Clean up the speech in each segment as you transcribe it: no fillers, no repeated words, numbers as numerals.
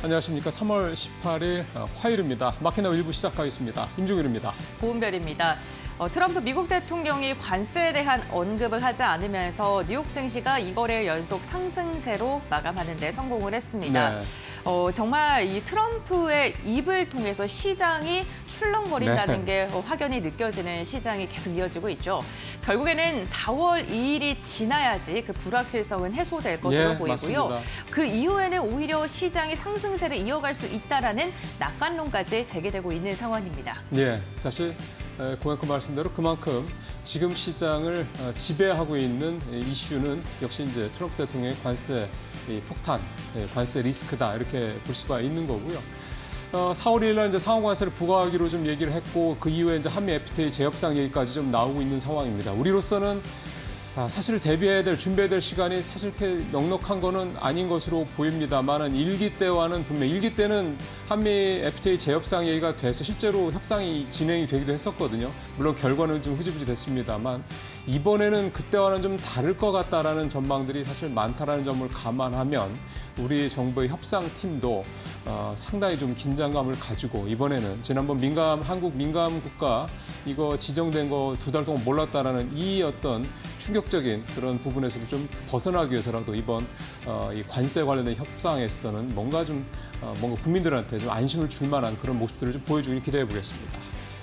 안녕하십니까. 3월 18일 화요일입니다. 마켓나우 1부 시작하겠습니다. 임종일입니다. 고은별입니다. 트럼프 미국 대통령이 관세에 대한 언급을 하지 않으면서 뉴욕 증시가 2거래일 연속 상승세로 마감하는 데 성공을 했습니다. 네. 정말 이 트럼프의 입을 통해서 시장이 출렁거린다는 게 확연히 느껴지는 시장이 계속 이어지고 있죠. 결국에는 4월 2일이 지나야지 그 불확실성은 해소될 것으로 보이고요. 맞습니다. 그 이후에는 오히려 시장이 상승세를 이어갈 수 있다라는 낙관론까지 제기되고 있는 상황입니다. 예, 사실 고양크 말씀대로 그만큼 지금 시장을 지배하고 있는 이슈는 역시 이제 트럼프 대통령의 관세 폭탄, 관세 리스크다 이렇게 볼 수가 있는 거고요. 4월 1일 날 이제 상호관세를 부과하기로 좀 얘기를 했고 그 이후에 이제 한미 FTA 재협상 얘기까지 좀 나오고 있는 상황입니다. 우리로서는 사실 대비해야 될, 준비해야 될 시간이 사실 그렇게 넉넉한 거는 아닌 것으로 보입니다만은 일기 때와는 분명 일기 때는 한미 FTA 재협상 얘기가 돼서 실제로 협상이 진행이 되기도 했었거든요. 물론 결과는 좀 흐지부지 됐습니다만 이번에는 그때와는 좀 다를 것 같다라는 전망들이 사실 많다라는 점을 감안하면 우리 정부의 협상팀도 상당히 좀 긴장감을 가지고 이번에는 지난번 한국 민감 국가 이거 지정된 거 2달 동안 몰랐다라는 이 어떤 충격적인 그런 부분에서도 좀 벗어나기 위해서라도 이번 이 관세 관련된 협상에서는 뭔가 국민들한테 좀 안심을 줄 만한 그런 모습들을 좀 보여주길 기대해 보겠습니다.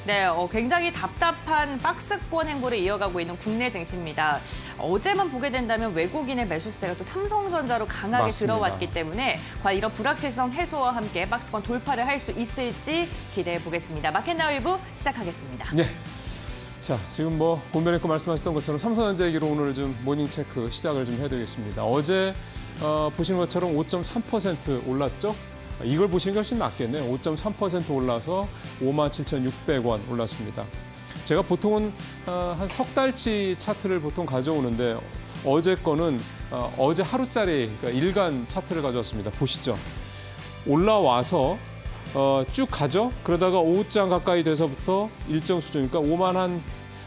네, 굉장히 답답한 박스권 행보를 이어가고 있는 국내 증시입니다. 어제만 보게 된다면 외국인의 매수세가 또 삼성전자로 강하게 맞습니다. 들어왔기 때문에 과연 이런 불확실성 해소와 함께 박스권 돌파를 할 수 있을지 기대해 보겠습니다. 마켓나우 1부 시작하겠습니다. 네. 자, 지금 고은별님께 말씀하셨던 것처럼 삼성전자 얘기로 오늘 좀 모닝 체크 시작을 좀 해드리겠습니다. 어제 보시는 것처럼 5.3% 올랐죠? 이걸 보시는 게 훨씬 낫겠네요. 5.3% 올라서 57,600원 올랐습니다. 제가 보통은 한 석 달치 차트를 보통 가져오는데 어제 거는 어제 하루짜리 그러니까 일간 차트를 가져왔습니다. 보시죠. 올라와서 쭉 가죠. 그러다가 오후장 가까이 돼서부터 일정 수준, 그러니까 5만 한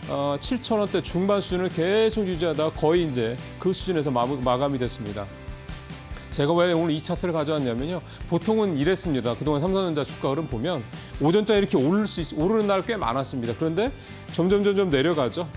7천 원대 중반 수준을 계속 유지하다가 거의 이제 그 수준에서 마감이 됐습니다. 제가 왜 오늘 이 차트를 가져왔냐면요. 보통은 이랬습니다. 그동안 삼성전자 주가 흐름 보면 오전장에 이렇게 오르는 날 꽤 많았습니다. 그런데 점점 내려가죠.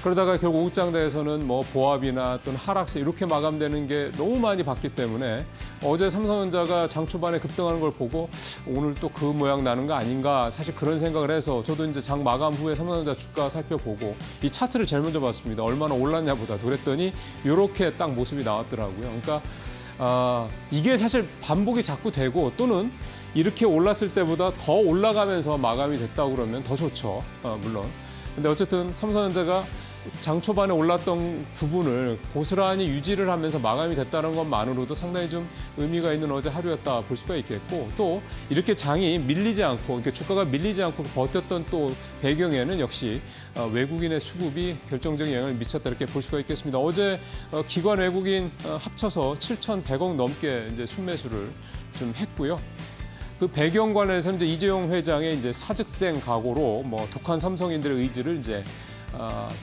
그러다가 결국 오후장대에서는 보합이나 또는 하락세 이렇게 마감되는 게 너무 많이 봤기 때문에 어제 삼성전자가 장 초반에 급등하는 걸 보고 오늘 또 그 모양 나는 거 아닌가 사실 그런 생각을 해서 저도 이제 장 마감 후에 삼성전자 주가 살펴보고 이 차트를 제일 먼저 봤습니다. 얼마나 올랐냐보다. 그랬더니 이렇게 딱 모습이 나왔더라고요. 그러니까 이게 사실 반복이 자꾸 되고 또는 이렇게 올랐을 때보다 더 올라가면서 마감이 됐다고 그러면 더 좋죠. 물론. 근데 어쨌든 삼성전자가 장 초반에 올랐던 부분을 고스란히 유지를 하면서 마감이 됐다는 것만으로도 상당히 좀 의미가 있는 어제 하루였다 볼 수가 있겠고 또 이렇게 장이 밀리지 않고 그러니까 주가가 밀리지 않고 버텼던 또 배경에는 역시 외국인의 수급이 결정적인 영향을 미쳤다 이렇게 볼 수가 있겠습니다. 어제 기관 외국인 합쳐서 7,100억 넘게 이제 순매수를 좀 했고요. 그 배경관에서는 이제 이재용 회장의 이제 사직생 각오로 독한 삼성인들의 의지를 이제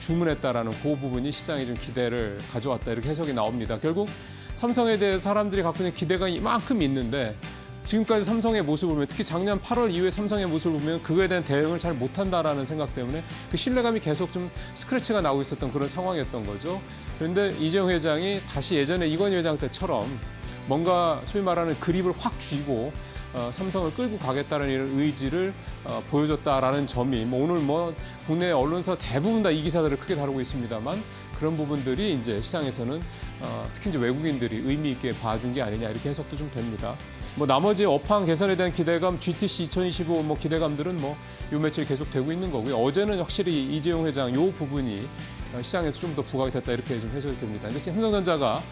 주문했다라는 그 부분이 시장에 좀 기대를 가져왔다 이렇게 해석이 나옵니다. 결국 삼성에 대해 사람들이 갖고 있는 기대가 이만큼 있는데 지금까지 삼성의 모습을 보면 특히 작년 8월 이후에 삼성의 모습을 보면 그거에 대한 대응을 잘 못한다라는 생각 때문에 그 신뢰감이 계속 좀 스크래치가 나오고 있었던 그런 상황이었던 거죠. 그런데 이재용 회장이 다시 예전에 이건희 회장 때처럼 뭔가 소위 말하는 그립을 확 쥐고 삼성을 끌고 가겠다는 이런 의지를 보여줬다라는 점이 오늘 국내 언론사 대부분 다 이 기사들을 크게 다루고 있습니다만 그런 부분들이 이제 시장에서는 특히 이제 외국인들이 의미 있게 봐준 게 아니냐 이렇게 해석도 좀 됩니다. 나머지 업황 개선에 대한 기대감, GTC 2025 기대감들은 요 며칠 계속 되고 있는 거고요. 어제는 확실히 이재용 회장 요 부분이 시장에서 좀 더 부각이 됐다 이렇게 좀 해석이 됩니다. 이제 삼성전자가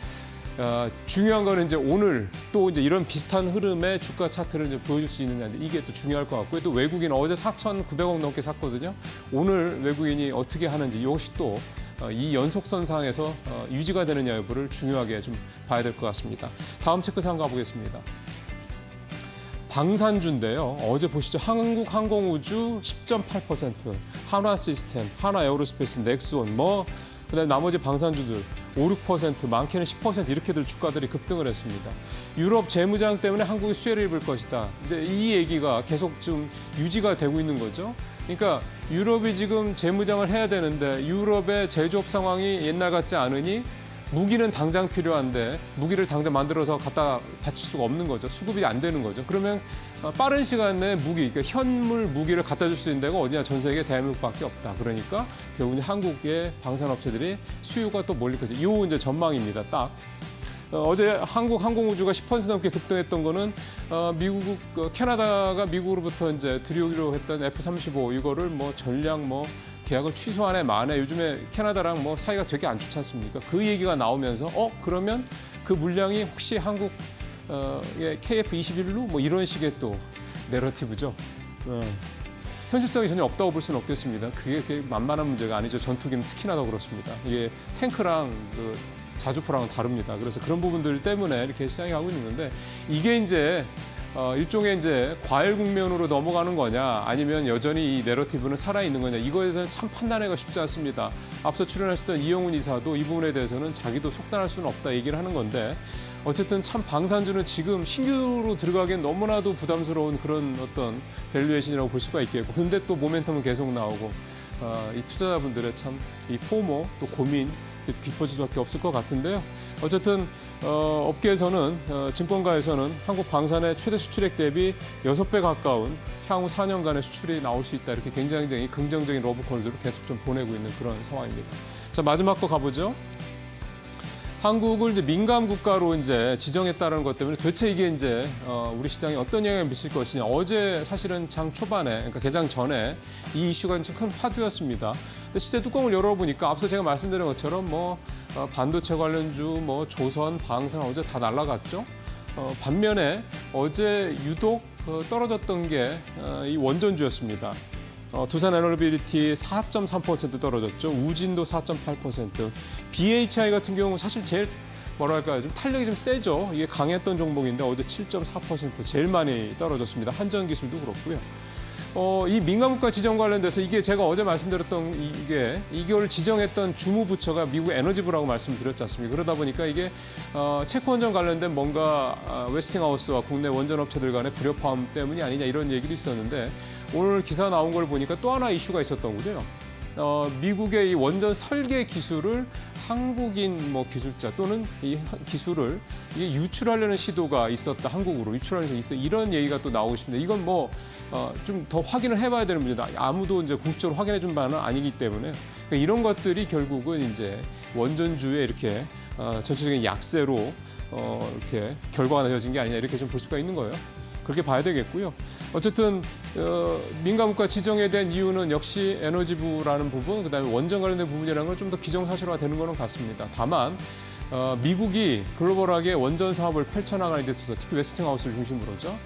중요한 거는 이제 오늘 또 이제 이런 비슷한 흐름의 주가 차트를 이제 보여줄 수 있느냐 이게 또 중요할 것 같고요. 또 외국인 어제 4,900억 넘게 샀거든요. 오늘 외국인이 어떻게 하는지 이것이 또 이 연속선상에서 유지가 되느냐 여부를 중요하게 좀 봐야 될 것 같습니다. 다음 체크사항 가보겠습니다. 방산주인데요. 어제 보시죠. 한국항공우주 10.8%, 한화시스템, 한화에어로스페이스, 넥스원, 그다음에 나머지 방산주들 5, 6%, 많게는 10% 이렇게들 주가들이 급등을 했습니다. 유럽 재무장 때문에 한국이 수혜를 입을 것이다. 이제 이 얘기가 계속 좀 유지가 되고 있는 거죠. 그러니까 유럽이 지금 재무장을 해야 되는데 유럽의 제조업 상황이 옛날 같지 않으니 무기는 당장 필요한데 무기를 당장 만들어서 갖다 바칠 수가 없는 거죠. 수급이 안 되는 거죠. 그러면 빠른 시간 내에 무기, 그러니까 현물 무기를 갖다 줄 수 있는 데가 어디냐, 전 세계 대한민국밖에 없다. 그러니까 결국 한국의 방산업체들이 수요가 또 몰릴 거죠. 이 이제 전망입니다. 딱. 어제 한국 항공우주가 10% 넘게 급등했던 거는 미국, 캐나다가 미국으로부터 이제 들여오기로 했던 F-35 이거를 뭐 전략 계약을 취소하네 마네. 요즘에 캐나다랑 사이가 되게 안 좋지 않습니까? 그 얘기가 나오면서 그러면 그 물량이 혹시 한국 KF-21로 이런 식의 또 내러티브죠. 현실성이 전혀 없다고 볼 수는 없겠습니다. 그게 만만한 문제가 아니죠. 전투기는 특히나 더 그렇습니다. 이게 탱크랑 자주포랑은 다릅니다. 그래서 그런 부분들 때문에 이렇게 시장이 하고 있는데 이게 이제 일종의 이제 과열 국면으로 넘어가는 거냐 아니면 여전히 이 내러티브는 살아있는 거냐 이거에 대해서는 참 판단하기가 쉽지 않습니다. 앞서 출연하셨던 이영훈 이사도 이 부분에 대해서는 자기도 속단할 수는 없다 얘기를 하는 건데 어쨌든 참 방산주는 지금 신규로 들어가기엔 너무나도 부담스러운 그런 어떤 밸류에이션이라고 볼 수가 있겠고 근데 또 모멘텀은 계속 나오고 이 투자자분들의 참 이 포모 또 고민 계속 깊어질 수밖에 없을 것 같은데요. 어쨌든 업계에서는 증권가에서는 한국 방산의 최대 수출액 대비 6배 가까운 향후 4년간의 수출이 나올 수 있다. 이렇게 굉장히 긍정적인 러브콜들을 계속 좀 보내고 있는 그런 상황입니다. 자, 마지막 거 가보죠. 한국을 이제 민감 국가로 이제 지정했다는 것 때문에 도대체 이게 이제 우리 시장에 어떤 영향을 미칠 것이냐. 어제 사실은 장 초반에, 그러니까 개장 전에 이 이슈가 이제 큰 화두였습니다. 근데 실제 뚜껑을 열어보니까 앞서 제가 말씀드린 것처럼 반도체 관련주, 조선, 방산 어제 다 날아갔죠. 반면에 어제 유독 떨어졌던 게 이 원전주였습니다. 두산 에너빌리티 4.3% 떨어졌죠. 우진도 4.8%. BHI 같은 경우 사실 제일 좀 탄력이 좀 세죠. 이게 강했던 종목인데 어제 7.4% 제일 많이 떨어졌습니다. 한전기술도 그렇고요. 이 민간국가 지정 관련돼서 이게 제가 어제 말씀드렸던 이걸 지정했던 주무부처가 미국 에너지부라고 말씀드렸지 않습니까? 그러다 보니까 이게 체코 원전 관련된 뭔가 웨스팅하우스와 국내 원전 업체들 간의 불협화음 때문이 아니냐 이런 얘기도 있었는데 오늘 기사 나온 걸 보니까 또 하나 이슈가 있었던 거죠. 미국의 이 원전 설계 기술을 한국인 기술자 또는 이 기술을 이게 유출하려는 시도가 있었다. 한국으로 유출하려는 시도 이런 얘기가 또 나오고 있습니다. 이건 좀 더 확인을 해봐야 되는 문제다. 아무도 이제 공식적으로 확인해 준 바는 아니기 때문에 그러니까 이런 것들이 결국은 이제 원전주에 이렇게 전체적인 약세로 이렇게 결과가 내려진 게 아니냐 이렇게 좀 볼 수가 있는 거예요. 그렇게 봐야 되겠고요. 어쨌든 민간국가 지정에 대한 이유는 역시 에너지부라는 부분, 그다음에 원전 관련된 부분이라는 건 좀 더 기정사실화 되는 거는 같습니다. 다만 미국이 글로벌하게 원전 사업을 펼쳐나가는 데 있어서 특히 웨스팅하우스를 중심으로죠.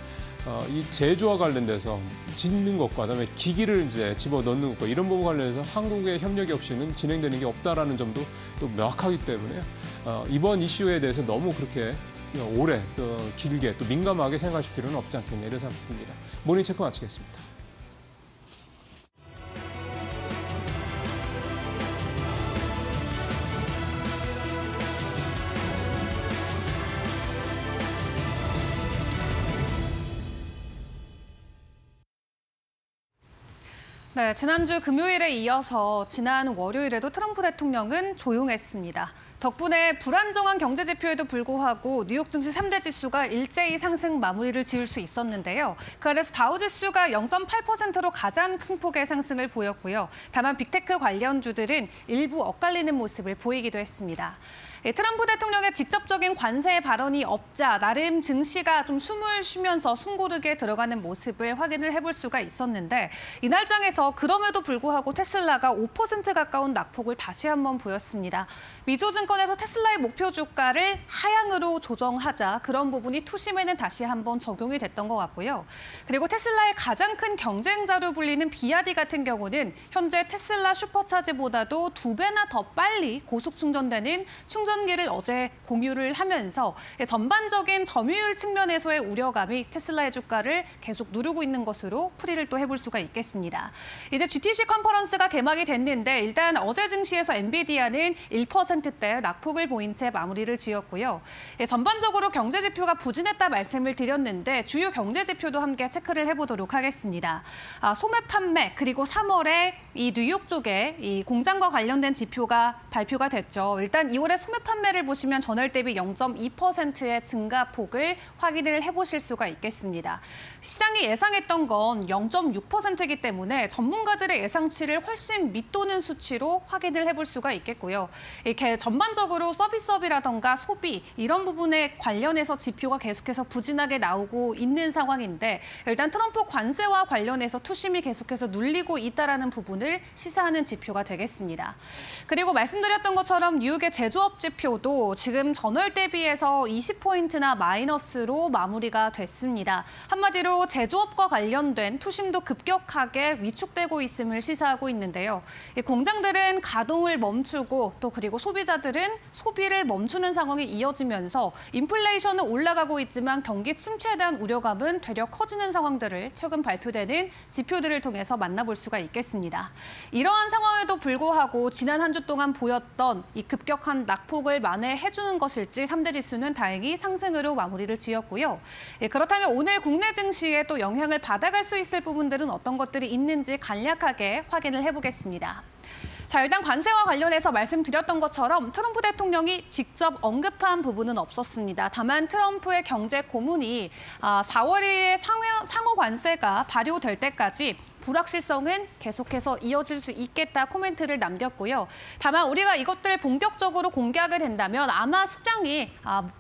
이 제조와 관련돼서 짓는 것과 그다음에 기기를 이제 집어넣는 것과 이런 부분 관련해서 한국의 협력이 없이는 진행되는 게 없다라는 점도 또 명확하기 때문에 이번 이슈에 대해서 너무 그렇게 오래 또 길게 또 민감하게 생각하실 필요는 없지 않겠냐 이런 생각이 듭니다. 모닝 체크 마치겠습니다. 네, 지난주 금요일에 이어서 지난 월요일에도 트럼프 대통령은 조용했습니다. 덕분에 불안정한 경제 지표에도 불구하고 뉴욕 증시 3대 지수가 일제히 상승 마무리를 지을 수 있었는데요. 그 안에서 다우지수가 0.8%로 가장 큰 폭의 상승을 보였고요. 다만 빅테크 관련주들은 일부 엇갈리는 모습을 보이기도 했습니다. 트럼프 대통령의 직접적인 관세 발언이 없자 나름 증시가 좀 숨을 쉬면서 숨고르게 들어가는 모습을 확인을 해볼 수가 있었는데 이날 장에서 그럼에도 불구하고 테슬라가 5% 가까운 낙폭을 다시 한번 보였습니다. 미조증권에서 테슬라의 목표 주가를 하향으로 조정하자 그런 부분이 투심에는 다시 한번 적용이 됐던 것 같고요. 그리고 테슬라의 가장 큰 경쟁자로 불리는 비아디 같은 경우는 현재 테슬라 슈퍼차지보다도 2배나 더 빨리 고속 충전되는 충전 충전기를 어제 공유를 하면서 전반적인 점유율 측면에서의 우려감이 테슬라의 주가를 계속 누르고 있는 것으로 풀이를 또 해볼 수가 있겠습니다. 이제 GTC 컨퍼런스가 개막이 됐는데 일단 어제 증시에서 엔비디아는 1%대 낙폭을 보인 채 마무리를 지었고요. 전반적으로 경제 지표가 부진했다 말씀을 드렸는데 주요 경제 지표도 함께 체크를 해보도록 하겠습니다. 소매 판매 그리고 3월에 이 뉴욕 쪽에 이 공장과 관련된 지표가 발표가 됐죠. 일단 2월에 소매 판매를 보시면 전월 대비 0.2%의 증가폭을 확인을 해보실 수가 있겠습니다. 시장이 예상했던 건 0.6%이기 때문에 전문가들의 예상치를 훨씬 밑도는 수치로 확인을 해볼 수가 있겠고요. 이렇게 전반적으로 서비스업이라던가 소비 이런 부분에 관련해서 지표가 계속해서 부진하게 나오고 있는 상황인데 일단 트럼프 관세와 관련해서 투심이 계속해서 눌리고 있다는 부분을 시사하는 지표가 되겠습니다. 그리고 말씀드렸던 것처럼 뉴욕의 제조업 지표도 지금 전월 대비해서 20포인트나 마이너스로 마무리가 됐습니다. 한마디로 제조업과 관련된 투심도 급격하게 위축되고 있음을 시사하고 있는데요. 이 공장들은 가동을 멈추고 또 그리고 소비자들은 소비를 멈추는 상황이 이어지면서 인플레이션은 올라가고 있지만 경기 침체에 대한 우려감은 되려 커지는 상황들을 최근 발표되는 지표들을 통해서 만나볼 수가 있겠습니다. 이러한 상황에도 불구하고 지난 한 주 동안 보였던 이 급격한 낙폭을 만회해주는 것일지 3대 지수는 다행히 상승으로 마무리를 지었고요. 그렇다면 오늘 국내 증시에 또 영향을 받아갈 수 있을 부분들은 어떤 것들이 있는지 간략하게 확인을 해보겠습니다. 자, 일단 관세와 관련해서 말씀드렸던 것처럼 트럼프 대통령이 직접 언급한 부분은 없었습니다. 다만 트럼프의 경제 고문이 4월 1일에 상호 관세가 발효될 때까지 불확실성은 계속해서 이어질 수 있겠다 코멘트를 남겼고요. 다만 우리가 이것들을 본격적으로 공개하게 된다면 아마 시장이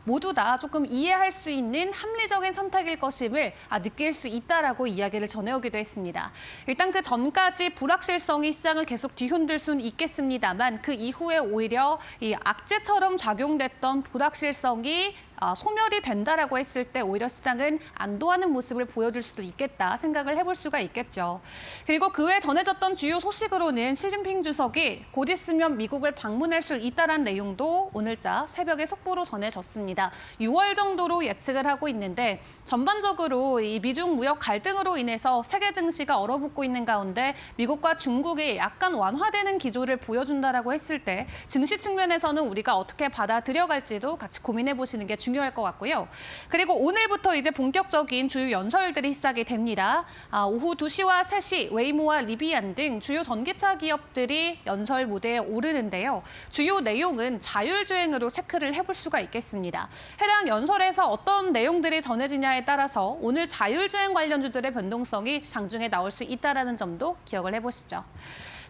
모두 다 조금 이해할 수 있는 합리적인 선택일 것임을 느낄 수 있다라고 이야기를 전해오기도 했습니다. 일단 그 전까지 불확실성이 시장을 계속 뒤흔들 수는 있겠습니다만 그 이후에 오히려 이 악재처럼 작용됐던 불확실성이 소멸이 된다라고 했을 때 오히려 시장은 안도하는 모습을 보여줄 수도 있겠다 생각을 해볼 수가 있겠죠. 그리고 그 외에 전해졌던 주요 소식으로는 시진핑 주석이 곧 있으면 미국을 방문할 수 있다는 내용도 오늘자 새벽에 속보로 전해졌습니다. 6월 정도로 예측을 하고 있는데 전반적으로 이 미중 무역 갈등으로 인해서 세계 증시가 얼어붙고 있는 가운데 미국과 중국이 약간 완화되는 기조를 보여준다라고 했을 때 증시 측면에서는 우리가 어떻게 받아들여갈지도 같이 고민해 보시는 게 중요할 것 같고요. 그리고 오늘부터 이제 본격적인 주요 연설들이 시작이 됩니다. 오후 2시와 3시 웨이모와 리비안 등 주요 전기차 기업들이 연설 무대에 오르는데요. 주요 내용은 자율주행으로 체크를 해볼 수가 있겠습니다. 해당 연설에서 어떤 내용들이 전해지냐에 따라서 오늘 자율주행 관련주들의 변동성이 장중에 나올 수 있다는 점도 기억을 해보시죠.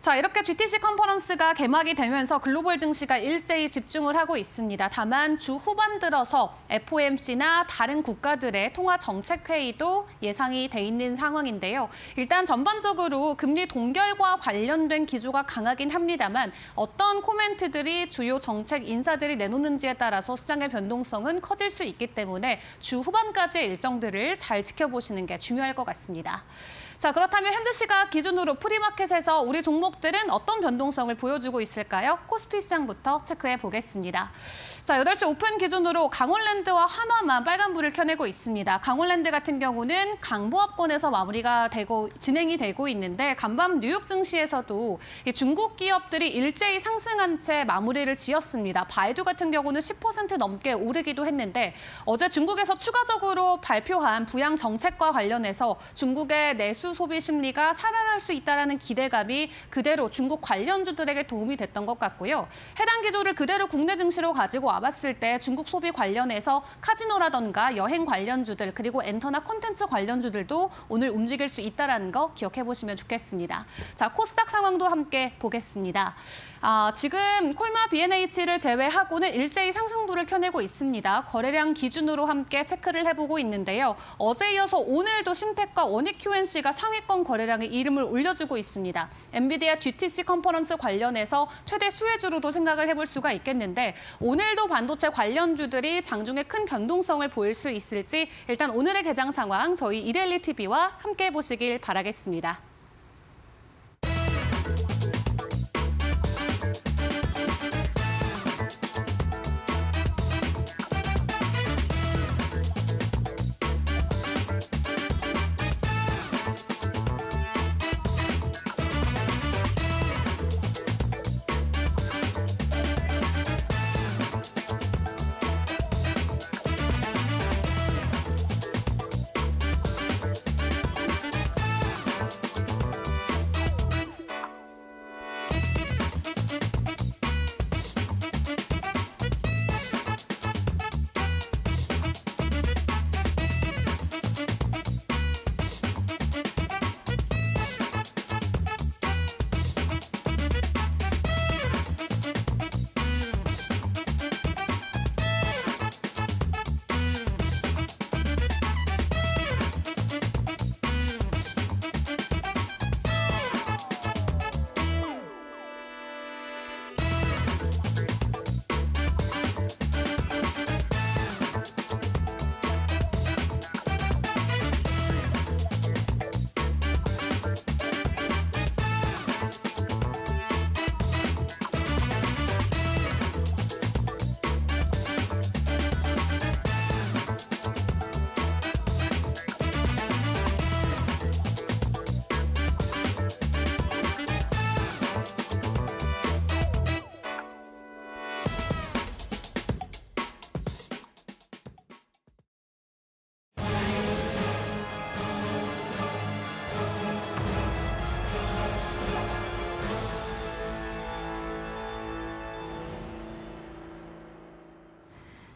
자, 이렇게 GTC 컨퍼런스가 개막이 되면서 글로벌 증시가 일제히 집중을 하고 있습니다. 다만 주 후반 들어서 FOMC나 다른 국가들의 통화 정책 회의도 예상이 돼 있는 상황인데요. 일단 전반적으로 금리 동결과 관련된 기조가 강하긴 합니다만 어떤 코멘트들이 주요 정책 인사들이 내놓는지에 따라서 시장의 변동성은 커질 수 있기 때문에 주 후반까지의 일정들을 잘 지켜보시는 게 중요할 것 같습니다. 자, 그렇다면 현재 시각 기준으로 프리마켓에서 우리 종목들은 어떤 변동성을 보여주고 있을까요? 코스피 시장부터 체크해 보겠습니다. 자, 8시 오픈 기준으로 강원랜드와 한화만 빨간불을 켜내고 있습니다. 강원랜드 같은 경우는 강보합권에서 진행이 되고 있는데 간밤 뉴욕 증시에서도 이 중국 기업들이 일제히 상승한 채 마무리를 지었습니다. 바이두 같은 경우는 10% 넘게 오르기도 했는데 어제 중국에서 추가적으로 발표한 부양 정책과 관련해서 중국의 내수 소비 심리가 살아날 수 있다는 기대감이 그대로 중국 관련주들에게 도움이 됐던 것 같고요. 해당 기조를 그대로 국내 증시로 가지고 와봤을 때 중국 소비 관련해서 카지노라던가 여행 관련주들 그리고 엔터나 콘텐츠 관련주들도 오늘 움직일 수 있다는 거 기억해 보시면 좋겠습니다. 자, 코스닥 상황도 함께 보겠습니다. 지금 콜마 BNH를 제외하고는 일제히 상승부를 켜내고 있습니다. 거래량 기준으로 함께 체크를 해보고 있는데요. 어제 이어서 오늘도 심텍과 원익 QNC가 상위권 거래량에 이름을 올려주고 있습니다. 엔비디아 GTC 컨퍼런스 관련해서 최대 수혜주로도 생각을 해볼 수가 있겠는데 오늘도 반도체 관련주들이 장중에 큰 변동성을 보일 수 있을지 일단 오늘의 개장 상황 저희 이데일리 TV와 함께 보시길 바라겠습니다.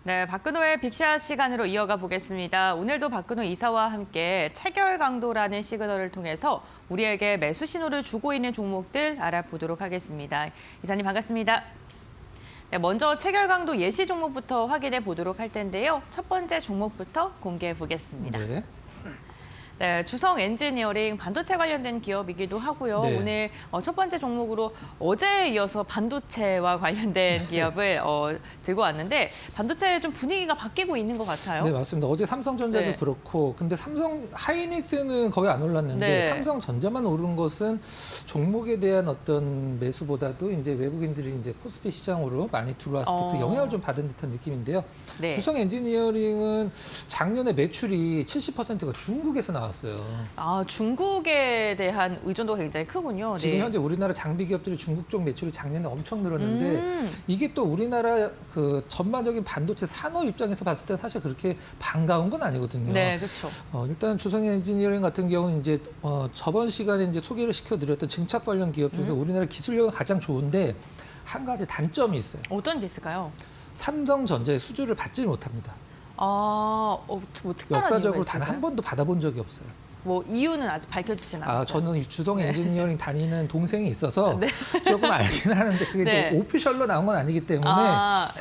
네, 박근호의 빅샷 시간으로 이어가 보겠습니다. 오늘도 박근호 이사와 함께 체결 강도라는 시그널을 통해서 우리에게 매수 신호를 주고 있는 종목들 알아보도록 하겠습니다. 이사님 반갑습니다. 네, 먼저 체결 강도 예시 종목부터 확인해 보도록 할 텐데요. 첫 번째 종목부터 공개해 보겠습니다. 네. 네, 주성 엔지니어링 반도체 관련된 기업이기도 하고요. 네. 오늘 첫 번째 종목으로 어제에 이어서 반도체와 관련된 기업을 들고 왔는데 반도체 좀 분위기가 바뀌고 있는 것 같아요. 네, 맞습니다. 어제 삼성전자도 네. 그렇고, 근데 삼성 하이닉스는 거의 안 올랐는데 네. 삼성전자만 오른 것은 종목에 대한 어떤 매수보다도 이제 외국인들이 이제 코스피 시장으로 많이 들어왔을 때 그 영향을 좀 받은 듯한 느낌인데요. 네. 주성 엔지니어링은 작년에 매출이 70%가 중국에서 나왔어요. 아, 중국에 대한 의존도가 굉장히 크군요. 지금 네. 현재 우리나라 장비 기업들이 중국 쪽 매출이 작년에 엄청 늘었는데 이게 또 우리나라 그 전반적인 반도체 산업 입장에서 봤을 때 사실 그렇게 반가운 건 아니거든요. 네, 그렇죠. 일단 주성 엔지니어링 같은 경우는 이제 저번 시간에 이제 소개를 시켜드렸던 증착 관련 기업 중에서 우리나라 기술력은 가장 좋은데 한 가지 단점이 있어요. 어떤 게 있을까요? 삼성전자의 수주를 받지 못합니다. 뭐 특별한 역사적으로 이유가 단 한 있을까요? 번도 받아본 적이 없어요. 뭐 이유는 아직 밝혀지진 않았어요. 저는 이 주성 엔지니어링 다니는 동생이 있어서 네. 조금 알긴 하는데 그게 네. 이제 오피셜로 나온 건 아니기 때문에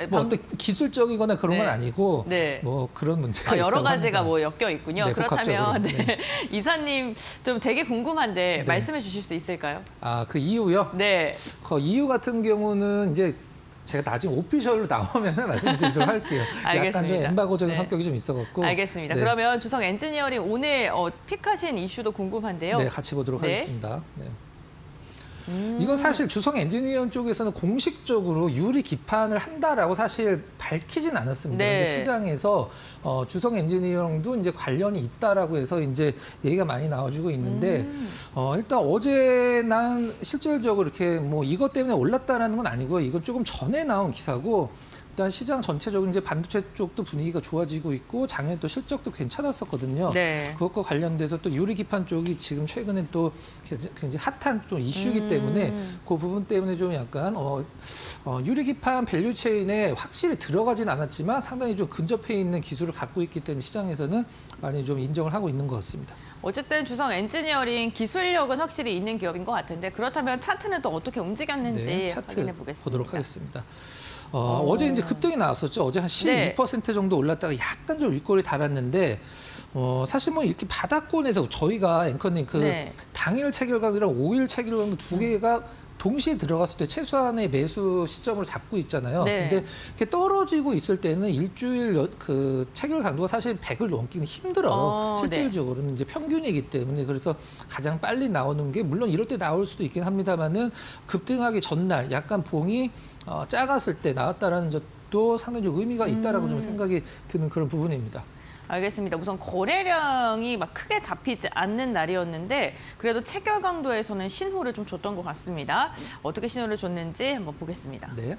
뭐 어떤 기술적이거나 그런 건 네. 아니고 네. 뭐 그런 문제가 여러 있다고 가지가 합니다. 뭐 엮여 있군요. 네, 그렇다면 복합적으로. 네. 이사님 좀 되게 궁금한데 네. 말씀해 주실 수 있을까요? 그 이유요? 네. 그 이유 같은 경우는 이제 제가 나중에 오피셜로 나오면 말씀드리도록 할게요. 약간 좀 알겠습니다. 엠바고적인 네. 성격이 좀 있어갖고. 알겠습니다. 네. 그러면 주성 엔지니어링 오늘 픽하신 이슈도 궁금한데요. 네, 같이 보도록 네. 하겠습니다. 네. 이건 사실 주성 엔지니어링 쪽에서는 공식적으로 유리 기판을 한다라고 사실 밝히진 않았습니다. 네. 근데 시장에서 주성 엔지니어링도 이제 관련이 있다라고 해서 이제 얘기가 많이 나와주고 있는데 일단 어제 난 실질적으로 이렇게 뭐 이것 때문에 올랐다라는 건 아니고요. 이건 조금 전에 나온 기사고. 일단 시장 전체적으로 이제 반도체 쪽도 분위기가 좋아지고 있고 작년 또 실적도 괜찮았었거든요. 네. 그것과 관련돼서 또 유리 기판 쪽이 지금 최근에 또 굉장히 핫한 좀 이슈이기 때문에 그 부분 때문에 좀 약간 유리 기판 밸류 체인에 확실히 들어가진 않았지만 상당히 좀 근접해 있는 기술을 갖고 있기 때문에 시장에서는 많이 좀 인정을 하고 있는 것 같습니다. 어쨌든 주성 엔지니어링 기술력은 확실히 있는 기업인 것 같은데 그렇다면 차트는 또 어떻게 움직였는지 네, 차트 확인해 보겠습니다. 보도록 하겠습니다. 어제 이제 급등이 나왔었죠. 어제 한 12% 정도 올랐다가 약간 좀 윗골이 달았는데 사실 뭐 이렇게 바닥권에서 저희가 앵커님 그 네. 당일 체결강이랑 5일 체결강도 두 개가 동시에 들어갔을 때 최소한의 매수 시점을 잡고 있잖아요. 네. 근데 이렇게 떨어지고 있을 때는 일주일 그 체결 강도가 사실 100을 넘기는 힘들어요. 네. 실질적으로는 이제 평균이기 때문에 그래서 가장 빨리 나오는 게 물론 이럴 때 나올 수도 있긴 합니다만은 급등하기 전날 약간 봉이 작았을 때 나왔다라는 것도 상당히 좀 의미가 있다라고 좀 생각이 드는 그런 부분입니다. 알겠습니다. 우선 거래량이 막 크게 잡히지 않는 날이었는데 그래도 체결 강도에서는 신호를 좀 줬던 것 같습니다. 어떻게 신호를 줬는지 한번 보겠습니다. 네.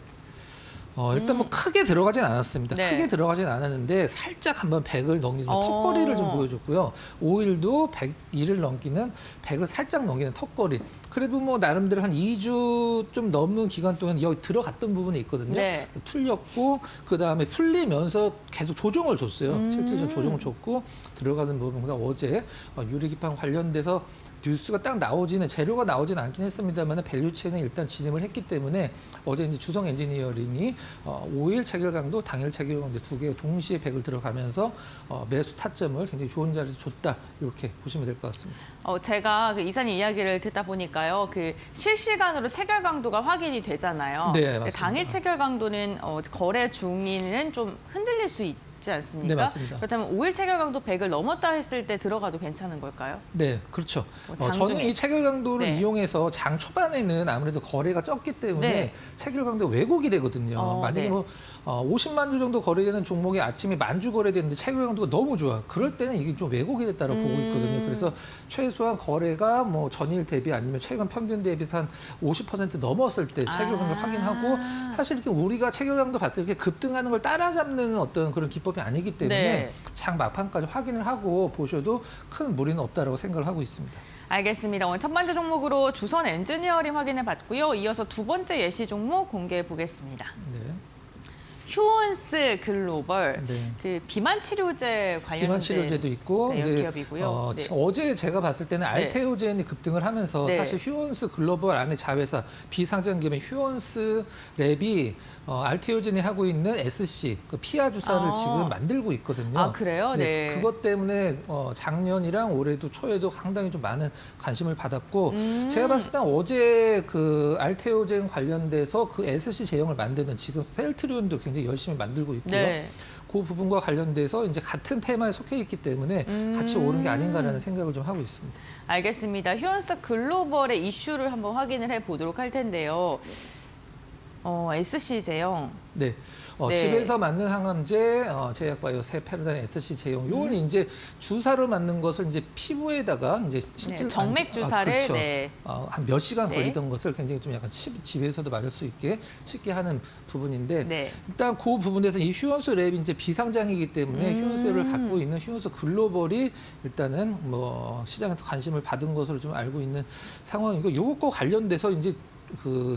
일단 뭐 크게 들어가진 않았습니다. 네. 크게 들어가진 않았는데 살짝 한번 100을 넘기는 턱걸이를 좀 보여줬고요. 5일도 101을 넘기는 100을 살짝 넘기는 턱걸이. 그래도 뭐 나름대로 한 2주 좀 넘는 기간 동안 여기 들어갔던 부분이 있거든요. 네. 풀렸고 그다음에 풀리면서 계속 조정을 줬어요. 실질적으로 조정을 줬고 들어가는 부분보다 어제 유리기판 관련돼서 뉴스가 딱 나오지는 재료가 나오지는 않긴 했습니다만 밸류체는 일단 진행을 했기 때문에 어제 이제 주성 엔지니어링이 5일 체결 강도, 당일 체결 강도 두 개가 동시에 100을 들어가면서 매수 타점을 굉장히 좋은 자리에서 줬다 이렇게 보시면 될 것 같습니다. 제가 그 이사님 이야기를 듣다 보니까요, 그 실시간으로 체결 강도가 확인이 되잖아요. 네, 맞습니다. 당일 체결 강도는 거래 중에는 좀 흔들릴 수 있지 않습니까? 네, 맞습니다. 그렇다면 5일 체결 강도 100을 넘었다 했을 때 들어가도 괜찮은 걸까요? 네, 그렇죠. 장 저는 중에. 이 체결 강도를 네. 이용해서 장 초반에는 아무래도 거래가 적기 때문에 네. 체결 강도가 왜곡이 되거든요. 만약에 네. 뭐 50만 주 정도 거래되는 종목이 아침에 10,000주 거래되는데 체결 강도가 너무 좋아. 그럴 때는 이게 좀 왜곡이 됐다고 보고 있거든요. 그래서 최소한 거래가 뭐 전일 대비 아니면 최근 평균 대비해서 한 50% 넘었을 때 체결 강도 확인하고 사실 이렇게 우리가 체결 강도 봤을 때 이렇게 급등하는 걸 따라잡는 어떤 그런 기법이 아니기 때문에 네. 장 막판까지 확인을 하고 보셔도 큰 무리는 없다라고 생각을 하고 있습니다. 알겠습니다. 오늘 첫 번째 종목으로 주선 엔지니어링 확인해 봤고요. 이어서 두 번째 예시 종목 공개해 보겠습니다. 네. 휴원스 글로벌 네. 그 비만 치료제 관련된 비만 치료제도 있고 네, 이제 기업이고요. 네. 어제 제가 봤을 때는 알테오젠이 급등을 하면서 네. 사실 휴원스 글로벌 안에 자회사 비상장 기업인 휴원스 랩이 알테오젠이 하고 있는 SC 그 피하 주사를 지금 만들고 있거든요. 아, 그래요? 네. 그것 때문에 작년이랑 올해도 초에도 상당히 좀 많은 관심을 받았고 제가 봤을 때 어제 그 알테오젠 관련돼서 그 SC 제형을 만드는 지금 셀트리온도 굉장히 열심히 만들고 있고요. 네. 그 부분과 관련돼서 이제 같은 테마에 속해 있기 때문에 같이 오른 게 아닌가라는 생각을 좀 하고 있습니다. 알겠습니다. 휴원스 글로벌의 이슈를 한번 확인을 해 보도록 할 텐데요. SC 제형. 네. 네. 집에서 맞는 항암제, 제약바이오 새 패러다임 SC 제형. 요건 이제 주사로 맞는 것을 이제 피부에다가 이제 실제 정맥 주사를 그렇죠. 네. 한 몇 시간 네. 걸리던 것을 굉장히 좀 약간 집에서도 맞을 수 있게 쉽게 하는 부분인데 네. 일단 그 부분에서 이 휴원스 랩이 이제 비상장이기 때문에 휴원스 랩을 갖고 있는 휴원스 글로벌이 일단은 뭐 시장에서 관심을 받은 것으로 좀 알고 있는 상황이고 요것과 관련돼서 이제 그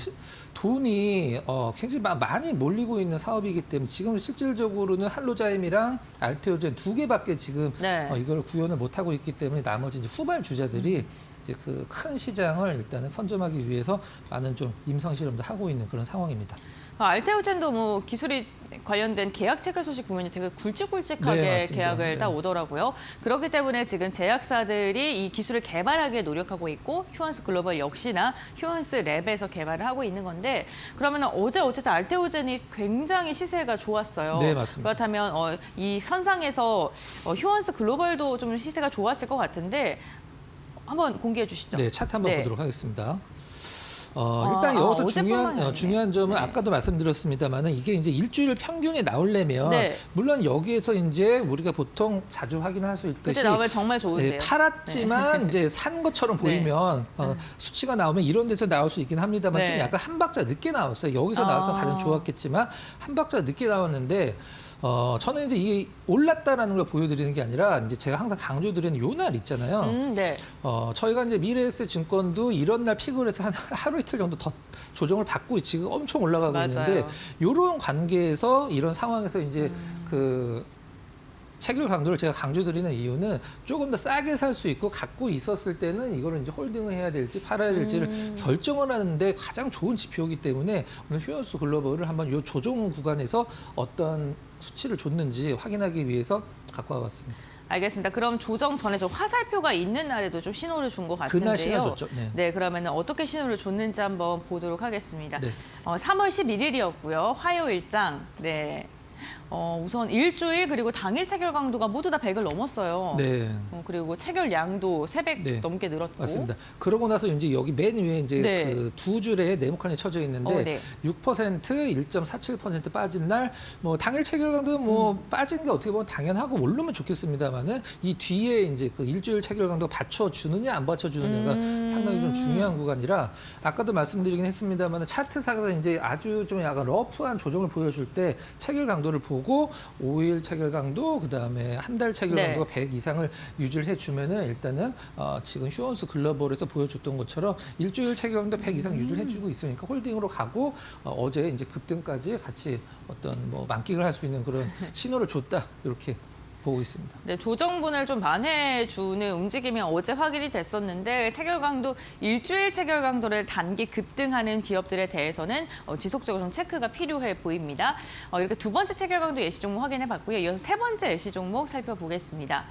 돈이 굉장히 많이 몰리고 있는 사업이기 때문에 지금 실질적으로는 할로자임이랑 알테오젠 두 개밖에 지금 네. 이걸 구현을 못 하고 있기 때문에 나머지 이제 후발 주자들이 이제 그 큰 시장을 일단은 선점하기 위해서 많은 좀 임상 실험도 하고 있는 그런 상황입니다. 알테오젠도 뭐 기술이 관련된 계약 체결 소식 보면 되게 굵직굵직하게 네, 맞습니다. 계약을 네. 딱 오더라고요. 그렇기 때문에 지금 제약사들이 이 기술을 개발하기에 노력하고 있고 휴원스 글로벌 역시나 휴원스 랩에서 개발을 하고 있는 건데 그러면 어제 어쨌든 알테오젠이 굉장히 시세가 좋았어요. 네, 맞습니다. 그렇다면 이 선상에서 휴원스 글로벌도 좀 시세가 좋았을 것 같은데 한번 공개해 주시죠. 네, 차트 한번 네. 보도록 하겠습니다. 일단 여기서 어제뿐만이 아니네. 중요한 점은 네. 아까도 말씀드렸습니다만은 이게 이제 일주일 평균에 나오려면 네. 물론 여기에서 이제 우리가 보통 자주 확인할 수 그때 있듯이 나오면 정말 좋은데요. 네, 팔았지만 이제 산 것처럼 네. 보이면 수치가 나오면 이런 데서 나올 수 있긴 합니다만 좀 네. 약간 한 박자 늦게 나왔어요. 여기서 나와서 가장 좋았겠지만 한 박자 늦게 나왔는데 저는 이제 이게 올랐다라는 걸 보여드리는 게 아니라 이제 제가 항상 강조드리는 요 날 있잖아요. 네. 저희가 이제 미래에셋 증권도 이런 날 픽을 해서 한 하루 이틀 정도 더 조정을 받고 지금 엄청 올라가고 맞아요. 있는데 이런 관계에서 이런 상황에서 이제 그 체결 강도를 제가 강조드리는 이유는 조금 더 싸게 살 수 있고 갖고 있었을 때는 이거를 이제 홀딩을 해야 될지 팔아야 될지를 결정을 하는데 가장 좋은 지표이기 때문에 오늘 휴원스 글로벌을 한번 이 조정 구간에서 어떤 수치를 줬는지 확인하기 위해서 갖고 와봤습니다. 알겠습니다. 그럼 조정 전에 저 화살표가 있는 날에도 좀 신호를 준 것 같은데요. 그날 신호 줬죠. 네. 네, 그러면 어떻게 신호를 줬는지 한번 보도록 하겠습니다. 네. 3월 11일이었고요. 화요일장. 네. 우선 일주일 그리고 당일 체결 강도가 모두 다 100을 넘었어요. 네. 그리고 체결량도 300 네. 넘게 늘었고. 맞습니다. 그러고 나서 이제 여기 맨 위에 이제 네. 그 두 줄에 네모칸이 쳐져 있는데 네. 6%, 1.47% 빠진 날, 뭐 당일 체결강도 뭐 빠진 게 어떻게 보면 당연하고 오르면 좋겠습니다만은 이 뒤에 이제 그 일주일 체결강도 받쳐주느냐 안 받쳐주느냐가 상당히 좀 중요한 구간이라 아까도 말씀드리긴 했습니다만은 차트상에서 이제 아주 좀 약간 러프한 조정을 보여줄 때 체결강도를 보고 5일 체결강도 그다음에 한 달 체결강도가 100 이상을 유지를 해주면은 일단은 지금 휴원스 글로벌에서 보여줬던 것처럼 일주일 체결강도 100 이상 유지를 해주고 있으니까 홀딩으로 가고 어제 이제 급등까지 같이 어떤 뭐 만끽을 할 수 있는 그런 신호를 줬다 이렇게 보고 있습니다. 네, 조정분을 좀 만회해주는 움직임이 어제 확인이 됐었는데 체결 강도 일주일 체결 강도를 단기 급등하는 기업들에 대해서는 지속적으로 좀 체크가 필요해 보입니다. 이렇게 두 번째 체결 강도 예시 종목 확인해봤고요. 이어서 세 번째 예시 종목 살펴보겠습니다.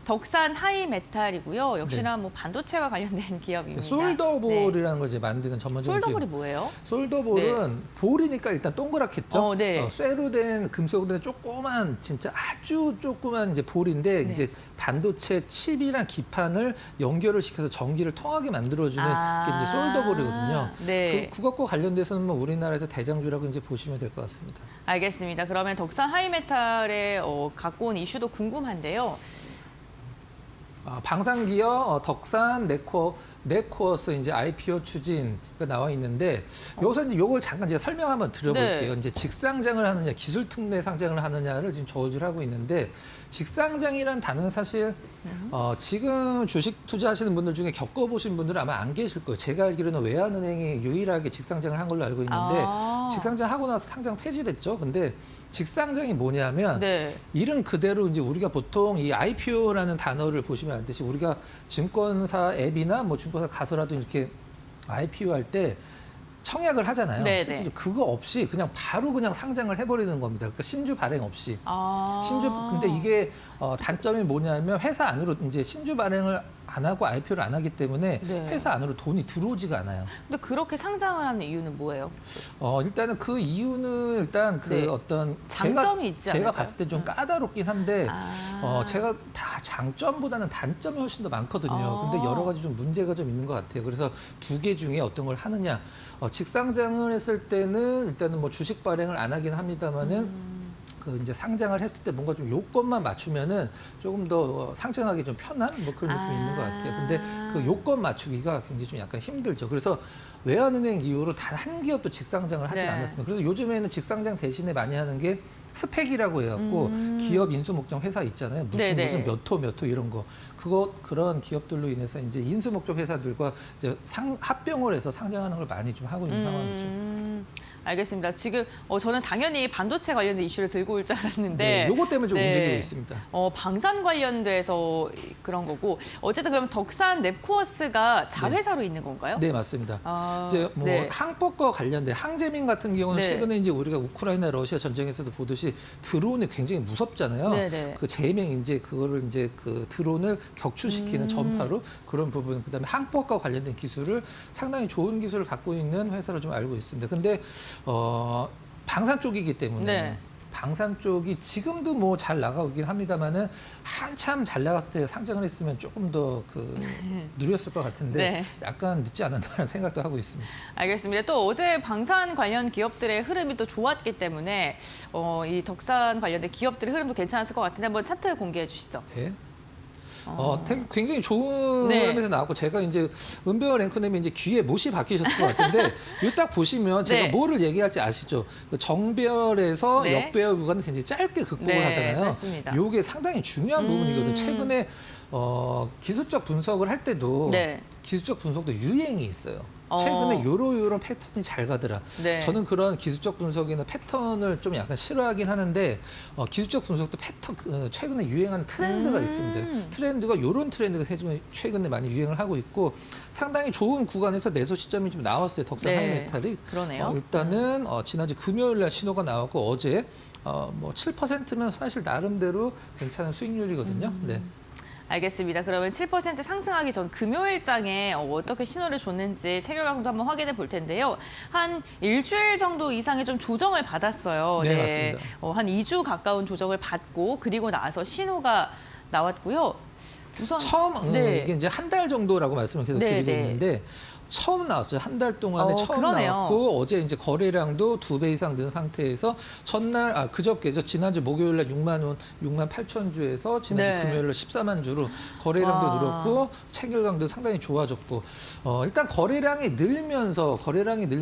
덕산 하이메탈이고요. 역시나 뭐 반도체와 관련된 기업입니다. 솔더볼이라는 걸 이제 만드는 전문적인 솔더볼이 기업. 뭐예요? 솔더볼은 볼이니까 일단 동그랗겠죠. 네. 쇠로 된 금속으로 된 조그만 진짜 아주 조그만 이제 볼인데 네. 이제 반도체 칩이랑 기판을 연결을 시켜서 전기를 통하게 만들어주는 게 이제 솔더볼이거든요. 네. 그것과 관련돼서는 뭐 우리나라에서 대장주라고 이제 보시면 될 것 같습니다. 알겠습니다. 그러면 덕산 하이메탈의 갖고 온 이슈도 궁금한데요. 방산기업, 덕산, 네코어스 이제 IPO 추진가 나와 있는데 여기서 이제 요걸 잠깐 제가 설명 한번 드려볼게요. 네. 이제 직상장을 하느냐, 기술 특례 상장을 하느냐를 지금 저울질 하고 있는데 직상장이란 단어는 사실 지금 주식 투자하시는 분들 중에 겪어보신 분들은 아마 안 계실 거예요. 제가 알기로는 외환은행이 유일하게 직상장을 한 걸로 알고 있는데 직상장 하고 나서 상장 폐지됐죠. 근데 직상장이 뭐냐면 네. 이름 그대로 이제 우리가 보통 이 IPO라는 단어를 보시면 알듯이 우리가 증권사 앱이나 뭐 증권사 가서라도 이렇게 IPO 할 때 청약을 하잖아요. 네네. 실제로 그거 없이 그냥 바로 그냥 상장을 해버리는 겁니다. 그러니까 신주 발행 없이. 근데 이게 단점이 뭐냐면 회사 안으로 이제 신주 발행을 안 하고 IPO를 안 하기 때문에 네. 회사 안으로 돈이 들어오지가 않아요. 근데 그렇게 상장을 하는 이유는 뭐예요? 일단은 그 이유는 일단 그 네. 어떤 장점이 있지 제가 않을까요? 봤을 때 좀 까다롭긴 한데 아. 제가 다 장점보다는 단점이 훨씬 더 많거든요. 근데 여러 가지 좀 문제가 좀 있는 것 같아요. 그래서 두 개 중에 어떤 걸 하느냐. 직상장을 했을 때는 일단은 뭐 주식 발행을 안 하긴 합니다만은 그 이제 상장을 했을 때 뭔가 좀 요건만 맞추면은 조금 더 상장하기 좀 편한 뭐 그런 느낌이 있는 것 같아요. 근데 그 요건 맞추기가 굉장히 좀 약간 힘들죠. 그래서 외환은행 이후로 단 한 기업도 직상장을 하진 네. 않았습니다. 그래서 요즘에는 직상장 대신에 많이 하는 게 스펙이라고 해갖고 기업 인수 목적 회사 있잖아요. 무슨 몇 호 이런 거. 그런 기업들로 인해서 이제 인수 목적 회사들과 이제 합병을 해서 상장하는 걸 많이 좀 하고 있는 상황이죠. 알겠습니다. 지금 저는 당연히 반도체 관련된 이슈를 들고 올 줄 알았는데 네, 요거 때문에 좀 네. 움직이고 있습니다. 방산 관련돼서 그런 거고 어쨌든 그럼 덕산 넵코어스가 자회사로 있는 건가요? 네, 맞습니다. 아, 이제 뭐 네. 항법과 관련된 항제민 같은 경우는 네. 최근에 이제 우리가 우크라이나 러시아 전쟁에서도 보듯이 드론이 굉장히 무섭잖아요. 네네. 그 제명 이제 그거를 이제 그 드론을 격추시키는 전파로 그런 부분, 그다음에 항법과 관련된 기술을 상당히 좋은 기술을 갖고 있는 회사로 좀 알고 있습니다. 근데 방산 쪽이기 때문에 네. 방산 쪽이 지금도 뭐 잘 나가긴 합니다만은 한참 잘 나갔을 때 상장을 했으면 조금 더 그 누렸을 것 같은데 네. 약간 늦지 않았나라는 생각도 하고 있습니다. 알겠습니다. 또 어제 방산 관련 기업들의 흐름이 또 좋았기 때문에 이 덕산 관련된 기업들의 흐름도 괜찮았을 것 같은데 한번 차트 공개해 주시죠. 네. 굉장히 좋은 네. 흐름에서 나왔고 제가 이제 은배워 랭크님이 이제 귀에 못이 박히셨을 것 같은데 이 딱 보시면 제가 네. 뭐를 얘기할지 아시죠? 그 정별에서 네. 역배열 구간을 굉장히 짧게 극복을 네, 하잖아요. 짧습니다. 이게 상당히 중요한 부분이거든요. 최근에 기술적 분석을 할 때도 네. 기술적 분석도 유행이 있어요. 최근에 요런 패턴이 잘 가더라. 네. 저는 그런 기술적 분석이나 패턴을 좀 약간 싫어하긴 하는데 기술적 분석도 최근에 유행하는 트렌드가 있습니다. 트렌드가 요런 트렌드가 최근에 많이 유행을 하고 있고 상당히 좋은 구간에서 매수 시점이 좀 나왔어요. 덕산 네. 하이메탈이. 그러네요. 일단은 지난주 금요일 날 신호가 나왔고 어제 뭐 7%면 사실 나름대로 괜찮은 수익률이거든요. 네. 알겠습니다. 그러면 7% 상승하기 전 금요일장에 어떻게 신호를 줬는지 체결강도 한번 확인해 볼 텐데요. 한 일주일 정도 이상의 좀 조정을 받았어요. 네, 맞습니다. 한 2주 가까운 조정을 받고 그리고 나서 신호가 나왔고요. 우선 처음 네. 이게 이제 한 달 정도라고 말씀을 계속 네, 드리고 네. 있는데 처음 나왔어요. 한 달 동안에 처음 그러네요. 나왔고 어제 이제 거래량도 2배 이상 는 상태에서 전날 그저께죠. 지난주 목요일 날 6만 8천 주에서 지난주 네. 금요일 날 14만 주로 거래량도 와. 늘었고 체결강도 상당히 좋아졌고 일단 거래량이 늘면서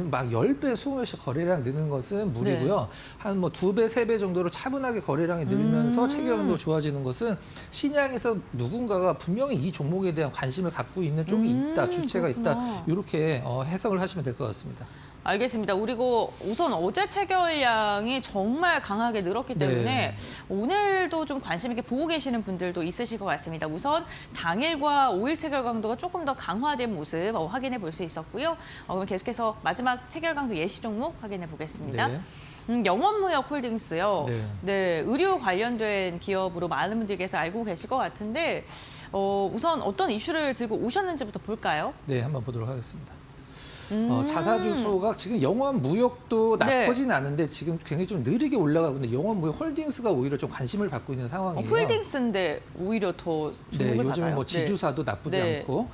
막 10배, 20배씩 거래량 느는 것은 무리고요. 네. 한 뭐 2배, 3배 정도로 차분하게 거래량이 늘면서 체결강도 좋아지는 것은 시장에서 누군가가 분명히 이 종목에 대한 관심을 갖고 있는 쪽이 있다, 주체가 있다. 그렇구나. 이렇게 해석을 하시면 될 것 같습니다. 알겠습니다. 그리고 우선 어제 체결량이 정말 강하게 늘었기 때문에 네. 오늘도 좀 관심 있게 보고 계시는 분들도 있으실 것 같습니다. 우선 당일과 5일 체결 강도가 조금 더 강화된 모습 확인해 볼 수 있었고요. 그럼 계속해서 마지막 체결 강도 예시 종목 확인해 보겠습니다. 네. 영원무역 홀딩스요. 네. 네, 의류 관련된 기업으로 많은 분들께서 알고 계실 것 같은데 우선 어떤 이슈를 들고 오셨는지부터 볼까요? 네, 한번 보도록 하겠습니다. 자사 주소가 지금 영원 무역도 나쁘진 않은데 지금 굉장히 좀 느리게 올라가고 있는데 영원 무역 홀딩스가 오히려 좀 관심을 받고 있는 상황이에요. 홀딩스인데 오히려 더 네, 주목을 요즘은 받아요? 뭐 지주사도 나쁘지 네. 않고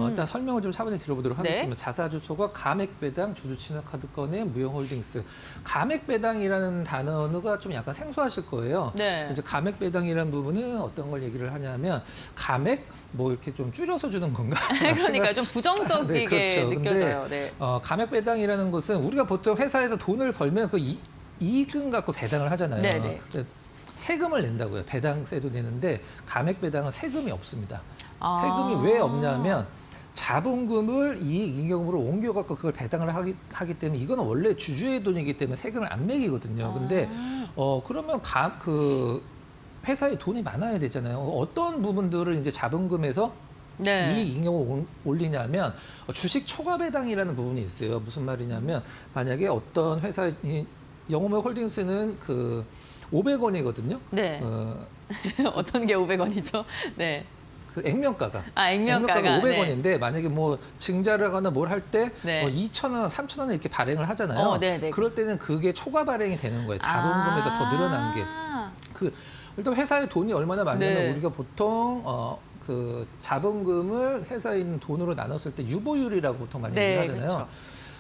일단 설명을 좀 차분히 들어보도록 네. 하겠습니다. 자사 주소가 가맥배당 주주친화카드건의 무형홀딩스. 가맥배당이라는 단어가 좀 약간 생소하실 거예요. 네. 이제 가맥배당이라는 부분은 어떤 걸 얘기를 하냐면 가맥 뭐 이렇게 좀 줄여서 주는 건가? 그러니까 좀 부정적이게 네, 그렇죠. 느껴져요. 네. 가맥배당이라는 것은 우리가 보통 회사에서 돈을 벌면 그 이익금 갖고 배당을 하잖아요. 네, 네. 세금을 낸다고요. 배당세도 내는데 가맥배당은 세금이 없습니다. 아. 세금이 왜 없냐면 자본금을 이익 잉여금으로 옮겨갖고 그걸 배당을 하기 때문에 이건 원래 주주의 돈이기 때문에 세금을 안 매기거든요. 근데 그러면 그 회사에 돈이 많아야 되잖아요. 어떤 부분들을 이제 자본금에서 네. 이익 잉여금을 올리냐면 주식 초과 배당이라는 부분이 있어요. 무슨 말이냐면 만약에 어떤 회사 영업무역 홀딩스는 그 500원이거든요. 네. 어떤 게 500원이죠? 네. 그 액면가가. 액면가가 500원인데 만약에 뭐 증자를 하거나 뭘 할 때 네. 2,000원, 3,000원을 이렇게 발행을 하잖아요. 네, 네. 그럴 때는 그게 초과 발행이 되는 거예요. 자본금에서 더 늘어난 게. 일단 회사에 돈이 얼마나 많냐면 네. 우리가 보통 그 자본금을 회사에 있는 돈으로 나눴을 때 유보율이라고 보통 많이 네, 얘기하잖아요. 그렇죠.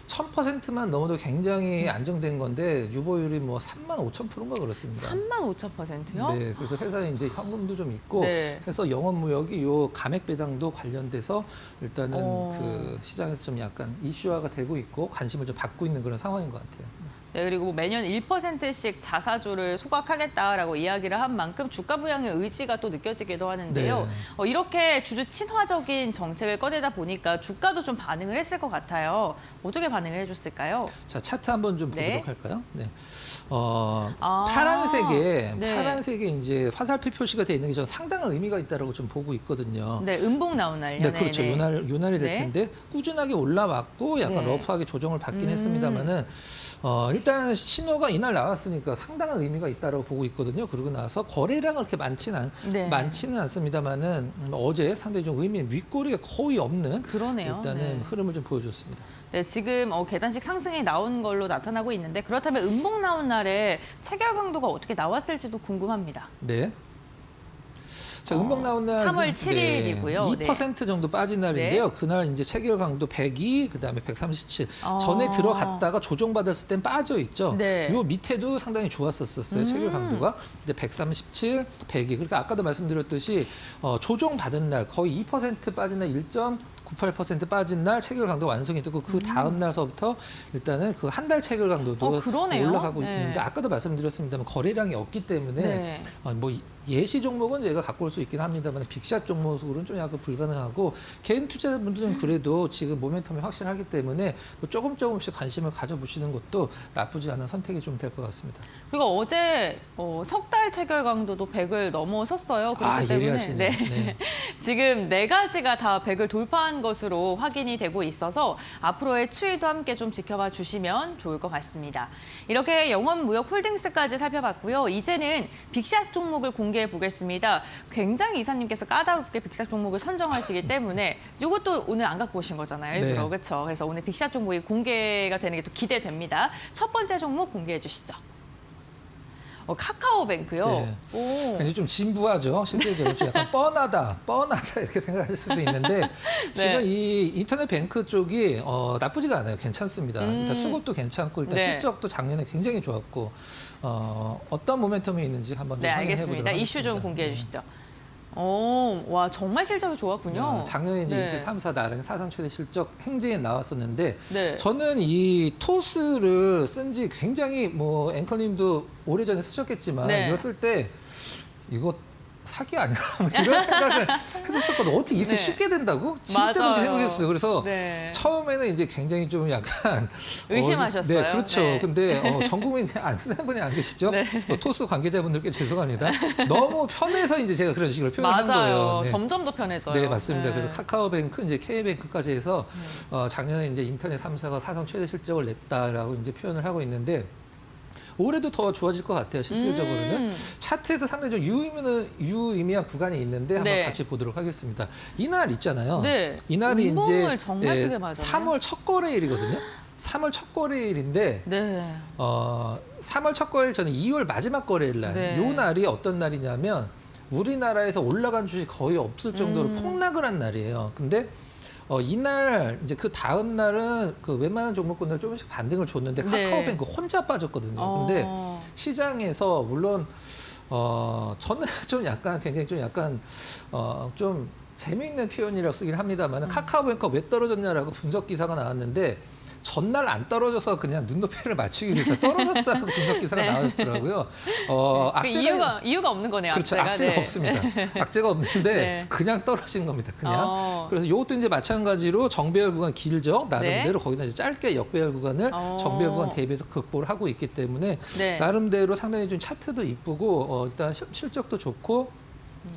1000%만 넘어도 굉장히 안정된 건데 유보율이 뭐 35,000%인가 그렇습니다. 35,000%요? 네, 그래서 회사에 이제 현금도 좀 있고 네. 해서 영업무역이 요 가맥배당도 관련돼서 일단은 어. 그 시장에서 좀 약간 이슈화가 되고 있고 관심을 좀 받고 있는 그런 상황인 것 같아요. 네, 그리고 매년 1%씩 자사주를 소각하겠다라고 이야기를 한 만큼 주가 부양의 의지가 또 느껴지기도 하는데요. 네. 이렇게 주주 친화적인 정책을 꺼내다 보니까 주가도 좀 반응을 했을 것 같아요. 어떻게 반응을 해줬을까요? 자, 차트 한번 좀 네. 보도록 할까요? 네. 아, 파란색에 네. 파란색에 이제 화살표 표시가 돼 있는 게 저는 상당한 의미가 있다라고 좀 보고 있거든요. 네, 음봉 나온 날요. 네, 그렇죠. 네. 요날이 될 네. 텐데 꾸준하게 올라왔고 약간 네. 러프하게 조정을 받긴 했습니다만은 일단 신호가 이날 나왔으니까 상당한 의미가 있다고 보고 있거든요. 그러고 나서 거래량은 그렇게 네. 많지는 않습니다만은 어제 상당히 좀 의미 윗꼬리가 거의 없는 그러네요. 일단은 네. 흐름을 좀 보여줬습니다. 네, 지금 계단식 상승이 나온 걸로 나타나고 있는데 그렇다면 음봉 나온 날에 체결 강도가 어떻게 나왔을지도 궁금합니다. 네. 자, 음봉 나온 날 3월 7일이고요. 2% 정도 빠진 날인데요. 그날 이제 체결 강도 102, 그다음에 137. 전에 들어갔다가 조정받았을 땐 빠져 있죠. 네. 요 밑에도 상당히 좋았었어요. 체결 강도가. 이제 137, 102. 그러니까 아까도 말씀드렸듯이 조정받은 날 거의 2% 빠진 날 1.98% 빠진 날 체결 강도 완성이 되고 그 다음 날서부터 일단은 그 한 달 체결 강도도 그러네요. 올라가고 네. 있는데 아까도 말씀드렸습니다만 거래량이 없기 때문에 네. 뭐 예시 종목은 제가 갖고 올 수 있긴 합니다만 빅샷 종목으로는 좀 약간 불가능하고 개인 투자자분들은 그래도 지금 모멘텀이 확실하기 때문에 뭐 조금씩 관심을 가져보시는 것도 나쁘지 않은 선택이 좀 될 것 같습니다. 그리고 어제 석 달 체결 강도도 100을 넘어섰어요. 그렇기 때문에 예리하시네. 네. 지금 4가지가 다 100을 돌파한 것으로 확인이 되고 있어서 앞으로의 추이도 함께 좀 지켜봐 주시면 좋을 것 같습니다. 이렇게 영업무역 홀딩스까지 살펴봤고요. 이제는 빅샷 종목을 공개해 보겠습니다. 굉장히 이사님께서 까다롭게 빅샷 종목을 선정하시기 때문에 이것도 오늘 안 갖고 오신 거잖아요. 일부러. 네. 그렇죠. 그래서 오늘 빅샷 종목이 공개가 되는 게 또 기대됩니다. 첫 번째 종목 공개해 주시죠. 카카오뱅크요. 네. 오. 굉장히 좀 진부하죠. 실제적으로 좀 약간 뻔하다 이렇게 생각하실 수도 있는데 지금 이 인터넷 뱅크 쪽이 나쁘지가 않아요. 괜찮습니다. 일단 수급도 괜찮고 일단 네. 실적도 작년에 굉장히 좋았고 어떤 모멘텀이 있는지 한번 좀 네, 확인해 알겠습니다. 보도록 이슈 하겠습니다. 좀 공개해 네. 주시죠. 와, 정말 실적이 좋았군요. 작년에 이제 네. 인텔 3사 나름 사상 최대 실적 행진에 나왔었는데 네. 저는 이 토스를 쓴 지 굉장히 뭐 앵커님도 오래전에 쓰셨겠지만 네. 이거 쓸 때 이거 사기 아니야? 뭐 이런 생각을 했었거든요. 어떻게 이렇게 네. 쉽게 된다고? 진짜 맞아요. 그렇게 생각했어요. 그래서 네. 처음에는 이제 굉장히 좀 약간 의심하셨어요? 네, 그렇죠. 네. 근데 전 국민 안 쓰는 분이 안 계시죠? 네. 토스 관계자분들께 죄송합니다. 너무 편해서 이제 제가 그런 식으로 표현을 한 맞아요. 거예요. 네. 점점 더 편해져요. 네, 맞습니다. 네. 그래서 카카오뱅크, 이제 K뱅크까지 해서 작년에 이제 인터넷 3사가 사상 최대 실적을 냈다라고 이제 표현을 하고 있는데 올해도 더 좋아질 것 같아요. 실질적으로는 차트에서 상당히 좀 유의미한 구간이 있는데 한번 네. 같이 보도록 하겠습니다. 이날 있잖아요. 네. 이날이 이제 운봉을 정말 크게 맞았네요. 3월 첫 거래일이거든요. 3월 첫 거래일인데 네. 3월 첫 거래일 저는 2월 마지막 거래일 날. 네. 요 날이 어떤 날이냐면 우리나라에서 올라간 주식 거의 없을 정도로 폭락을 한 날이에요. 근데 이날 이제 그 다음 날은 그 웬만한 종목군들 조금씩 반등을 줬는데 네. 카카오뱅크 혼자 빠졌거든요. 근데 시장에서 물론 저는 좀 약간 굉장히 좀 약간 좀 재미있는 표현이라고 쓰긴 합니다만 카카오뱅크가 왜 떨어졌냐라고 분석 기사가 나왔는데 전날 안 떨어져서 그냥 눈높이를 맞추기 위해서 떨어졌다고 분석 기사가 네. 나왔더라고요. 그 이유가 없는 거네요. 그렇죠. 악재가. 악재가 네. 없습니다. 악재가 없는데 네. 그냥 떨어진 겁니다. 그냥. 그래서 이것도 이제 마찬가지로 정배열 구간 길죠. 나름대로 네. 거기다 이제 짧게 역배열 구간을 정배열 구간 대비해서 극복을 하고 있기 때문에 네. 나름대로 상당히 좀 차트도 이쁘고 일단 실적도 좋고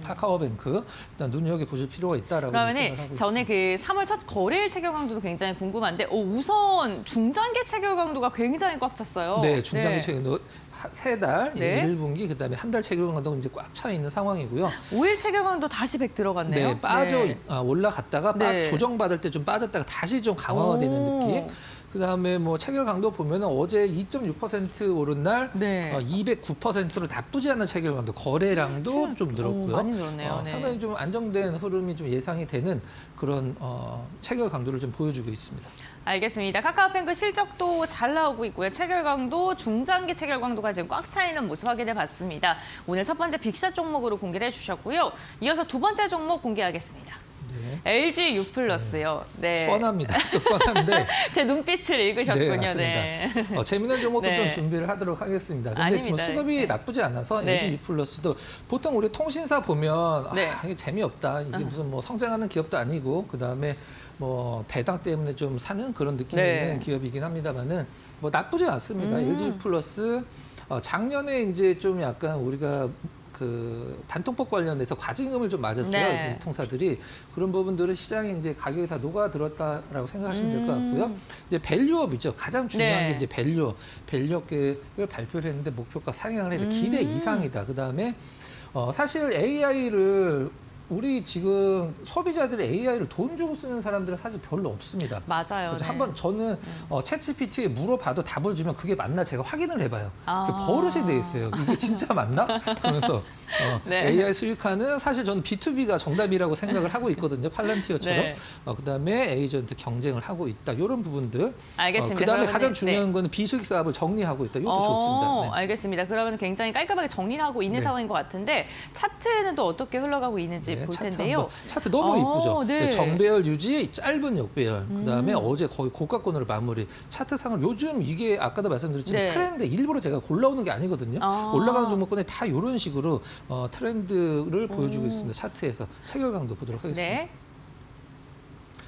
카카오뱅크 일단 눈여겨보실 필요가 있다라고 생각하고 그러면 있습니다. 저는 그 3월 첫 거래일 체결 강도도 굉장히 궁금한데 우선 중장기 체결 강도가 굉장히 꽉 찼어요. 네, 중장기 체결도 3달, 네. 1분기, 그다음에 한 달 체결 강도 이제 꽉 차 있는 상황이고요. 5일 체결 강도 다시 100 들어갔네요. 네, 올라갔다가 네. 조정받을 때 좀 빠졌다가 다시 좀 강화가 되는 느낌. 그다음에 뭐 체결 강도 보면은 어제 2.6% 오른 날 네. 209%로 나쁘지 않은 체결 강도, 거래량도 좀 늘었고요. 많이 늘었네요. 네. 상당히 좀 안정된 흐름이 좀 예상이 되는 그런 체결 강도를 좀 보여주고 있습니다. 알겠습니다. 카카오뱅크 실적도 잘 나오고 있고요. 체결 강도, 중장기 체결 강도가 지금 꽉 차 있는 모습 확인해 봤습니다. 오늘 첫 번째 빅샷 종목으로 공개를 해주셨고요. 이어서 두 번째 종목 공개하겠습니다. 네. LG U+요. 네. 뻔합니다. 또 뻔한데. 제 눈빛을 읽으셨군요. 네, 맞습니다. 재미있는 종목도 네. 좀 준비를 하도록 하겠습니다. 근데 아닙니다. 뭐 수급이 네. 나쁘지 않아서 네. LG U+도 보통 우리 통신사 보면 네. 이게 재미없다. 이게 무슨 뭐 성장하는 기업도 아니고 그다음에 뭐 배당 때문에 좀 사는 그런 느낌이 네. 있는 기업이긴 합니다만은 뭐 나쁘지 않습니다. LG U+, 작년에 이제 좀 약간 우리가 그 단통법 관련해서 과징금을 좀 맞았어요. 네. 이 통사들이 그런 부분들은 시장에 이제 가격이 다 녹아들었다라고 생각하시면 될 것 같고요. 이제 밸류업이죠. 가장 중요한 네. 게 이제 밸류업을 발표를 했는데 목표가 상향을 했는데 기대 이상이다. 그 다음에 사실 AI를 우리 지금 소비자들이 AI를 돈 주고 쓰는 사람들은 사실 별로 없습니다. 맞아요. 그래서 네. 한번 저는 챗GPT에 물어봐도 답을 주면 그게 맞나 제가 확인을 해봐요. 아. 그게 버릇이 돼 있어요. 이게 진짜 맞나? 그러면서 네. AI 수익하는 사실 저는 B2B가 정답이라고 생각을 하고 있거든요. 팔란티어처럼. 네. 그다음에 에이전트 경쟁을 하고 있다. 이런 부분들. 알겠습니다. 그다음에 그러면 가장 네. 중요한 거는 비수익 사업을 정리하고 있다. 이것도 좋습니다. 네. 알겠습니다. 그러면 굉장히 깔끔하게 정리를 하고 있는 네. 상황인 것 같은데 차트는 또 어떻게 흘러가고 있는지 볼 차트 텐데요. 한번. 차트 너무 이쁘죠. 네. 정배열 유지, 짧은 역배열. 그다음에 어제 거의 고가권으로 마무리. 차트상을 요즘 이게 아까도 말씀드렸지만 네. 트렌드 일부러 제가 골라오는 게 아니거든요. 올라가는 종목군에 다 이런 식으로 트렌드를 보여주고 있습니다. 차트에서 체결 강도 보도록 하겠습니다. 네.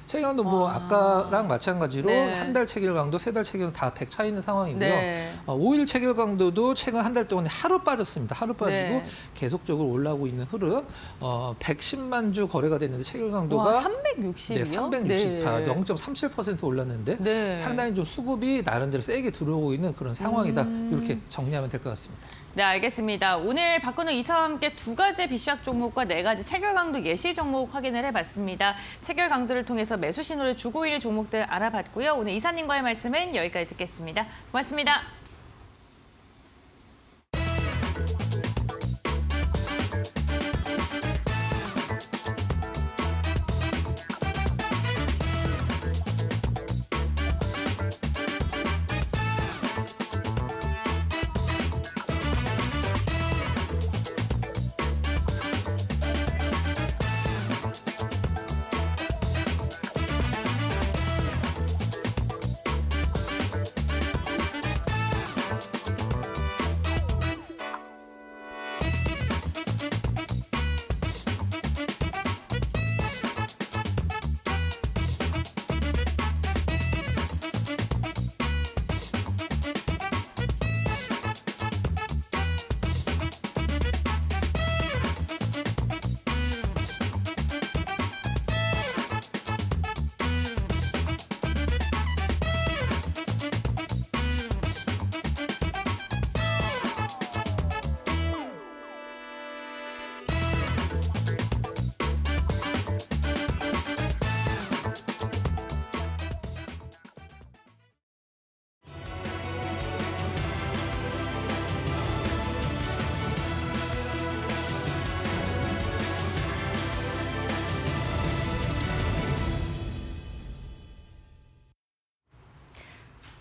체결 강도 뭐 아까랑 마찬가지로 네. 한 달 체결 강도, 세 달 체결 강도 다 100 차 있는 상황이고요. 네. 5일 체결 강도도 최근 한 달 동안에 하루 빠졌습니다. 하루 빠지고 네. 계속적으로 올라오고 있는 흐름. 110만 주 거래가 됐는데 체결 강도가 와, 360이요? 네, 368, 0.37% 올랐는데 네. 상당히 좀 수급이 나름대로 세게 들어오고 있는 그런 상황이다. 이렇게 정리하면 될 것 같습니다. 네, 알겠습니다. 오늘 박근우 이사와 함께 두 가지 빅샷 종목과 네 가지 체결 강도 예시 종목 확인을 해봤습니다. 체결 강도를 통해서 매수 신호를 주고 있는 종목들 알아봤고요. 오늘 이사님과의 말씀은 여기까지 듣겠습니다. 고맙습니다.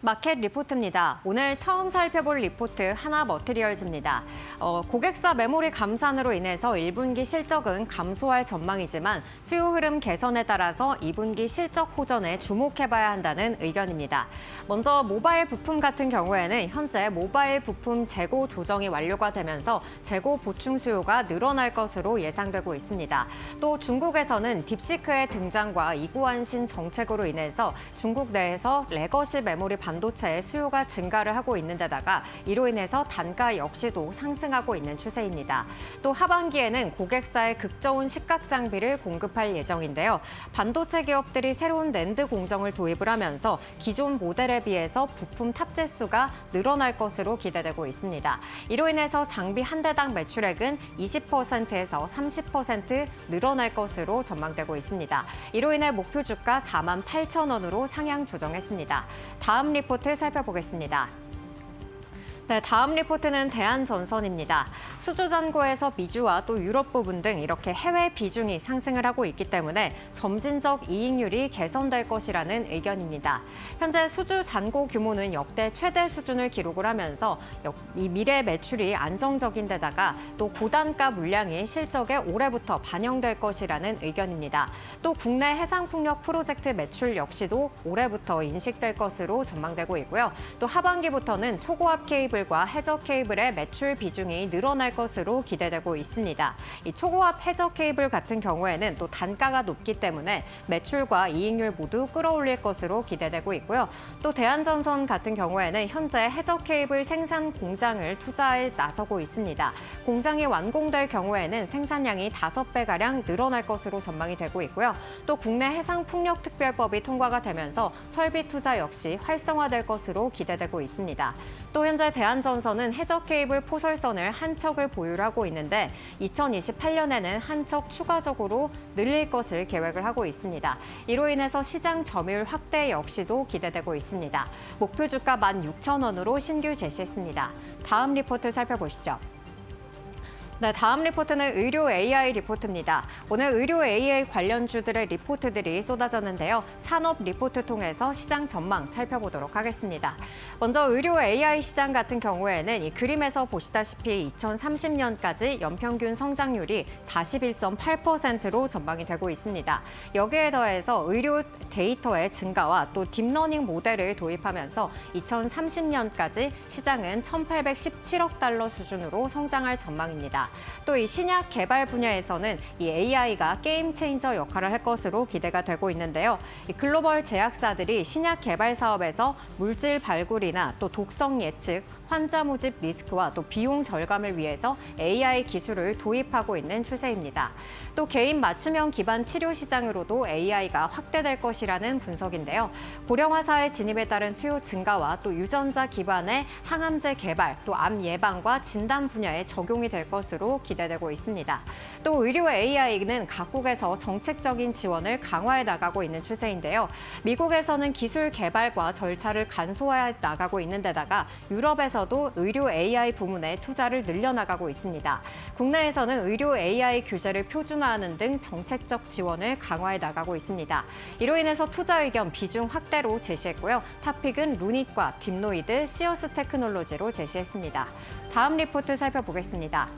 마켓 리포트입니다. 오늘 처음 살펴볼 리포트 하나머티리얼즈입니다. 고객사 메모리 감산으로 인해서 1분기 실적은 감소할 전망이지만 수요 흐름 개선에 따라서 2분기 실적 호전에 주목해봐야 한다는 의견입니다. 먼저 모바일 부품 같은 경우에는 현재 모바일 부품 재고 조정이 완료가 되면서 재고 보충 수요가 늘어날 것으로 예상되고 있습니다. 또 중국에서는 딥시크의 등장과 이구안신 정책으로 인해서 중국 내에서 레거시 메모리 반도체의 수요가 증가를 하고 있는 데다가 이로 인해서 단가 역시도 상승하고 있는 추세입니다. 또 하반기에는 고객사의 극저온 식각 장비를 공급할 예정인데요. 반도체 기업들이 새로운 낸드 공정을 도입을 하면서 기존 모델에 비해서 부품 탑재 수가 늘어날 것으로 기대되고 있습니다. 이로 인해서 장비 한 대당 매출액은 20%에서 30% 늘어날 것으로 전망되고 있습니다. 이로 인해 목표 주가 48,000원으로 상향 조정했습니다. 다음 리포트 살펴보겠습니다. 네, 다음 리포트는 대한전선입니다. 수주잔고에서 미주와 또 유럽 부분 등 이렇게 해외 비중이 상승을 하고 있기 때문에 점진적 이익률이 개선될 것이라는 의견입니다. 현재 수주 잔고 규모는 역대 최대 수준을 기록을 하면서 이 미래 매출이 안정적인 데다가 또 고단가 물량이 실적에 올해부터 반영될 것이라는 의견입니다. 또 국내 해상풍력 프로젝트 매출 역시도 올해부터 인식될 것으로 전망되고 있고요. 또 하반기부터는 초고압 케이블 과 해저 케이블의 매출 비중이 늘어날 것으로 기대되고 있습니다. 이 초고압 해저 케이블 같은 경우에는 또 단가가 높기 때문에 매출과 이익률 모두 끌어올릴 것으로 기대되고 있고요. 또 대한전선 같은 경우에는 현재 해저 케이블 생산 공장을 투자에 나서고 있습니다. 공장이 완공될 경우에는 생산량이 5배가량 늘어날 것으로 전망이 되고 있고요. 또 국내 해상풍력특별법이 통과가 되면서 설비 투자 역시 활성화될 것으로 기대되고 있습니다. 또 현재 대한전선은 해저 케이블 포설선을 한 척을 보유를 하고 있는데 2028년에는 한 척 추가적으로 늘릴 것을 계획을 하고 있습니다. 이로 인해서 시장 점유율 확대 역시도 기대되고 있습니다. 목표 주가 16,000원으로 신규 제시했습니다. 다음 리포트 살펴보시죠. 네, 다음 리포트는 의료 AI 리포트입니다. 오늘 의료 AI 관련주들의 리포트들이 쏟아졌는데요. 산업 리포트 통해서 시장 전망 살펴보도록 하겠습니다. 먼저 의료 AI 시장 같은 경우에는 이 그림에서 보시다시피 2030년까지 연평균 성장률이 41.8%로 전망이 되고 있습니다. 여기에 더해서 의료 데이터의 증가와 또 딥러닝 모델을 도입하면서 2030년까지 시장은 1,817억 달러 수준으로 성장할 전망입니다. 또 이 신약 개발 분야에서는 이 AI가 게임 체인저 역할을 할 것으로 기대가 되고 있는데요. 이 글로벌 제약사들이 신약 개발 사업에서 물질 발굴이나 또 독성 예측, 환자 모집 리스크와 또 비용 절감을 위해서 AI 기술을 도입하고 있는 추세입니다. 또 개인 맞춤형 기반 치료 시장으로도 AI가 확대될 것이라는 분석인데요. 고령화사회 진입에 따른 수요 증가와 또 유전자 기반의 항암제 개발, 또 암 예방과 진단 분야에 적용이 될 것으로 기대되고 있습니다. 또 의료 AI는 각국에서 정책적인 지원을 강화해 나가고 있는 추세인데요. 미국에서는 기술 개발과 절차를 간소화해 나가고 있는 데다가 유럽에서도 의료 AI 부문에 투자를 늘려나가고 있습니다. 국내에서는 의료 AI 규제를 표준화하는 등 정책적 지원을 강화해 나가고 있습니다. 이로 인해서 투자 의견 비중 확대로 제시했고요. 탑픽은 루닛과 딥노이드, 시어스 테크놀로지로 제시했습니다. 다음 리포트 살펴보겠습니다.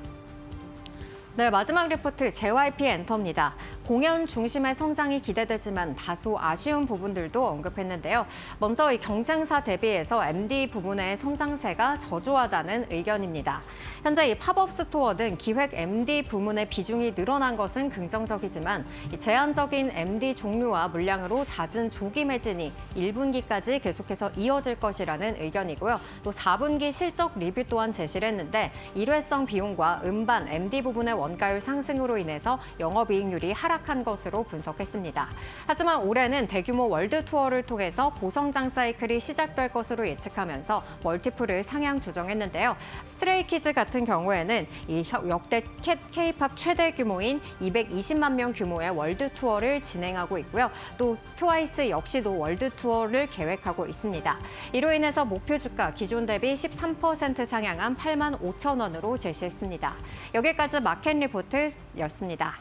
네, 마지막 리포트 JYP 엔터입니다. 공연 중심의 성장이 기대되지만 다소 아쉬운 부분들도 언급했는데요. 먼저 이 경쟁사 대비해서 MD 부분의 성장세가 저조하다는 의견입니다. 현재 이 팝업 스토어 등 기획 MD 부문의 비중이 늘어난 것은 긍정적이지만 이 제한적인 MD 종류와 물량으로 잦은 조기 매진이 1분기까지 계속해서 이어질 것이라는 의견이고요. 또 4분기 실적 리뷰 또한 제시를 했는데 일회성 비용과 음반 MD 부분의 원가율 상승으로 인해서 영업이익률이 하락한 것으로 분석했습니다. 하지만 올해는 대규모 월드 투어를 통해서 보성장 사이클이 시작될 것으로 예측하면서 멀티플을 상향 조정했는데요. 스트레이키즈 같은 경우에는 이 역대 K-팝 최대 규모인 220만 명 규모의 월드 투어를 진행하고 있고요. 또 트와이스 역시도 월드 투어를 계획하고 있습니다. 이로 인해서 목표 주가 기존 대비 13% 상향한 85,000원으로 제시했습니다. 여기까지 마켓 리포트였습니다.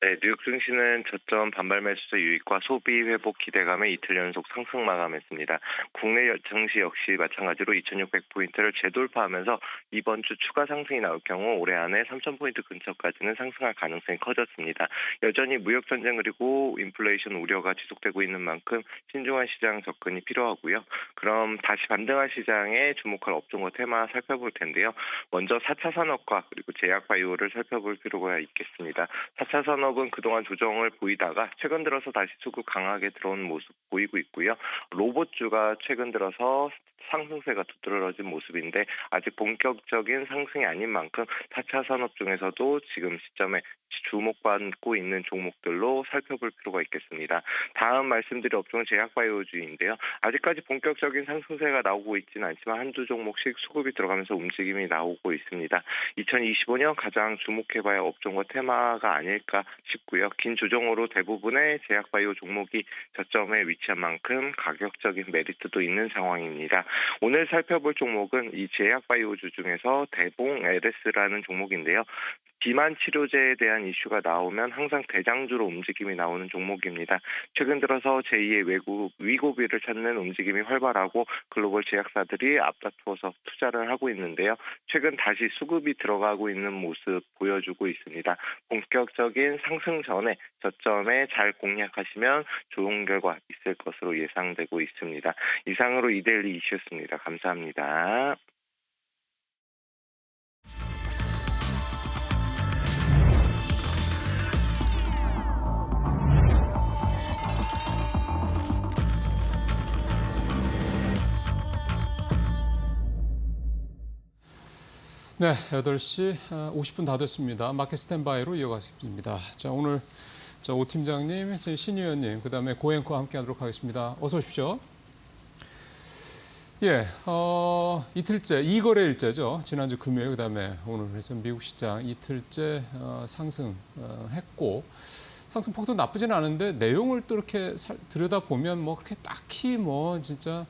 네, 뉴욕 증시는 저점 반발 매수세 유입과 소비 회복 기대감에 이틀 연속 상승 마감했습니다. 국내 증시 역시 마찬가지로 2,600포인트를 재돌파하면서 이번 주 추가 상승이 나올 경우 올해 안에 3,000포인트 근처까지는 상승할 가능성이 커졌습니다. 여전히 무역 전쟁 그리고 인플레이션 우려가 지속되고 있는 만큼 신중한 시장 접근이 필요하고요. 그럼 다시 반등할 시장에 주목할 업종과 테마 살펴볼 텐데요. 먼저 4차 산업과 그리고 제약바이오를 살펴볼 필요가 있겠습니다. 4차 산업은 그동안 조정을 보이다가 최근 들어서 다시 수급 강하게 들어온 모습 보이고 있고요. 로봇주가 최근 들어서 상승세가 두드러진 모습인데 아직 본격적인 상승이 아닌 만큼 4차 산업 중에서도 지금 시점에 주목받고 있는 종목들로 살펴볼 필요가 있겠습니다. 다음 말씀드릴 업종은 제약바이오주인데요. 아직까지 본격적인 상승세가 나오고 있지는 않지만 한두 종목씩 수급이 들어가면서 움직임이 나오고 있습니다. 2025년 가장 주목해봐야 업종과 테마가 아닐까 싶고요. 긴 조정으로 대부분의 제약바이오 종목이 저점에 위치한 만큼 가격적인 메리트도 있는 상황입니다. 오늘 살펴볼 종목은 이 제약바이오주 중에서 대봉 LS라는 종목인데요. 비만 치료제에 대한 이슈가 나오면 항상 대장주로 움직임이 나오는 종목입니다. 최근 들어서 제2의 위고비를 찾는 움직임이 활발하고 글로벌 제약사들이 앞다투어서 투자를 하고 있는데요. 최근 다시 수급이 들어가고 있는 모습 보여주고 있습니다. 본격적인 상승 전에 저점에 잘 공략하시면 좋은 결과 있을 것으로 예상되고 있습니다. 이상으로 이데일리 이슈였습니다. 감사합니다. 네, 8시 50분 다 됐습니다. 마켓 스탠바이로 이어가겠습니다. 자, 오늘 오 팀장님, 신 의원님, 그다음에 고앵커와 함께하도록 하겠습니다. 어서 오십시오. 예, 이틀째 2거래일째죠. 지난주 금요일, 그다음에 오늘 해서 미국 시장 이틀째 상승했고 상승 폭도 나쁘진 않은데 내용을 또 이렇게 들여다 보면 뭐 그렇게 딱히 뭐 진짜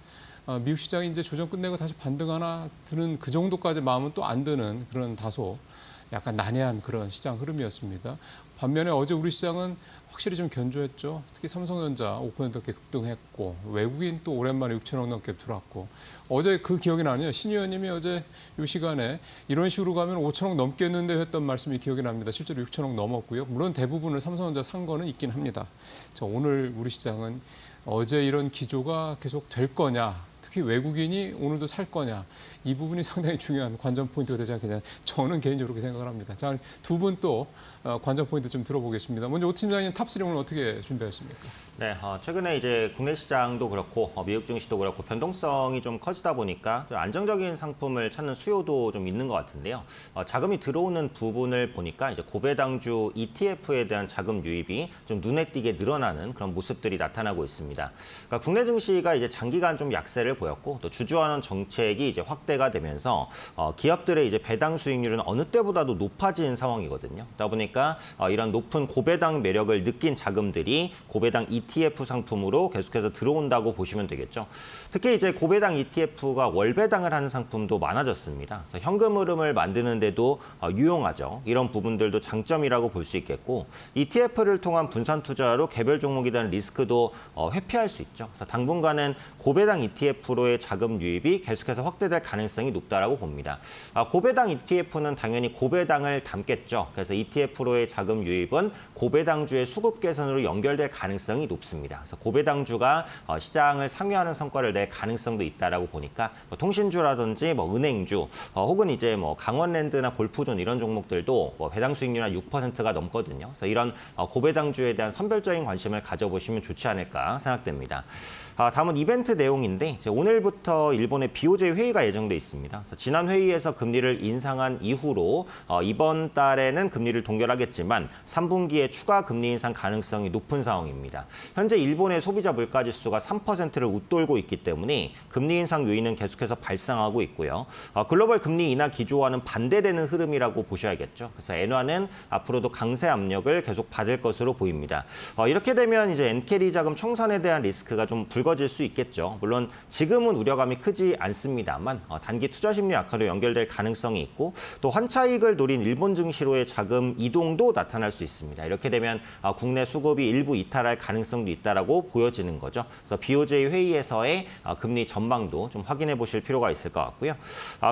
미국 시장이 이제 조정 끝내고 다시 반등하나 드는 그 정도까지 마음은 또 안 드는 그런 다소 약간 난해한 그런 시장 흐름이었습니다. 반면에 어제 우리 시장은 확실히 좀 견조했죠. 특히 삼성전자 5% 넘게 급등했고 외국인 또 오랜만에 6천억 넘게 들어왔고 어제 그 기억이 나네요. 신 의원님이 어제 이 시간에 이런 식으로 가면 5천억 넘겠는데 했던 말씀이 기억이 납니다. 실제로 6천억 넘었고요. 물론 대부분을 삼성전자 산 거는 있긴 합니다. 자, 오늘 우리 시장은 어제 이런 기조가 계속 될 거냐, 특히 외국인이 오늘도 살 거냐, 이 부분이 상당히 중요한 관전 포인트가 되지 않겠냐, 저는 개인적으로 그렇게 생각을 합니다. 자, 두 분 또 관전 포인트 좀 들어보겠습니다. 먼저 오 팀장님 탑3 오늘 어떻게 준비하셨습니까? 네, 최근에 이제 국내 시장도 그렇고 미국 증시도 그렇고 변동성이 좀 커지다 보니까 좀 안정적인 상품을 찾는 수요도 좀 있는 것 같은데요. 자금이 들어오는 부분을 보니까 이제 고배당주 ETF에 대한 자금 유입이 좀 눈에 띄게 늘어나는 그런 모습들이 나타나고 있습니다. 그러니까 국내 증시가 이제 장기간 좀 약세를 보였고 또 주주환원 정책이 이제 확대가 되면서 기업들의 이제 배당 수익률은 어느 때보다도 높아진 상황이거든요. 그러다 보니까 이런 높은 고배당 매력을 느낀 자금들이 고배당 ETF 상품으로 계속해서 들어온다고 보시면 되겠죠. 특히 이제 고배당 ETF가 월배당을 하는 상품도 많아졌습니다. 그래서 현금 흐름을 만드는데도 유용하죠. 이런 부분들도 장점이라고 볼 수 있겠고 ETF를 통한 분산 투자로 개별 종목에 대한 리스크도 회피할 수 있죠. 그래서 당분간은 고배당 ETF로의 자금 유입이 계속해서 확대될 가능성이 높다라고 봅니다. 고배당 ETF는 당연히 고배당을 담겠죠. 그래서 ETF로의 자금 유입은 고배당주의 수급 개선으로 연결될 가능성이 높습니다. 그래서 고배당주가 시장을 상회하는 성과를 낼 가능성도 있다라고 보니까 통신주라든지 은행주 혹은 이제 강원랜드나 골프존 이런 종목들도 배당 수익률 한 6%가 넘거든요. 그래서 이런 고배당주에 대한 선별적인 관심을 가져보시면 좋지 않을까 생각됩니다. 다음은 이벤트 내용인데 오늘부터 일본의 BOJ 회의가 예정돼 있습니다. 그래서 지난 회의에서 금리를 인상한 이후로 이번 달에는 금리를 동결하겠지만 3분기에 추가 금리 인상 가능성이 높은 상황입니다. 현재 일본의 소비자 물가지수가 3%를 웃돌고 있기 때문에 금리 인상 요인은 계속해서 발생하고 있고요. 글로벌 금리 인하 기조와는 반대되는 흐름이라고 보셔야겠죠. 그래서 엔화는 앞으로도 강세 압력을 계속 받을 것으로 보입니다. 이렇게 되면 이제 엔캐리 자금 청산에 대한 대한 리스크가 좀 불거질 수 있겠죠. 물론 지금은 우려감이 크지 않습니다만 단기 투자 심리 악화로 연결될 가능성이 있고 또 환차익을 노린 일본 증시로의 자금 이동도 나타날 수 있습니다. 이렇게 되면 국내 수급이 일부 이탈할 가능성도 있다라고 보여지는 거죠. 그래서 BOJ 회의에서의 금리 전망도 좀 확인해 보실 필요가 있을 것 같고요.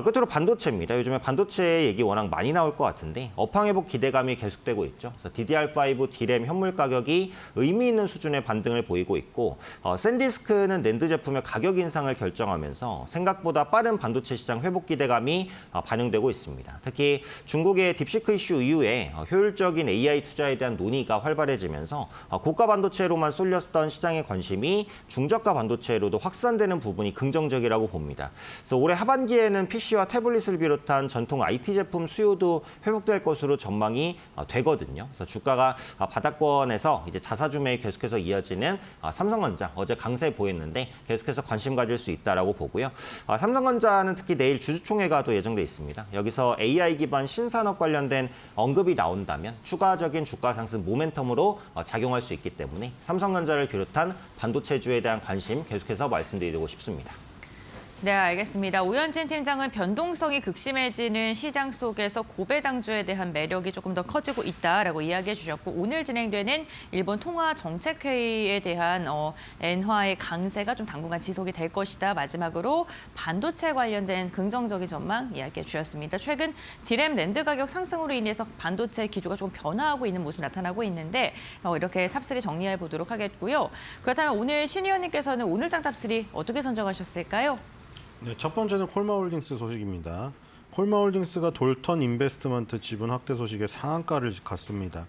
끝으로 반도체입니다. 요즘에 반도체 얘기 워낙 많이 나올 것 같은데 업황 회복 기대감이 계속되고 있죠. 그래서 DDR5 D램 현물 가격이 의미 있는 수준의 반등을 보이고 있고 샌디스크는 낸드 제품의 가격 인상을 결정하면서 생각보다 빠른 반도체 시장 회복 기대감이 반영되고 있습니다. 특히 중국의 딥시크 이슈 이후에 효율적인 AI 투자에 대한 논의가 활발해지면서 고가 반도체로만 쏠렸던 시장의 관심이 중저가 반도체로도 확산되는 부분이 긍정적이라고 봅니다. 그래서 올해 하반기에는 PC와 태블릿을 비롯한 전통 IT 제품 수요도 회복될 것으로 전망이 되거든요. 그래서 주가가 바닥권에서 이제 자사주 매입 계속해서 이어지는 삼성전자 어제 강세 보였는데 계속해서 관심 가질 수 있다라고 보고요. 삼성전자는 특히 내일 주주총회가 또 예정돼 있습니다. 여기서 AI 기반 신산업 관련된 언급이 나온다면 추가적인 주가 상승 모멘텀으로 작용할 수 있기 때문에 삼성전자를 비롯한 반도체주에 대한 관심 계속해서 말씀드리고 싶습니다. 네, 알겠습니다. 오현진 팀장은 변동성이 극심해지는 시장 속에서 고배당주에 대한 매력이 조금 더 커지고 있다라고 이야기해 주셨고 오늘 진행되는 일본 통화정책회의에 대한 엔화의 강세가 좀 당분간 지속이 될 것이다. 마지막으로 반도체 관련된 긍정적인 전망 이야기해 주셨습니다. 최근 D램 낸드 가격 상승으로 인해서 반도체 기조가 좀 변화하고 있는 모습이 나타나고 있는데 이렇게 탑3 정리해 보도록 하겠고요. 그렇다면 오늘 신 의원님께서는 오늘장 탑3 어떻게 선정하셨을까요? 네, 첫 번째는 콜마홀딩스 소식입니다. 콜마홀딩스가 돌턴 인베스트먼트 지분 확대 소식에 상한가를 갔습니다.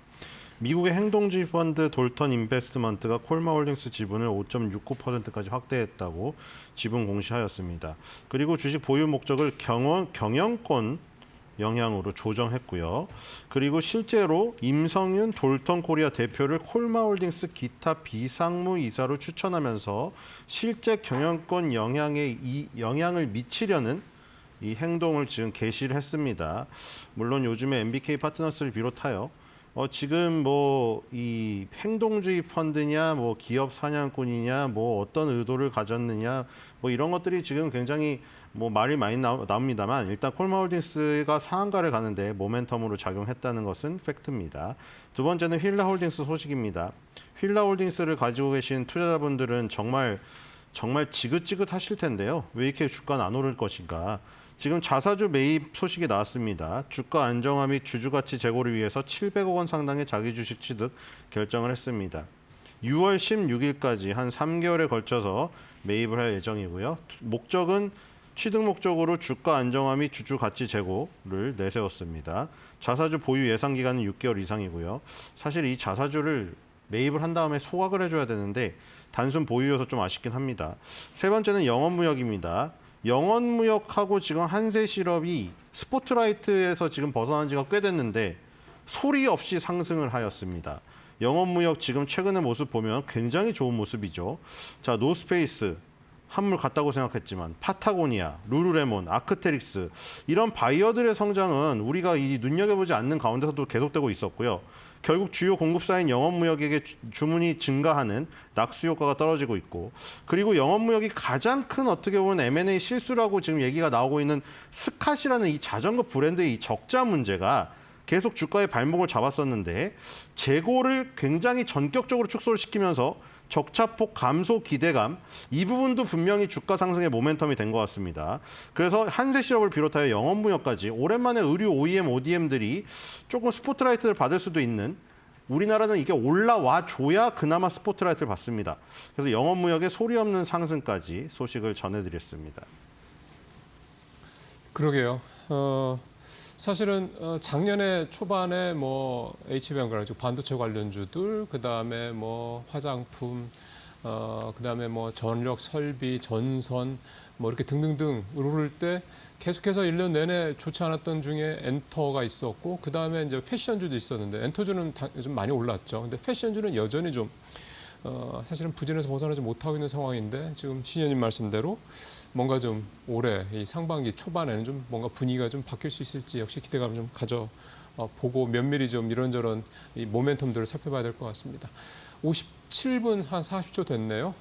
미국의 행동주의 펀드 돌턴 인베스트먼트가 콜마홀딩스 지분을 5.69%까지 확대했다고 지분 공시하였습니다. 그리고 주식 보유 목적을 경영권 영향으로 조정했고요. 그리고 실제로 임성윤 돌턴 코리아 대표를 콜마홀딩스 기타 비상무 이사로 추천하면서 실제 경영권 영향을 미치려는 이 행동을 지금 개시를 했습니다. 물론 요즘에 MBK 파트너스를 비롯하여 지금 이 행동주의 펀드냐, 기업 사냥꾼이냐, 어떤 의도를 가졌느냐, 이런 것들이 지금 굉장히 말이 많이 나옵니다만 일단 콜마홀딩스가 상한가를 가는데 모멘텀으로 작용했다는 것은 팩트입니다. 두 번째는 휠라홀딩스 소식입니다. 휠라홀딩스를 가지고 계신 투자자분들은 정말 지긋지긋하실 텐데요. 왜 이렇게 주가는 안 오를 것인가? 지금 자사주 매입 소식이 나왔습니다. 주가 안정화 및 주주가치 제고를 위해서 700억 원 상당의 자기 주식 취득 결정을 했습니다. 6월 16일까지 한 3개월에 걸쳐서 매입을 할 예정이고요. 취득 목적으로 주가 안정화 및 주주 가치 제고를 내세웠습니다. 자사주 보유 예상 기간은 6개월 이상이고요. 사실 이 자사주를 매입을 한 다음에 소각을 해줘야 되는데 단순 보유여서 좀 아쉽긴 합니다. 세 번째는 영업무역입니다. 영업무역하고 지금 한세실업이 스포트라이트에서 지금 벗어난 지가 꽤 됐는데 소리 없이 상승을 하였습니다. 영업무역 지금 최근의 모습 보면 굉장히 좋은 모습이죠. 자, 노스페이스. 한물 같다고 생각했지만 파타고니아, 룰루레몬, 아크테릭스 이런 바이어들의 성장은 우리가 이 눈여겨보지 않는 가운데서도 계속되고 있었고요. 결국 주요 공급사인 영업무역에게 주문이 증가하는 낙수 효과가 떨어지고 있고 그리고 영업무역이 가장 큰 어떻게 보면 M&A 실수라고 지금 얘기가 나오고 있는 스캇이라는 이 자전거 브랜드의 이 적자 문제가 계속 주가의 발목을 잡았었는데 재고를 굉장히 전격적으로 축소를 시키면서 적자폭 감소 기대감 이 부분도 분명히 주가 상승의 모멘텀이 된 것 같습니다. 그래서 한세실업을 비롯하여 영업무역까지 오랜만에 의류 OEM, ODM들이 조금 스포트라이트를 받을 수도 있는 우리나라는 이게 올라와 줘야 그나마 스포트라이트를 받습니다. 그래서 영업무역의 소리 없는 상승까지 소식을 전해드렸습니다. 그러게요. 사실은 작년에 초반에 HBM 가지고 반도체 관련주들, 그다음에 화장품, 그다음에 전력 설비, 전선 이렇게 등등등 오를 때 계속해서 1년 내내 좋지 않았던 중에 엔터가 있었고 그다음에 이제 패션주도 있었는데 엔터주는 좀 많이 올랐죠. 근데 패션주는 여전히 좀 사실은 부진에서 벗어나지 못하고 있는 상황인데 지금 신 의원님 말씀대로 뭔가 좀 올해 이 상반기 초반에는 좀 뭔가 분위기가 좀 바뀔 수 있을지 역시 기대감을 좀 보고 면밀히 좀 이런저런 이 모멘텀들을 살펴봐야 될 것 같습니다. 17분 한 40초 됐네요.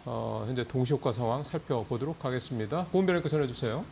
현재 동시효과 상황 살펴보도록 하겠습니다. 고은변님께 전해주세요.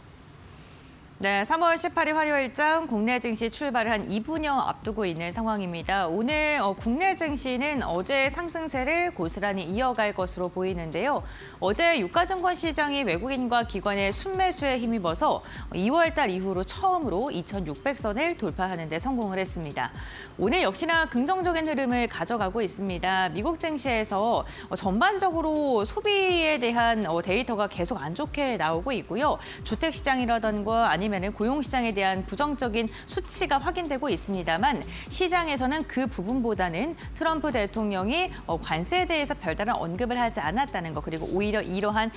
네, 3월 18일 화요일장 국내 증시 출발을 한 2분여 앞두고 있는 상황입니다. 오늘 국내 증시는 어제 상승세를 고스란히 이어갈 것으로 보이는데요. 어제 유가증권 시장이 외국인과 기관의 순매수에 힘입어서 2월 달 이후로 처음으로 2,600선을 돌파하는 데 성공을 했습니다. 오늘 역시나 긍정적인 흐름을 가져가고 있습니다. 미국 증시에서 전반적으로 소비에 대한 데이터가 계속 안 좋게 나오고 있고요. 주택시장이라던가 아니면 고용시장에 대한 부정적인 수치가 확인되고 있습니다만 시장에서는 그 부분보다는 트럼프 대통령이 관세에 대해서 별다른 언급을 하지 않았다는 것, 그리고 오히려 이러한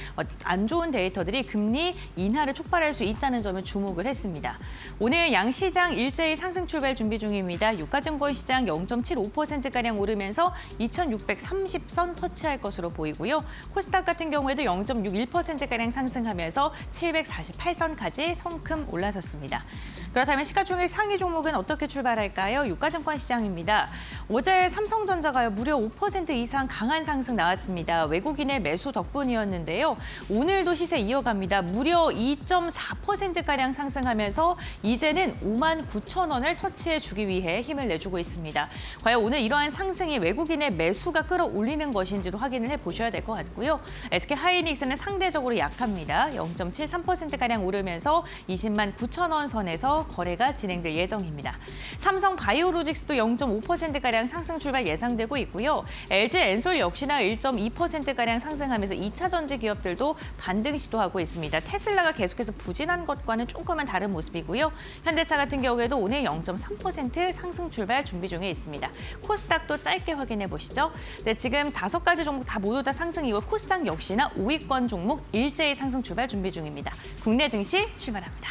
안 좋은 데이터들이 금리 인하를 촉발할 수 있다는 점을 주목을 했습니다. 오늘 양시장 일제히 상승 출발 준비 중입니다. 유가증권 시장 0.75%가량 오르면서 2,630선 터치할 것으로 보이고요. 코스닥 같은 경우에도 0.61%가량 상승하면서 748선까지 성큼 올라섰습니다. 그렇다면 시가총액 상위 종목은 어떻게 출발할까요? 유가증권 시장입니다. 어제 삼성전자가 무려 5% 이상 강한 상승 나왔습니다. 외국인의 매수 덕분이었는데요. 오늘도 시세 이어갑니다. 무려 2.4%가량 상승하면서 이제는 59,000원을 터치해주기 위해 힘을 내주고 있습니다. 과연 오늘 이러한 상승이 외국인의 매수가 끌어올리는 것인지도 확인을 해보셔야 될 것 같고요. SK하이닉스는 상대적으로 약합니다. 0.73%가량 오르면서 20만 9천원 선에서 거래가 진행될 예정입니다. 삼성바이오로직스도 0.5%가량 상승 출발 예상되고 있고요. LG엔솔 역시나 1.2%가량 상승하면서 2차 전지 기업들도 반등 시도하고 있습니다. 테슬라가 계속해서 부진한 것과는 조금은 다른 모습이고요. 현대차 같은 경우에도 오늘 0.3% 상승 출발 준비 중에 있습니다. 코스닥도 짧게 확인해 보시죠. 네, 지금 5가지 종목 다 모두 다 상승이고 코스닥 역시나 5위권 종목 일제히 상승 출발 준비 중입니다. 국내 증시 출발합니다.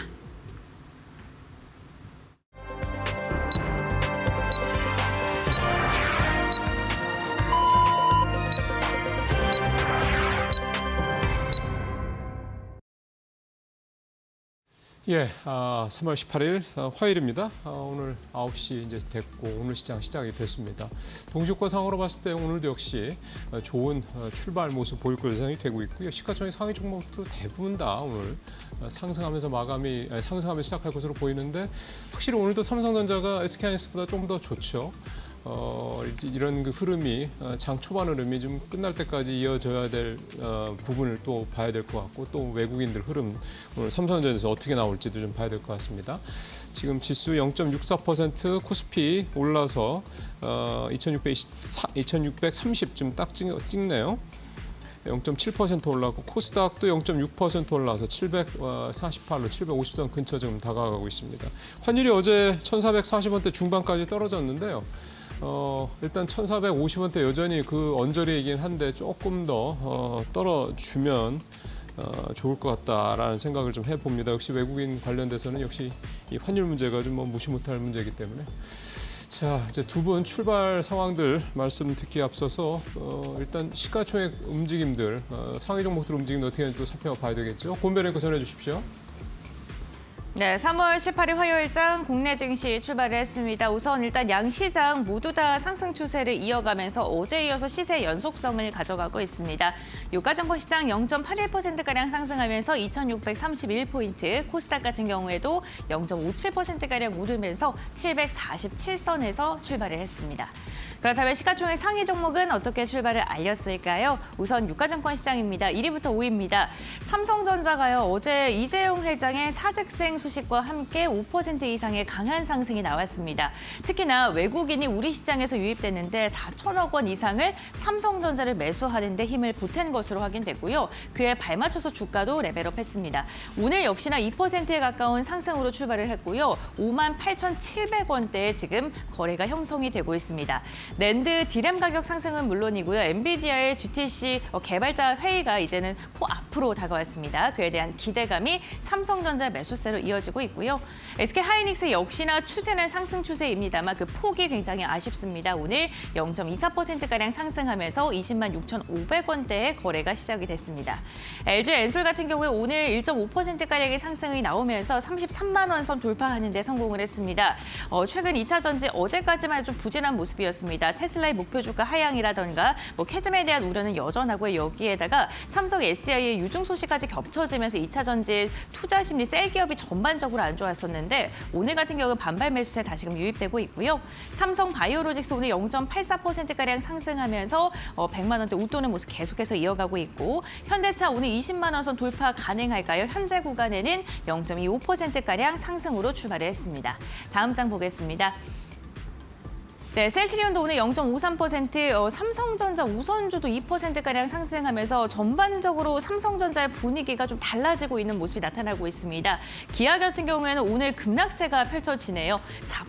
예, 3월 18일 화요일입니다. 오늘 9시 이제 됐고 오늘 시장 시작이 됐습니다. 동시효과 상으로 봤을 때 오늘도 역시 좋은 출발 모습 보일 것 예상이 되고 있고요. 시가총액 상위 종목도 대부분 다 오늘 상승하면서 상승하면서 시작할 것으로 보이는데 확실히 오늘도 삼성전자가 SK하이닉스보다 좀 더 좋죠. 이런 그 흐름이 장 초반 흐름이 좀 끝날 때까지 이어져야 될 부분을 또 봐야 될 것 같고 또 외국인들 흐름 오늘 삼성전자에서 어떻게 나올지도 좀 봐야 될 것 같습니다. 지금 지수 0.64% 코스피 올라서 2,630 좀 딱 찍네요. 0.7% 올랐고 코스닥도 0.6% 올라서 748로 750선 근처 좀 다가가고 있습니다. 환율이 어제 1,440원대 중반까지 떨어졌는데요. 일단 1,450원대 여전히 그 언저리이긴 한데 조금 더 떨어주면 좋을 것 같다라는 생각을 좀 해봅니다. 역시 외국인 관련돼서는 역시 이 환율 문제가 좀 무시 못할 문제이기 때문에. 자, 이제 두 분 출발 상황들 말씀 듣기에 앞서서 일단 시가총액 움직임들, 상위 종목들 움직임도 어떻게 또 살펴봐야 되겠죠. 고은변 전해 주십시오. 네, 3월 18일 화요일장 국내 증시 출발을 했습니다. 우선 일단 양시장 모두 다 상승 추세를 이어가면서 어제 이어서 시세 연속성을 가져가고 있습니다. 유가증권 시장 0.81%가량 상승하면서 2,631포인트, 코스닥 같은 경우에도 0.57%가량 오르면서 747선에서 출발을 했습니다. 그렇다면 시가총액 상위 종목은 어떻게 출발을 알렸을까요? 우선 유가증권 시장입니다. 1위부터 5위입니다. 삼성전자가요, 어제 이재용 회장의 사직생 소식과 함께 5% 이상의 강한 상승이 나왔습니다. 특히나 외국인이 우리 시장에서 유입됐는데 4천억 원 이상을 삼성전자를 매수하는 데 힘을 보탠 것으로 확인됐고요. 그에 발맞춰서 주가도 레벨업했습니다. 오늘 역시나 2%에 가까운 상승으로 출발을 했고요. 58,700원대에 지금 거래가 형성이 되고 있습니다. 낸드 디램 가격 상승은 물론이고요. 엔비디아의 GTC 개발자 회의가 이제는 코앞으로 다가왔습니다. 그에 대한 기대감이 삼성전자 매수세로 이어지고 있고요. SK하이닉스 역시나 추세는 상승 추세입니다만 그 폭이 굉장히 아쉽습니다. 오늘 0.24%가량 상승하면서 20만 6,500원대의 거래가 시작이 됐습니다. LG엔솔 같은 경우에 오늘 1.5%가량의 상승이 나오면서 33만 원 선 돌파하는 데 성공을 했습니다. 최근 2차 전지 어제까지만 좀 부진한 모습이었습니다. 있습니다. 테슬라의 목표 주가 하향이라던가 캐즘에 대한 우려는 여전하고요. 여기에다가 삼성 SDI의 유증 소식까지 겹쳐지면서 2차 전지 투자 심리 셀 기업이 전반적으로 안 좋았었는데 오늘 같은 경우는 반발 매수세 다시금 유입되고 있고요. 삼성 바이오로직스 오늘 0.84%가량 상승하면서 100만 원대 웃도는 모습 계속해서 이어가고 있고 현대차 오늘 20만 원 선 돌파 가능할까요? 현재 구간에는 0.25%가량 상승으로 출발했습니다. 다음 장 보겠습니다. 네, 셀트리온도 오늘 0.53%, 삼성전자 우선주도 2%가량 상승하면서 전반적으로 삼성전자의 분위기가 좀 달라지고 있는 모습이 나타나고 있습니다. 기아 같은 경우에는 오늘 급락세가 펼쳐지네요.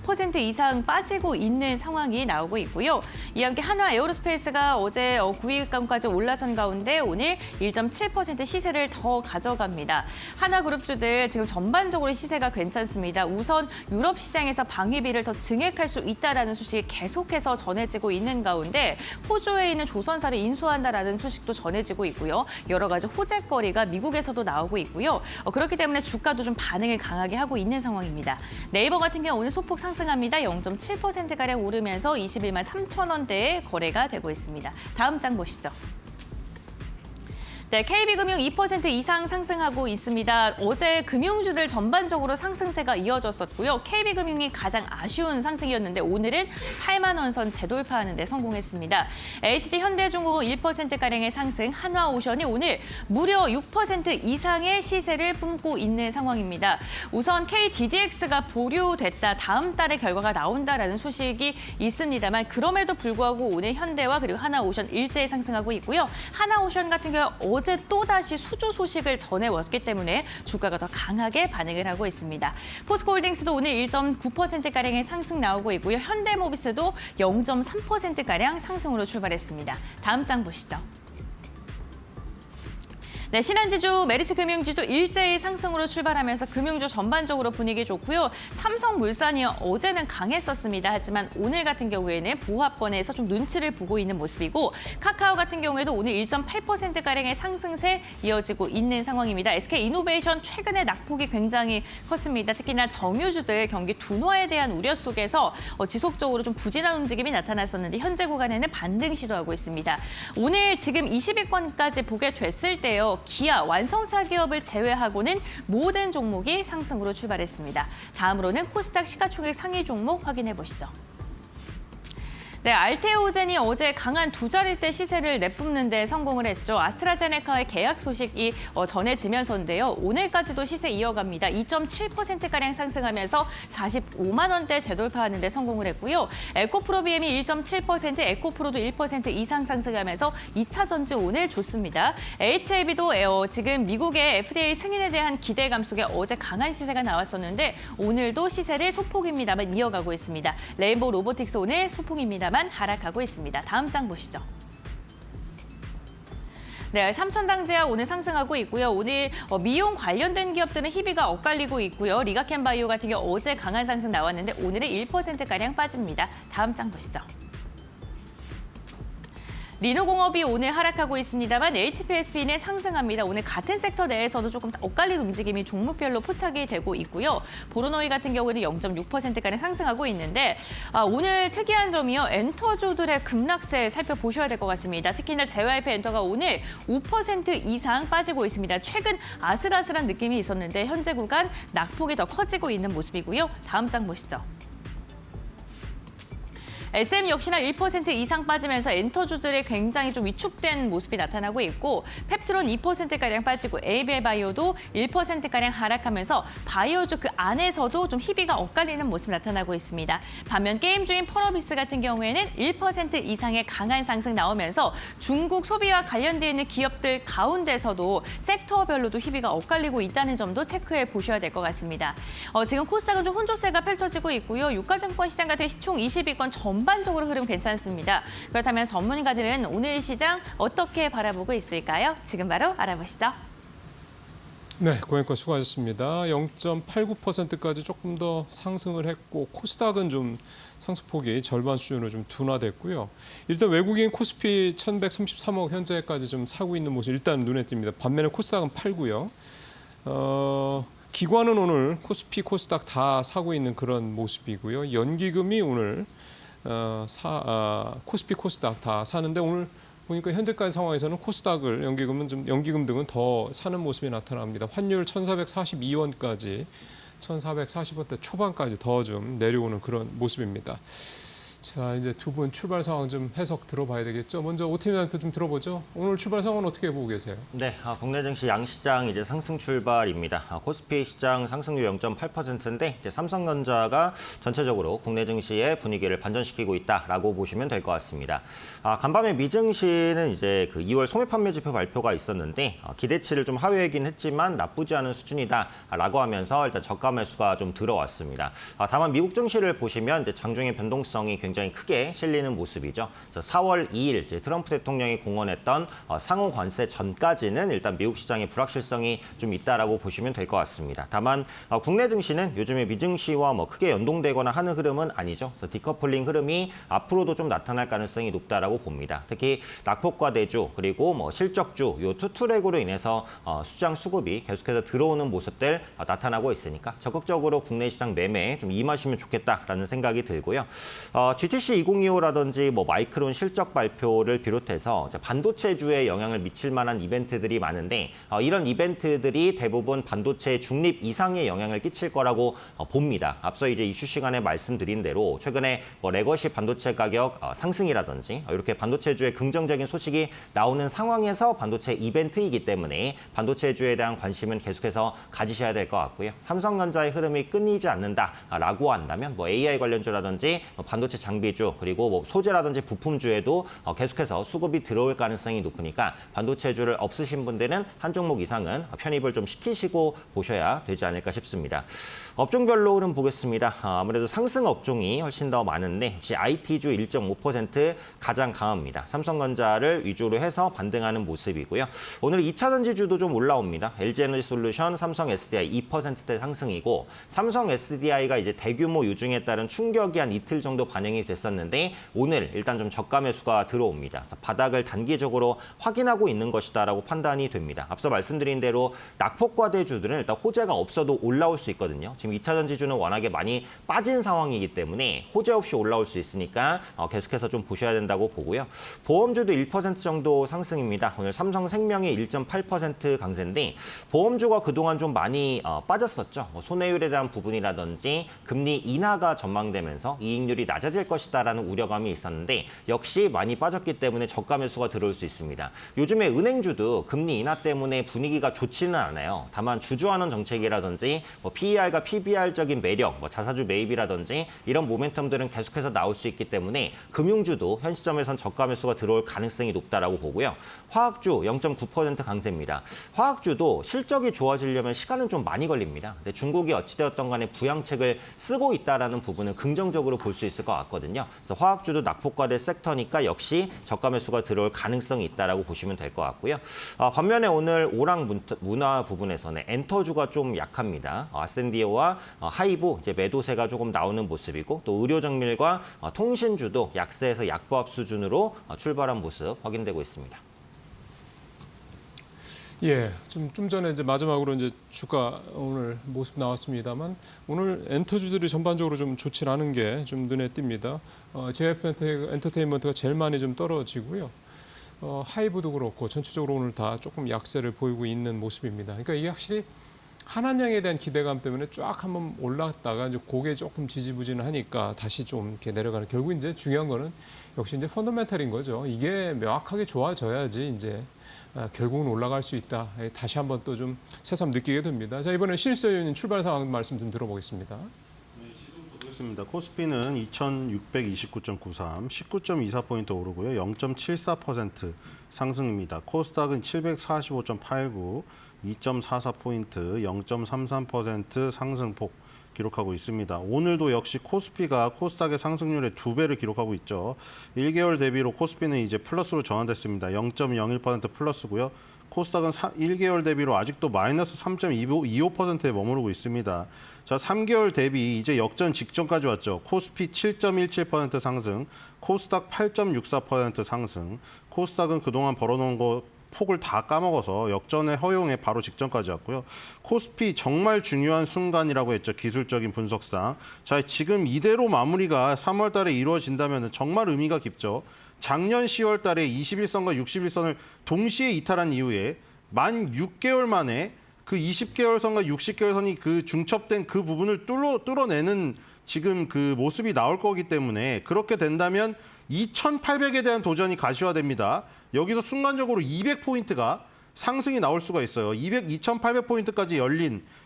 4% 이상 빠지고 있는 상황이 나오고 있고요. 이와 함께 한화 에어로스페이스가 어제 9위권까지 올라선 가운데 오늘 1.7% 시세를 더 가져갑니다. 한화그룹주들 지금 전반적으로 시세가 괜찮습니다. 우선 유럽 시장에서 방위비를 더 증액할 수 있다라는 소식이 계속해서 전해지고 있는 가운데 호주에 있는 조선사를 인수한다라는 소식도 전해지고 있고요. 여러 가지 호재거리가 미국에서도 나오고 있고요. 그렇기 때문에 주가도 좀 반응을 강하게 하고 있는 상황입니다. 네이버 같은 경우 오늘 소폭 상승합니다. 0.7%가량 오르면서 21만 3천 원대에 거래가 되고 있습니다. 다음 장 보시죠. 네, KB금융 2% 이상 상승하고 있습니다. 어제 금융주들 전반적으로 상승세가 이어졌었고요. KB금융이 가장 아쉬운 상승이었는데 오늘은 8만 원 선 재돌파하는 데 성공했습니다. HD 현대중공업 1%가량의 상승, 한화오션이 오늘 무려 6% 이상의 시세를 뿜고 있는 상황입니다. 우선 KDDX가 보류됐다, 다음 달에 결과가 나온다라는 소식이 있습니다만 그럼에도 불구하고 오늘 현대와 그리고 한화오션 일제히 상승하고 있고요. 한화오션 같은 경우 어제 또다시 수주 소식을 전해왔기 때문에 주가가 더 강하게 반응을 하고 있습니다. 포스코홀딩스도 오늘 1.9%가량의 상승 나오고 있고요. 현대모비스도 0.3%가량 상승으로 출발했습니다. 다음 장 보시죠. 네, 신한지주, 메리츠금융지도 일제히 상승으로 출발하면서 금융주 전반적으로 분위기 좋고요. 삼성물산이 어제는 강했었습니다. 하지만 오늘 같은 경우에는 보합권에서 좀 눈치를 보고 있는 모습이고 카카오 같은 경우에도 오늘 1.8%가량의 상승세 이어지고 있는 상황입니다. SK이노베이션 최근에 낙폭이 굉장히 컸습니다. 특히나 정유주들 경기 둔화에 대한 우려 속에서 지속적으로 좀 부진한 움직임이 나타났었는데 현재 구간에는 반등 시도하고 있습니다. 오늘 지금 20위권까지 보게 됐을 때요. 기아, 완성차 기업을 제외하고는 모든 종목이 상승으로 출발했습니다. 다음으로는 코스닥 시가총액 상위 종목 확인해 보시죠. 네, 알테오젠이 어제 강한 두 자릿대 시세를 내뿜는 데 성공을 했죠. 아스트라제네카의 계약 소식이 전해지면서인데요. 오늘까지도 시세 이어갑니다. 2.7%가량 상승하면서 45만 원대 재돌파하는 데 성공을 했고요. 에코프로비엠이 1.7%, 에코프로도 1% 이상 상승하면서 2차 전지 오늘 좋습니다. HLB도 지금 미국의 FDA 승인에 대한 기대감 속에 어제 강한 시세가 나왔었는데 오늘도 시세를 소폭입니다만 이어가고 있습니다. 레인보우 로보틱스 오늘 소폭입니다만 하락하고 있습니다. 다음 장 보시죠. 네, 삼천당제약 오늘 상승하고 있고요. 오늘 미용 관련된 기업들은 희비가 엇갈리고 있고요. 리가켄바이오 같은 경우 어제 강한 상승 나왔는데 오늘은 1%가량 빠집니다. 다음 장 보시죠. 리노공업이 오늘 하락하고 있습니다만 HPSB는 상승합니다. 오늘 같은 섹터 내에서도 조금 엇갈린 움직임이 종목별로 포착이 되고 있고요. 보로노이 같은 경우는 0.6%가량 상승하고 있는데 오늘 특이한 점이요. 엔터주들의 급락세 살펴보셔야 될 것 같습니다. 특히나 JYP 엔터가 오늘 5% 이상 빠지고 있습니다. 최근 아슬아슬한 느낌이 있었는데 현재 구간 낙폭이 더 커지고 있는 모습이고요. 다음 장 보시죠. SM 역시나 1% 이상 빠지면서 엔터주들의 굉장히 좀 위축된 모습이 나타나고 있고 펩트론 2%가량 빠지고 ABL바이오도 1%가량 하락하면서 바이오주 그 안에서도 좀 희비가 엇갈리는 모습이 나타나고 있습니다. 반면 게임주인 펄어빅스 같은 경우에는 1% 이상의 강한 상승 나오면서 중국 소비와 관련되어 있는 기업들 가운데서도 섹터별로도 희비가 엇갈리고 있다는 점도 체크해 보셔야 될 것 같습니다. 지금 코스닥은 좀 혼조세가 펼쳐지고 있고요. 유가증권 시장 같은 총 20위권 전반적으로 흐름 괜찮습니다. 그렇다면 전문가들은 오늘 시장 어떻게 바라보고 있을까요? 지금 바로 알아보시죠. 네, 고행권 수고하셨습니다. 0.89%까지 조금 더 상승을 했고 코스닥은 좀 상승폭이 절반 수준으로 좀 둔화됐고요. 일단 외국인 코스피 1,133억 현재까지 좀 사고 있는 모습 일단 눈에 띕니다. 반면에 코스닥은 팔고요. 기관은 오늘 코스피, 코스닥 다 사고 있는 그런 모습이고요. 연기금이 오늘 코스피, 코스닥 다 사는데 오늘 보니까 현재까지 상황에서는 코스닥을 연기금 등은 더 사는 모습이 나타납니다. 환율 1,442원까지 1,440원대 초반까지 더 좀 내려오는 그런 모습입니다. 자, 이제 두 분 출발 상황 좀 해석 들어봐야 되겠죠. 먼저 오 팀장한테 좀 들어보죠. 오늘 출발 상황은 어떻게 보고 계세요? 네, 국내 증시 양시장 이제 상승 출발입니다. 코스피 시장 상승률 0.8%인데 이제 삼성전자가 전체적으로 국내 증시의 분위기를 반전시키고 있다라고 보시면 될 것 같습니다. 간밤에 미증시는 이제 그 2월 소매 판매 지표 발표가 있었는데 기대치를 좀 하회하긴 했지만 나쁘지 않은 수준이다라고 하면서 일단 저가 매수가 좀 들어왔습니다. 다만 미국 증시를 보시면 이제 장중의 변동성이 굉장히 크게 실리는 모습이죠. 그래서 4월 2일 이제 트럼프 대통령이 공언했던 상호 관세 전까지는 일단 미국 시장의 불확실성이 좀 있다라고 보시면 될 것 같습니다. 다만 국내 증시는 요즘에 미증시와 뭐 크게 연동되거나 하는 흐름은 아니죠. 그래서 디커플링 흐름이 앞으로도 좀 나타날 가능성이 높다라고 봅니다. 특히 낙폭과 대주 그리고 뭐 실적주 요 투트랙으로 인해서 수장 수급이 계속해서 들어오는 모습들 나타나고 있으니까 적극적으로 국내 시장 매매에 좀 임하시면 좋겠다라는 생각이 들고요. GTC 2025라든지 뭐 마이크론 실적 발표를 비롯해서 반도체주에 영향을 미칠 만한 이벤트들이 많은데 이런 이벤트들이 대부분 반도체 중립 이상의 영향을 끼칠 거라고 봅니다. 앞서 이제 이슈 시간에 말씀드린 대로 최근에 뭐 레거시 반도체 가격 상승이라든지 이렇게 반도체주의 긍정적인 소식이 나오는 상황에서 반도체 이벤트이기 때문에 반도체주에 대한 관심은 계속해서 가지셔야 될 것 같고요. 삼성전자의 흐름이 끊이지 않는다라고 한다면 뭐 AI 관련주라든지 반도체 장비주 그리고 뭐 소재라든지 부품주에도 계속해서 수급이 들어올 가능성이 높으니까 반도체주를 없으신 분들은 한 종목 이상은 편입을 좀 시키시고 보셔야 되지 않을까 싶습니다. 업종별로 흐름 보겠습니다. 아무래도 상승 업종이 훨씬 더 많은데 역시 IT주 1.5% 가장 강합니다. 삼성전자를 위주로 해서 반등하는 모습이고요. 오늘 2차 전지주도 좀 올라옵니다. LG에너지솔루션, 삼성 SDI 2%대 상승이고 삼성 SDI가 이제 대규모 유증에 따른 충격이 한 이틀 정도 반영이 됐었는데 오늘 일단 좀 저가 매수가 들어옵니다. 그래서 바닥을 단기적으로 확인하고 있는 것이다라고 판단이 됩니다. 앞서 말씀드린 대로 낙폭과대주들은 일단 호재가 없어도 올라올 수 있거든요. 지금 2차 전지주는 워낙에 많이 빠진 상황이기 때문에 호재 없이 올라올 수 있으니까 계속해서 좀 보셔야 된다고 보고요. 보험주도 1% 정도 상승입니다. 오늘 삼성생명이 1.8% 강세인데 보험주가 그동안 좀 많이 빠졌었죠. 뭐 손해율에 대한 부분이라든지 금리 인하가 전망되면서 이익률이 낮아질 것이다라는 우려감이 있었는데 역시 많이 빠졌기 때문에 저가 매수가 들어올 수 있습니다. 요즘에 은행주도 금리 인하 때문에 분위기가 좋지는 않아요. 다만 주주환원 정책이라든지 뭐 PER과 PBR적인 매력, 뭐 자사주 매입이라든지 이런 모멘텀들은 계속해서 나올 수 있기 때문에 금융주도 현 시점에선 저가 매수가 들어올 가능성이 높다라고 보고요. 화학주 0.9% 강세입니다. 화학주도 실적이 좋아지려면 시간은 좀 많이 걸립니다. 근데 중국이 어찌되었던 간에 부양책을 쓰고 있다라는 부분은 긍정적으로 볼 수 있을 것 같거든요. 그래서 화학주도 낙폭과대 섹터니까 역시 저가 매수가 들어올 가능성이 있다라고 보시면 될 것 같고요. 반면에 오늘 오락 문화 부분에서는 엔터주가 좀 약합니다. 아센디오와 하이브 이제 매도세가 조금 나오는 모습이고 또 의료정밀과 통신주도 약세에서 약보합 수준으로 출발한 모습 확인되고 있습니다. 예, 좀 전에 이제 마지막으로 이제 주가 오늘 모습 나왔습니다만 오늘 엔터주들이 전반적으로 좀 좋지 않은 게 좀 눈에 띕니다. JF 엔터테인먼트가 제일 많이 좀 떨어지고요. 하이브도 그렇고 전체적으로 오늘 다 조금 약세를 보이고 있는 모습입니다. 그러니까 이게 확실히 한한령에 대한 기대감 때문에 쫙 한번 올랐다가 이제 고개 조금 지지부진하니까 다시 좀 이렇게 내려가는. 결국 이제 중요한 거는 역시 이제 펀더멘탈인 거죠. 이게 명확하게 좋아져야지 이제 결국은 올라갈 수 있다. 다시 한번 또 좀 새삼 느끼게 됩니다. 자, 이번에 신일수 의원님 출발 상황 말씀 좀 들어보겠습니다. 보겠습니다. 코스피는 2629.93, 19.24포인트 오르고요. 0.74% 상승입니다. 코스닥은 745.89, 2.44포인트, 0.33% 상승폭 기록하고 있습니다. 오늘도 역시 코스피가 코스닥의 상승률의 2배를 기록하고 있죠. 1개월 대비로 코스피는 이제 플러스로 전환됐습니다. 0.01% 플러스고요. 코스닥은 1개월 대비로 아직도 마이너스 3.25%에 머무르고 있습니다. 자, 3개월 대비 이제 역전 직전까지 왔죠. 코스피 7.17% 상승, 코스닥 8.64% 상승. 코스닥은 그동안 벌어놓은 거 폭을 다 까먹어서 역전의 허용에 바로 직전까지 왔고요. 코스피 정말 중요한 순간이라고 했죠. 기술적인 분석상. 자, 지금 이대로 마무리가 3월 달에 이루어진다면 정말 의미가 깊죠. 작년 10월 달에 21선과 61선을 동시에 이탈한 이후에 만 6개월 만에 그 20개월선과 60개월선이 그 중첩된 그 부분을 뚫어내는 지금 그 모습이 나올 거기 때문에 그렇게 된다면 2,800에 대한 도전이 가시화됩니다. 여기서 순간적으로 200포인트가 상승이 나올 수가 있어요. 2,800포인트까지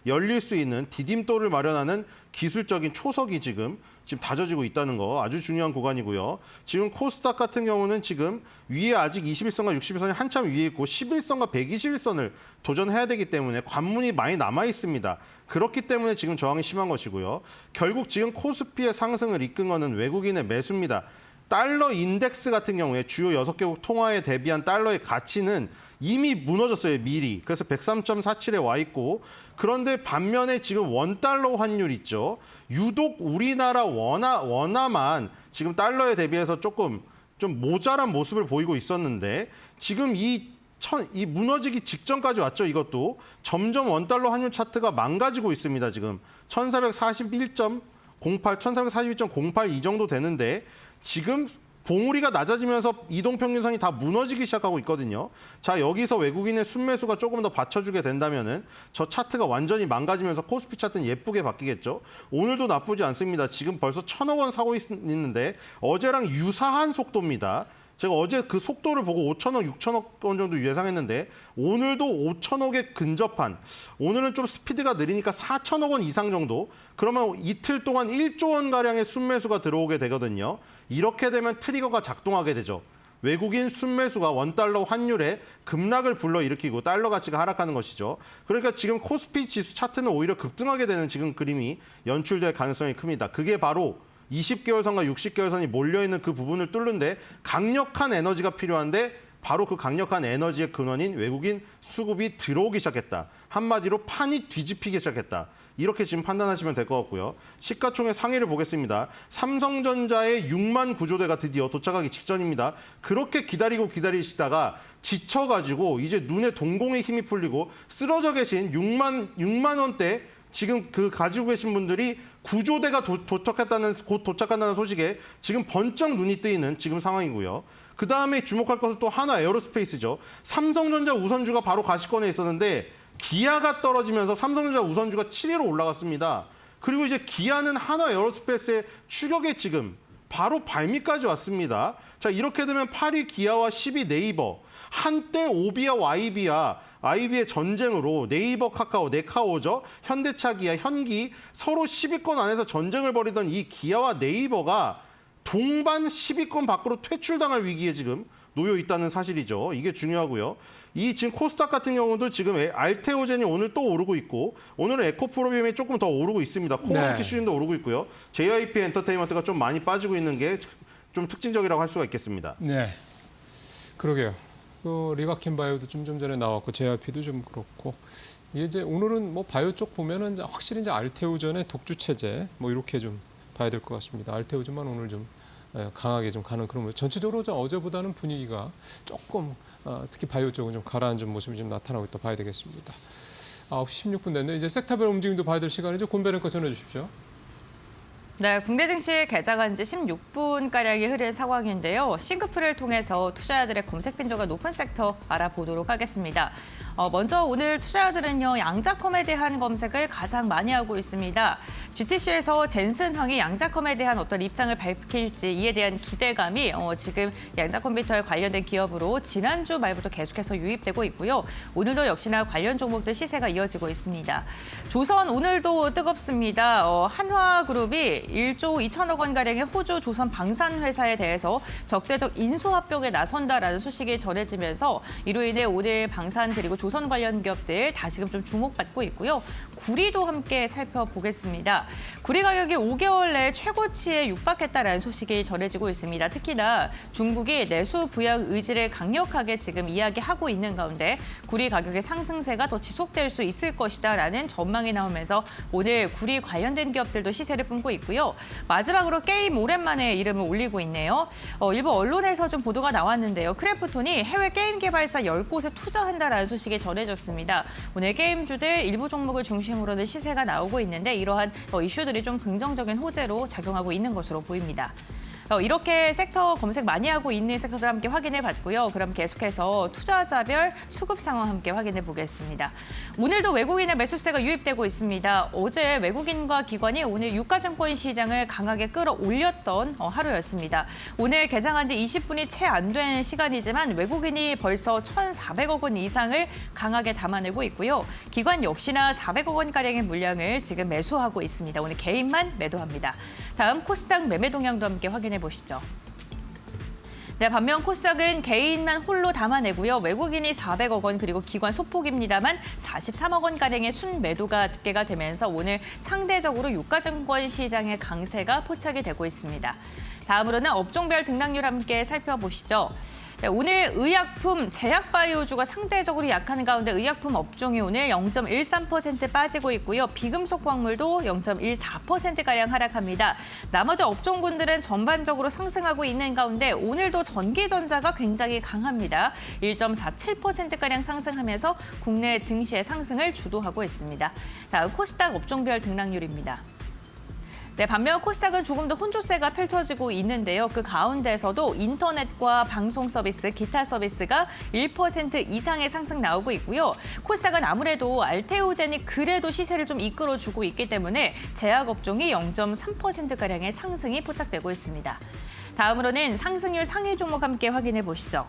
열릴 수 있는 디딤돌을 마련하는 기술적인 초석이 지금 다져지고 있다는 거 아주 중요한 구간이고요. 지금 코스닥 같은 경우는 지금 위에 아직 21선과 61선이 한참 위에 있고 11선과 121선을 도전해야 되기 때문에 관문이 많이 남아 있습니다. 그렇기 때문에 지금 저항이 심한 것이고요. 결국 지금 코스피의 상승을 이끈 거는 외국인의 매수입니다. 달러 인덱스 같은 경우에 주요 6개국 통화에 대비한 달러의 가치는 이미 무너졌어요, 미리. 그래서 103.47에 와 있고 그런데 반면에 지금 원달러 환율 있죠. 유독 우리나라 원화만 지금 달러에 대비해서 조금 좀 모자란 모습을 보이고 있었는데 지금 이 무너지기 직전까지 왔죠. 이것도 점점 원달러 환율 차트가 망가지고 있습니다. 지금 1441.08, 1442.08 이 정도 되는데 지금 봉우리가 낮아지면서 이동평균선이 다 무너지기 시작하고 있거든요. 자, 여기서 외국인의 순매수가 조금 더 받쳐주게 된다면은 저 차트가 완전히 망가지면서 코스피 차트는 예쁘게 바뀌겠죠. 오늘도 나쁘지 않습니다. 지금 벌써 1,000억 원 사고 있는데 어제랑 유사한 속도입니다. 제가 어제 그 속도를 보고 5천억, 6천억 원 정도 예상했는데 오늘도 5천억에 근접한, 오늘은 좀 스피드가 느리니까 4천억 원 이상 정도, 그러면 이틀 동안 1조 원가량의 순매수가 들어오게 되거든요. 이렇게 되면 트리거가 작동하게 되죠. 외국인 순매수가 원달러 환율에 급락을 불러일으키고 달러 가치가 하락하는 것이죠. 그러니까 지금 코스피 지수 차트는 오히려 급등하게 되는 지금 그림이 연출될 가능성이 큽니다. 그게 바로 20개월선과 60개월선이 몰려있는 그 부분을 뚫는데 강력한 에너지가 필요한데 바로 그 강력한 에너지의 근원인 외국인 수급이 들어오기 시작했다. 한마디로 판이 뒤집히기 시작했다. 이렇게 지금 판단하시면 될 것 같고요. 시가총액 상위를 보겠습니다. 삼성전자의 6만 구조대가 드디어 도착하기 직전입니다. 그렇게 기다리시다가 지쳐가지고 이제 눈에 동공의 힘이 풀리고 쓰러져 계신 6만 원대 지금 그 가지고 계신 분들이 구조대가 곧 도착한다는 소식에 지금 번쩍 눈이 뜨이는 지금 상황이고요. 그 다음에 주목할 것은 또 하나 에어로스페이스죠. 삼성전자 우선주가 바로 가시권에 있었는데 기아가 떨어지면서 삼성전자 우선주가 7위로 올라갔습니다. 그리고 이제 기아는 한화 에어로스페이스의 추격에 지금 바로 발밑까지 왔습니다. 자, 이렇게 되면 8위 기아와 10위 네이버, 한때 오비와 IB의 전쟁으로 네이버, 카카오, 네카오죠. 현대차, 기아, 현기 서로 10위권 안에서 전쟁을 벌이던 이 기아와 네이버가 동반 10위권 밖으로 퇴출당할 위기에 지금 놓여 있다는 사실이죠. 이게 중요하고요. 이 지금 코스닥 같은 경우도 지금 알테오젠이 오늘 또 오르고 있고 오늘은 에코프로비움이 조금 더 오르고 있습니다. 코모디티 수준도 오르고 있고요. JYP 엔터테인먼트가 좀 많이 빠지고 있는 게 좀 특징적이라고 할 수가 있겠습니다. 네, 그러게요. 리가켄 바이오도 좀 전에 나왔고 JYP도 좀 그렇고 이게 이제 오늘은 뭐 바이오 쪽 보면은 확실히 이제 알테오전의 독주 체제 뭐 이렇게 좀 봐야 될 것 같습니다. 알테오전만 오늘 좀 강하게 좀 가는 그런 모습. 전체적으로 좀 어제보다는 분위기가 조금 특히 바이오 쪽은 좀 가라앉은 모습이 좀 나타나고 있다 봐야 되겠습니다. 9시 16분 됐네. 이제 섹터별 움직임도 봐야 될 시간이죠. 곤배랭커 전해주십시오. 네, 국내 증시 개장한 지 16분가량이 흐른 상황인데요. 싱크풀을 통해서 투자자들의 검색 빈도가 높은 섹터 알아보도록 하겠습니다. 먼저 오늘 투자자들은요, 양자컴에 대한 검색을 가장 많이 하고 있습니다. GTC에서 젠슨항이 양자컴에 대한 어떤 입장을 밝힐지 이에 대한 기대감이 지금 양자컴퓨터에 관련된 기업으로 지난주 말부터 계속해서 유입되고 있고요. 오늘도 역시나 관련 종목들 시세가 이어지고 있습니다. 조선 오늘도 뜨겁습니다. 한화그룹이 1조 2천억 원가량의 호주 조선 방산회사에 대해서 적대적 인수합병에 나선다라는 소식이 전해지면서 이로 인해 오늘 방산 그리고 조선 조선 관련 기업들 다시금 좀 주목받고 있고요. 구리도 함께 살펴보겠습니다. 구리 가격이 5개월 내 최고치에 육박했다라는 소식이 전해지고 있습니다. 특히나 중국이 내수 부양 의지를 강력하게 지금 이야기하고 있는 가운데 구리 가격의 상승세가 더 지속될 수 있을 것이다라는 전망이 나오면서 오늘 구리 관련된 기업들도 시세를 뿜고 있고요. 마지막으로 게임 오랜만에 이름을 올리고 있네요. 일부 언론에서 좀 보도가 나왔는데요. 크래프톤이 해외 게임 개발사 10곳에 투자한다라는 소식이 전해졌습니다. 오늘 게임주들 일부 종목을 중심으로는 시세가 나오고 있는데 이러한 이슈들이 좀 긍정적인 호재로 작용하고 있는 것으로 보입니다. 이렇게 섹터 검색 많이 하고 있는 섹터들 함께 확인해 봤고요. 그럼 계속해서 투자자별 수급 상황 함께 확인해 보겠습니다. 오늘도 외국인의 매수세가 유입되고 있습니다. 어제 외국인과 기관이 오늘 유가증권 시장을 강하게 끌어올렸던 하루였습니다. 오늘 개장한 지 20분이 채 안 된 시간이지만 외국인이 벌써 1,400억 원 이상을 강하게 담아내고 있고요. 기관 역시나 400억 원가량의 물량을 지금 매수하고 있습니다. 오늘 개인만 매도합니다. 다음 코스닥 매매 동향도 함께 확인해 보시죠. 네, 반면 코스닥은 개인만 홀로 담아내고요. 외국인이 400억 원 그리고 기관 소폭입니다만 43억 원가량의 순매도가 집계가 되면서 오늘 상대적으로 유가증권 시장의 강세가 포착이 되고 있습니다. 다음으로는 업종별 등락률 함께 살펴보시죠. 네, 오늘 의약품, 제약바이오주가 상대적으로 약한 가운데 의약품 업종이 오늘 0.13% 빠지고 있고요. 비금속 광물도 0.14%가량 하락합니다. 나머지 업종군들은 전반적으로 상승하고 있는 가운데 오늘도 전기전자가 굉장히 강합니다. 1.47%가량 상승하면서 국내 증시의 상승을 주도하고 있습니다. 다음 코스닥 업종별 등락률입니다. 네, 반면 코스닥은 조금 더 혼조세가 펼쳐지고 있는데요. 그 가운데서도 인터넷과 방송 서비스, 기타 서비스가 1% 이상의 상승 나오고 있고요. 코스닥은 아무래도 알테오젠이 그래도 시세를 좀 이끌어주고 있기 때문에 제약업종이 0.3%가량의 상승이 포착되고 있습니다. 다음으로는 상승률 상위 종목 함께 확인해 보시죠.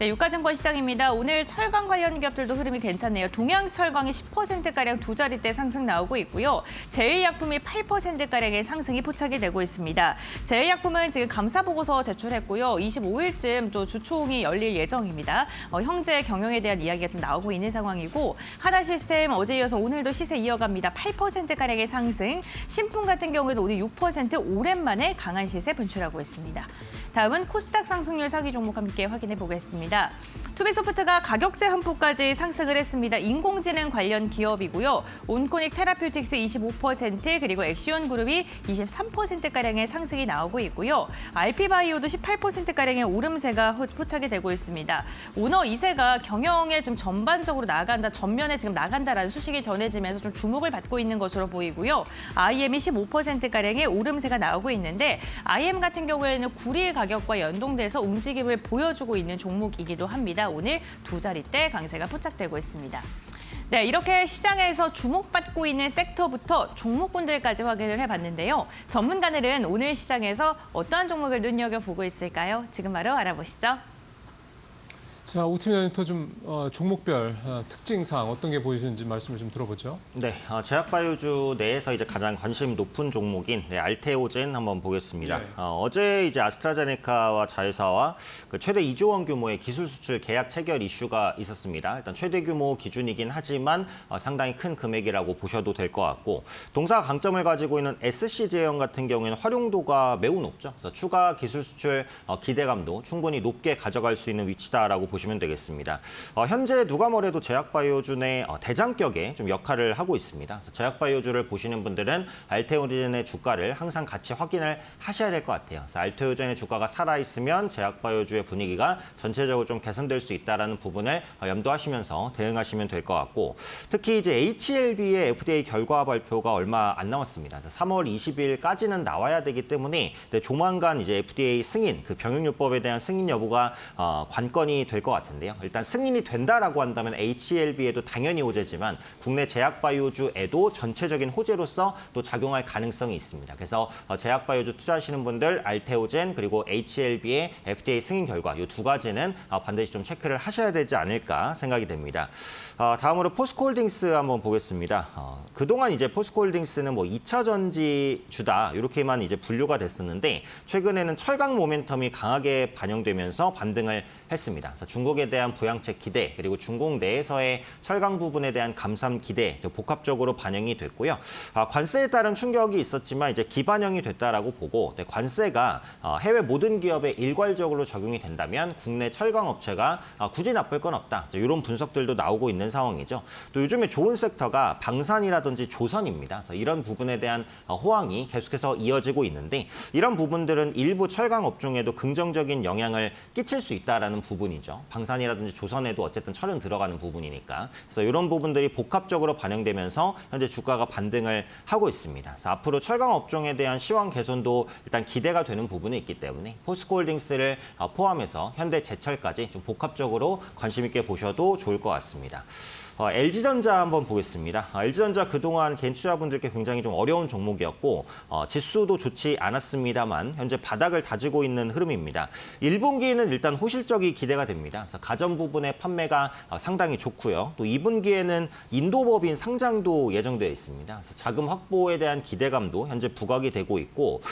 네, 유가증권 시장입니다. 오늘 철강 관련 기업들도 흐름이 괜찮네요. 동양철강이 10%가량 두 자릿대 상승 나오고 있고요. 제일약품이 8%가량의 상승이 포착이 되고 있습니다. 제일약품은 지금 감사보고서 제출했고요. 25일쯤 또 주총이 열릴 예정입니다. 형제 경영에 대한 이야기가 좀 나오고 있는 상황이고 하나시스템 어제 이어서 오늘도 시세 이어갑니다. 8%가량의 상승. 신품 같은 경우에도 오늘 6% 오랜만에 강한 시세 분출하고 있습니다. 다음은 코스닥 상승률 상위 종목 함께 확인해 보겠습니다. 투비소프트가 가격제 한포까지 상승을 했습니다. 인공지능 관련 기업이고요. 온코닉 테라퓨틱스 25% 그리고 엑시온 그룹이 23%가량의 상승이 나오고 있고요. RP바이오도 18%가량의 오름세가 포착이 되고 있습니다. 오너 2세가 경영에 지금 전반적으로 나간다, 전면에 지금 나간다라는 소식이 전해지면서 좀 주목을 받고 있는 것으로 보이고요. IM이 15%가량의 오름세가 나오고 있는데 IM 같은 경우에는 구리 가격과 연동돼서 움직임을 보여주고 있는 종목이기도 합니다. 오늘 두 자릿대 강세가 포착되고 있습니다. 네, 이렇게 시장에서 주목받고 있는 섹터부터 종목군들까지 확인을 해봤는데요. 전문가들은 오늘 시장에서 어떠한 종목을 눈여겨보고 있을까요? 지금 바로 알아보시죠. 자, 오팀 에디터 좀 종목별 특징사항 어떤 게 보이시는지 말씀을 좀 들어보죠. 네, 제약바이오주 내에서 이제 가장 관심 높은 종목인 알테오젠 한번 보겠습니다. 네. 어제 이제 아스트라제네카와 자회사와 그 최대 2조 원 규모의 기술 수출 계약 체결 이슈가 있었습니다. 일단 최대 규모 기준이긴 하지만 상당히 큰 금액이라고 보셔도 될 것 같고 동사 강점을 가지고 있는 SC 제형 같은 경우에는 활용도가 매우 높죠. 그래서 추가 기술 수출 기대감도 충분히 높게 가져갈 수 있는 위치다라고 보시면 되겠습니다. 현재 누가 뭐래도 제약바이오주 내 대장격의 좀 역할을 하고 있습니다. 그래서 제약바이오주를 보시는 분들은 알테오젠의 주가를 항상 같이 확인을 하셔야 될 것 같아요. 그래서 알테오젠의 주가가 살아있으면 제약바이오주의 분위기가 전체적으로 좀 개선될 수 있다는 부분을 염두하시면서 대응하시면 될 것 같고 특히 이제 HLB의 FDA 결과 발표가 얼마 안 남았습니다. 그래서 3월 20일까지는 나와야 되기 때문에 조만간 이제 FDA 승인, 그 병역요법에 대한 승인 여부가 관건이 될 것 같은데요. 일단 승인이 된다라고 한다면 HLB에도 당연히 호재지만 국내 제약바이오주에도 전체적인 호재로서 또 작용할 가능성이 있습니다. 그래서 제약바이오주 투자하시는 분들 알테오젠 그리고 HLB의 FDA 승인 결과 이 두 가지는 반드시 좀 체크를 하셔야 되지 않을까 생각이 됩니다. 다음으로 포스코홀딩스 한번 보겠습니다. 그동안 이제 포스코홀딩스는 뭐 2차 전지 주다 이렇게만 이제 분류가 됐었는데 최근에는 철강 모멘텀이 강하게 반영되면서 반등을 했습니다. 그래서 중국에 대한 부양책 기대 그리고 중국 내에서의 철강 부분에 대한 감산 기대 복합적으로 반영이 됐고요. 관세에 따른 충격이 있었지만 이제 기반영이 됐다라고 보고 관세가 해외 모든 기업에 일괄적으로 적용이 된다면 국내 철강 업체가 굳이 나쁠 건 없다. 이런 분석들도 나오고 있는 상황이죠. 또 요즘에 좋은 섹터가 방산이라든지 조선입니다. 그래서 이런 부분에 대한 호황이 계속해서 이어지고 있는데 이런 부분들은 일부 철강 업종에도 긍정적인 영향을 끼칠 수 있다라는 부분이죠. 방산이라든지 조선에도 어쨌든 철은 들어가는 부분이니까. 그래서 이런 부분들이 복합적으로 반영되면서 현재 주가가 반등을 하고 있습니다. 그래서 앞으로 철강 업종에 대한 시황 개선도 일단 기대가 되는 부분이 있기 때문에 포스코홀딩스를 포함해서 현대제철까지 좀 복합적으로 관심 있게 보셔도 좋을 것 같습니다. LG전자 한번 보겠습니다. LG전자 그동안 개인 투자분들께 굉장히 좀 어려운 종목이었고 지수도 좋지 않았습니다만 현재 바닥을 다지고 있는 흐름입니다. 1분기는 일단 호실적이 기대가 됩니다. 그래서 가전 부분의 판매가 상당히 좋고요. 또 2분기에는 인도법인 상장도 예정되어 있습니다. 그래서 자금 확보에 대한 기대감도 현재 부각이 되고 있고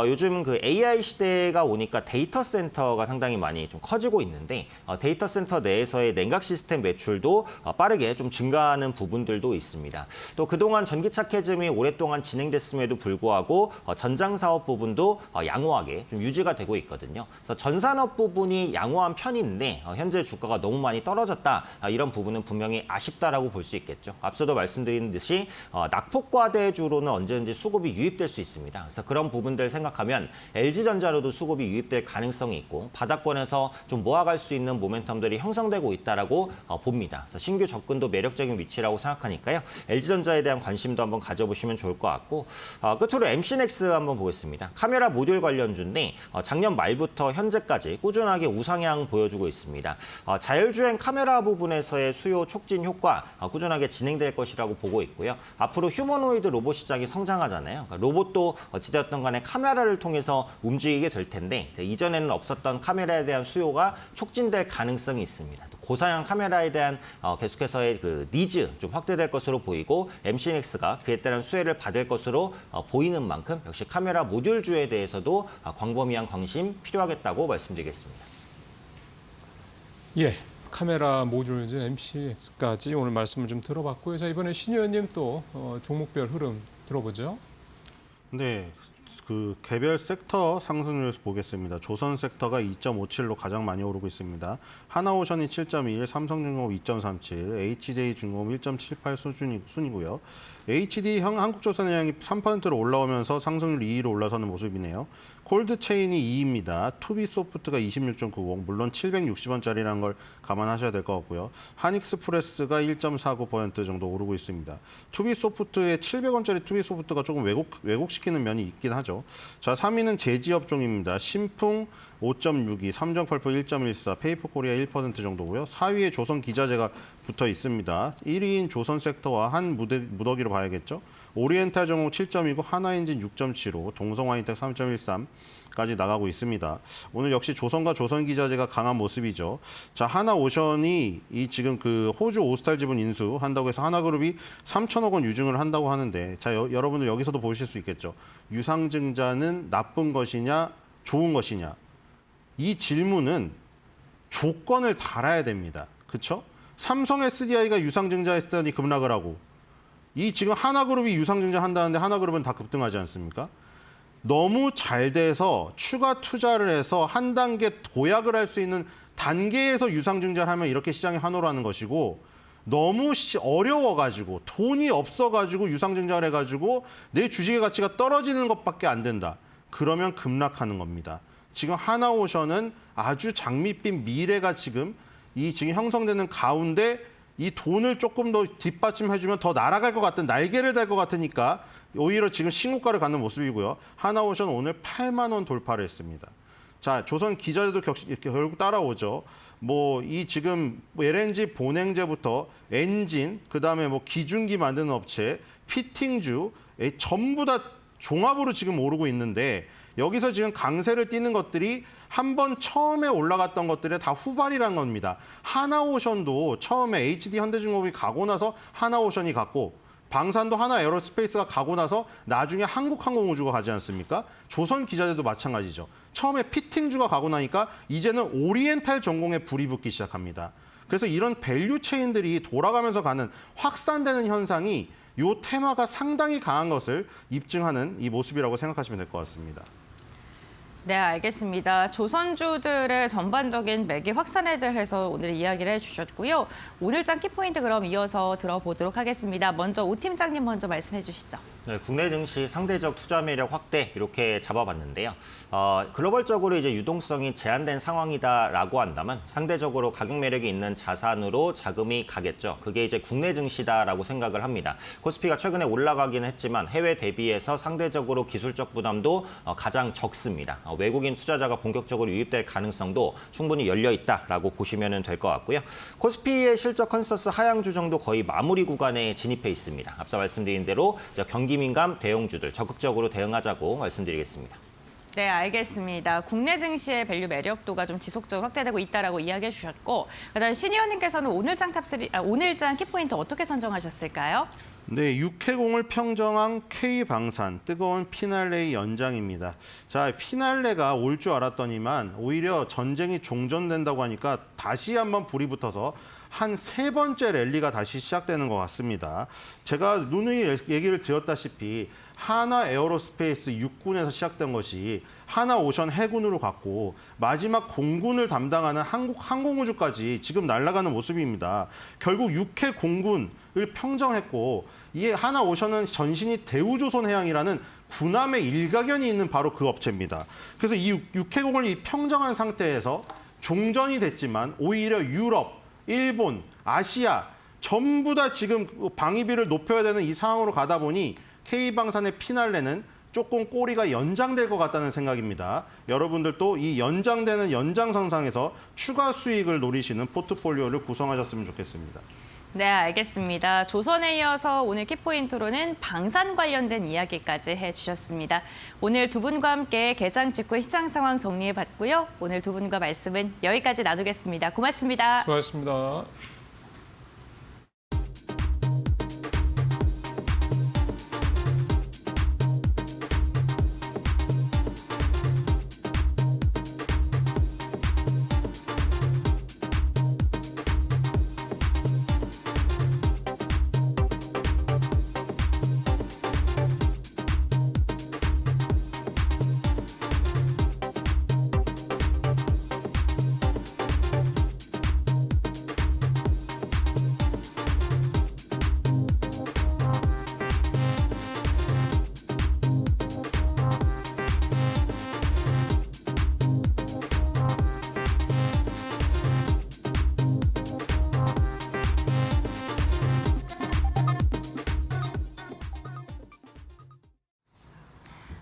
요즘 그 AI 시대가 오니까 데이터 센터가 상당히 많이 좀 커지고 있는데 데이터 센터 내에서의 냉각 시스템 매출도 빠르게 좀 증가하는 부분들도 있습니다. 또 그동안 전기차 캐즘이 오랫동안 진행됐음에도 불구하고 전장 사업 부분도 양호하게 좀 유지가 되고 있거든요. 그래서 전산업 부분이 양호한 편인데 현재 주가가 너무 많이 떨어졌다. 이런 부분은 분명히 아쉽다라고 볼 수 있겠죠. 앞서도 말씀드린 듯이 낙폭과대주로는 언제든지 수급이 유입될 수 있습니다. 그래서 그런 부분들 생각하면 LG전자로도 수급이 유입될 가능성이 있고 바닥권에서 좀 모아갈 수 있는 모멘텀들이 형성되고 있다라고 봅니다. 그래서 신규 접근도 매력적인 위치라고 생각하니까요. LG전자에 대한 관심도 한번 가져보시면 좋을 것 같고 끝으로 MC넥스 한번 보겠습니다. 카메라 모듈 관련주인데 작년 말부터 현재까지 꾸준하게 우상향 보여주고 있습니다. 자율주행 카메라 부분에서의 수요 촉진 효과 꾸준하게 진행될 것이라고 보고 있고요. 앞으로 휴머노이드 로봇 시장이 성장하잖아요. 그러니까 로봇도 어찌되었던 간에 카메라를 통해서 움직이게 될 텐데 이전에는 없었던 카메라에 대한 수요가 촉진될 가능성이 있습니다. 고사양 카메라에 대한 계속해서의 그 니즈 좀 확대될 것으로 보이고 MC넥스가 그에 따른 수혜를 받을 것으로 보이는 만큼 역시 카메라 모듈주에 대해서도 광범위한 관심 필요하겠다고 말씀드리겠습니다. 예, 카메라 모듈 MCX까지 오늘 말씀을 좀 들어봤고요. 자, 이번에 신 의원님 또 종목별 흐름 들어보죠. 네, 그 개별 섹터 상승률 보겠습니다. 조선 섹터가 2.57로 가장 많이 오르고 있습니다. 하나오션이 7.21, 삼성중공업 2.37, HJ중공업 1.78 순이고요. HD 한국조선해양이 3%로 올라오면서 상승률 2위로 올라서는 모습이네요. 콜드체인이 2위입니다. 투비소프트가 26.90, 물론 760원짜리라는 걸 감안하셔야 될 것 같고요. 한익스프레스가 1.49% 정도 오르고 있습니다. 투비소프트의 700원짜리 투비소프트가 조금 왜곡시키는 면이 있긴 하죠. 자, 3위는 제지업종입니다. 신풍 5.62, 삼성펄프 1.14, 페이퍼코리아 1% 정도고요. 4위에 조선기자재가 붙어 있습니다. 1위인 조선섹터와 한 무더기로 봐야겠죠. 오리엔탈 정공 7.29, 하나엔진 6.75, 동성화인텍 3.13까지 나가고 있습니다. 오늘 역시 조선과 조선기자재가 강한 모습이죠. 자, 하나오션이 이 지금 그 호주 오스탈 지분 인수한다고 해서 하나그룹이 3천억 원 유증을 한다고 하는데 자, 여러분들 여기서도 보실 수 있겠죠. 유상증자는 나쁜 것이냐, 좋은 것이냐. 이 질문은 조건을 달아야 됩니다. 그렇죠? 삼성 SDI가 유상증자했더니 급락을 하고 이 지금 하나그룹이 유상증자 한다는데 하나그룹은 다 급등하지 않습니까? 너무 잘 돼서 추가 투자를 해서 한 단계 도약을 할 수 있는 단계에서 유상증자를 하면 이렇게 시장이 환호를 하는 것이고 너무 어려워가지고 돈이 없어가지고 유상증자를 해가지고 내 주식의 가치가 떨어지는 것밖에 안 된다. 그러면 급락하는 겁니다. 지금 하나오션은 아주 장밋빛 미래가 지금 형성되는 가운데 이 돈을 조금 더 뒷받침해주면 더 날아갈 것 같은 날개를 달 것 같으니까 오히려 지금 신고가를 갖는 모습이고요. 하나오션 오늘 8만 원 돌파를 했습니다. 자, 조선 기자재도 결국 따라오죠. 뭐 이 지금 LNG 본행제부터 엔진, 그다음에 뭐 기중기 만드는 업체, 피팅주 전부 다 종합으로 지금 오르고 있는데 여기서 지금 강세를 띠는 것들이 한번 처음에 올라갔던 것들의 다 후발이란 겁니다. 하나오션도 처음에 HD 현대중공업이 가고 나서 하나오션이 갔고 방산도 하나에어로스페이스가 가고 나서 나중에 한국항공우주가 가지 않습니까? 조선기자재도 마찬가지죠. 처음에 피팅주가 가고 나니까 이제는 오리엔탈 전공에 불이 붙기 시작합니다. 그래서 이런 밸류 체인들이 돌아가면서 가는 확산되는 현상이 이 테마가 상당히 강한 것을 입증하는 이 모습이라고 생각하시면 될 것 같습니다. 네, 알겠습니다. 조선주들의 전반적인 매기 확산에 대해서 오늘 이야기를 해주셨고요. 오늘장 키포인트 그럼 이어서 들어보도록 하겠습니다. 먼저 오 팀장님 먼저 말씀해 주시죠. 네, 국내 증시 상대적 투자 매력 확대 이렇게 잡아봤는데요. 글로벌적으로 이제 유동성이 제한된 상황이다라고 한다면 상대적으로 가격 매력이 있는 자산으로 자금이 가겠죠. 그게 이제 국내 증시다라고 생각을 합니다. 코스피가 최근에 올라가기는 했지만 해외 대비해서 상대적으로 기술적 부담도 가장 적습니다. 외국인 투자자가 본격적으로 유입될 가능성도 충분히 열려 있다라고 보시면 될 것 같고요. 코스피의 실적 컨센서스 하향 조정도 거의 마무리 구간에 진입해 있습니다. 앞서 말씀드린 대로 경기 민감 대형주들 적극적으로 대응하자고 말씀드리겠습니다. 네, 알겠습니다. 국내 증시의 밸류 매력도가 좀 지속적으로 확대되고 있다라고 이야기해 주셨고, 그다음 신 의원님께서는 오늘장 키포인트 어떻게 선정하셨을까요? 네, 육해공을 평정한 K방산, 뜨거운 피날레의 연장입니다. 자, 피날레가 올 줄 알았더니만 오히려 전쟁이 종전된다고 하니까 다시 한번 불이 붙어서 한 3번째 랠리가 다시 시작되는 것 같습니다. 제가 누누이 얘기를 드렸다시피 하나 에어로스페이스 육군에서 시작된 것이 하나 오션 해군으로 갔고 마지막 공군을 담당하는 한국 항공우주까지 지금 날아가는 모습입니다. 결국 육해 공군을 평정했고 이 하나 오션은 전신이 대우조선해양이라는 군함의 일가견이 있는 바로 그 업체입니다. 그래서 이 육해공을 평정한 상태에서 종전이 됐지만 오히려 유럽, 일본, 아시아 전부 다 지금 방위비를 높여야 되는 이 상황으로 가다 보니 K방산의 피날레는 조금 꼬리가 연장될 것 같다는 생각입니다. 여러분들도 이 연장되는 연장선상에서 추가 수익을 노리시는 포트폴리오를 구성하셨으면 좋겠습니다. 네, 알겠습니다. 조선에 이어서 오늘 키포인트로는 방산 관련된 이야기까지 해주셨습니다. 오늘 두 분과 함께 개장 직후의 시장 상황 정리해봤고요. 오늘 두 분과 말씀은 여기까지 나누겠습니다. 고맙습니다. 수고하셨습니다.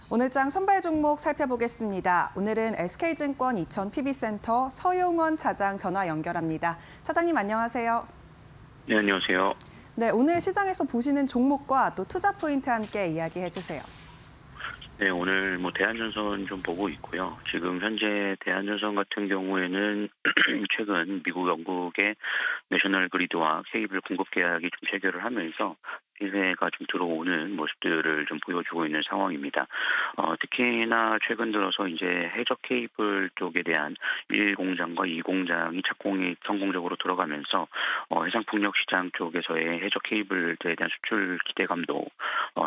오늘장 선발 종목 살펴보겠습니다. 오늘은 SK증권 이천 PB센터 서용원 차장 전화 연결합니다. 차장님 안녕하세요. 네, 안녕하세요. 네, 오늘 시장에서 보시는 종목과 또 투자 포인트 함께 이야기해 주세요. 네, 오늘 대한전선 좀 보고 있고요. 지금 현재 대한전선 같은 경우에는 최근 미국, 영국의 내셔널 그리드와 케이블 공급 계약이 좀 체결을 하면서 시세가 좀 들어오는 모습들을 좀 보여주고 있는 상황입니다. 특히나 최근 들어서 이제 해저 케이블 쪽에 대한 1공장과 2공장이 착공이 성공적으로 들어가면서 해상풍력 시장 쪽에서의 해저 케이블에 대한 수출 기대감도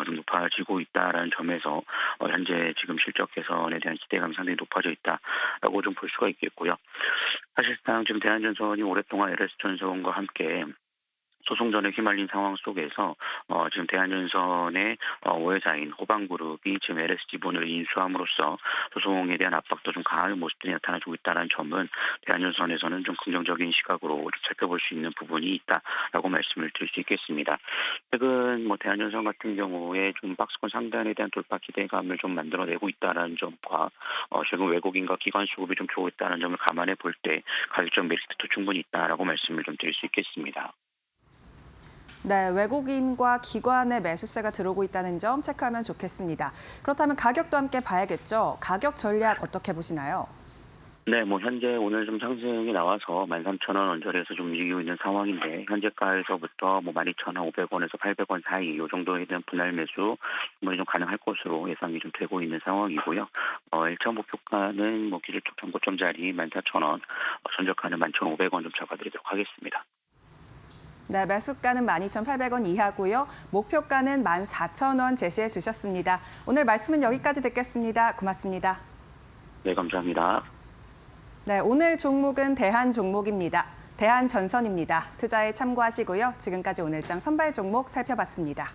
좀 높아지고 있다라는 점에서 현재 지금 실적 개선에 대한 기대감이 상당히 높아져 있다라고 좀 볼 수가 있겠고요. 사실상 지금 대한전선이 오랫동안 LS전선과 함께 소송전에 휘말린 상황 속에서 지금 대한전선의 오해사인 호방그룹이 지금 LS 지분을 인수함으로써 소송에 대한 압박도 좀 강한 모습들이 나타나고 있다는 점은 대한전선에서는 좀 긍정적인 시각으로 좀 살펴볼 수 있는 부분이 있다라고 말씀을 드릴 수 있겠습니다. 최근 대한전선 같은 경우에 좀 박스권 상단에 대한 돌파 기대감을 좀 만들어내고 있다는 점과 최근 외국인과 기관 수급이 좀 좋고 있다는 점을 감안해 볼 때 가격적 메리트도 충분히 있다라고 말씀을 좀 드릴 수 있겠습니다. 네, 외국인과 기관의 매수세가 들어오고 있다는 점 체크하면 좋겠습니다. 그렇다면 가격도 함께 봐야겠죠. 가격 전략 어떻게 보시나요? 네, 뭐 현재 오늘 좀 상승이 나와서 13,000원 언저리에서 좀 움직이고 있는 상황인데 현재가에서부터 뭐 12,500원에서 800원 사이 이 정도에 대한 분할 매수 좀 가능할 것으로 예상이 좀 되고 있는 상황이고요. 1차 목표가는 뭐 기술 쪽 고점 자리 14,000원, 손절가는 11,500원 좀 잡아드리도록 하겠습니다. 네, 매수가는 12,800원 이하고요. 목표가는 14,000원 제시해 주셨습니다. 오늘 말씀은 여기까지 듣겠습니다. 고맙습니다. 네, 감사합니다. 네, 오늘 종목은 대한 종목입니다. 대한전선입니다. 투자에 참고하시고요. 지금까지 오늘장 선발 종목 살펴봤습니다.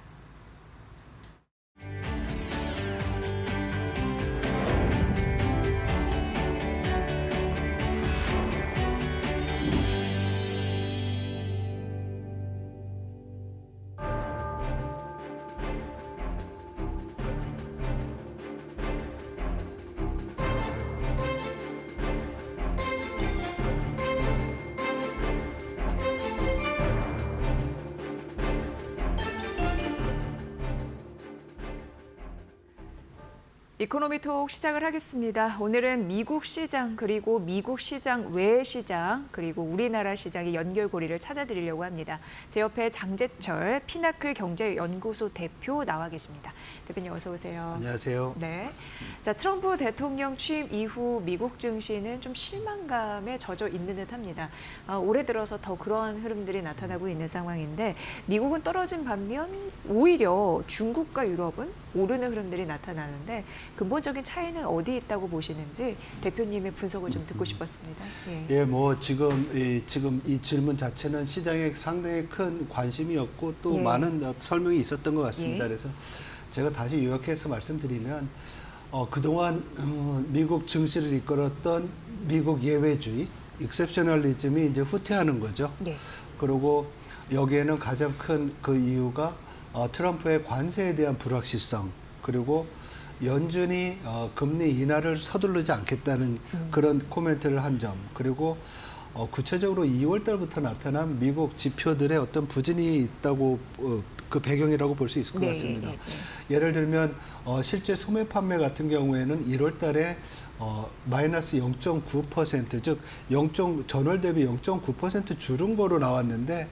이코노미톡 시작을 하겠습니다. 오늘은 미국 시장 그리고 미국 시장 외 시장 그리고 우리나라 시장의 연결고리를 찾아드리려고 합니다. 제 옆에 장재철 피나클 경제연구소 대표 나와 계십니다. 대표님 어서 오세요. 안녕하세요. 네. 자, 트럼프 대통령 취임 이후 미국 증시는 좀 실망감에 젖어 있는 듯합니다. 올해 들어서 더 그러한 흐름들이 나타나고 있는 상황인데 미국은 떨어진 반면 오히려 중국과 유럽은 오르는 흐름들이 나타나는데 근본적인 차이는 어디 있다고 보시는지 대표님의 분석을 좀 듣고 싶었습니다. 예, 뭐 지금 이 질문 자체는 시장에 상당히 큰 관심이었고 또 많은 설명이 있었던 것 같습니다. 그래서 제가 다시 요약해서 말씀드리면 그동안 미국 증시를 이끌었던 미국 예외주의, 익셉셔널리즘이 이제 후퇴하는 거죠. 그리고 여기에는 가장 큰 그 이유가 트럼프의 관세에 대한 불확실성, 그리고 연준이 금리 인하를 서두르지 않겠다는 그런 코멘트를 한 점, 그리고 구체적으로 2월 달부터 나타난 미국 지표들의 어떤 부진이 있다고 그 배경이라고 볼 수 있을 것 같습니다. 예를 들면 실제 소매 판매 같은 경우에는 1월 달에 마이너스 0.9%, 즉 전월 대비 0.9% 줄은 거로 나왔는데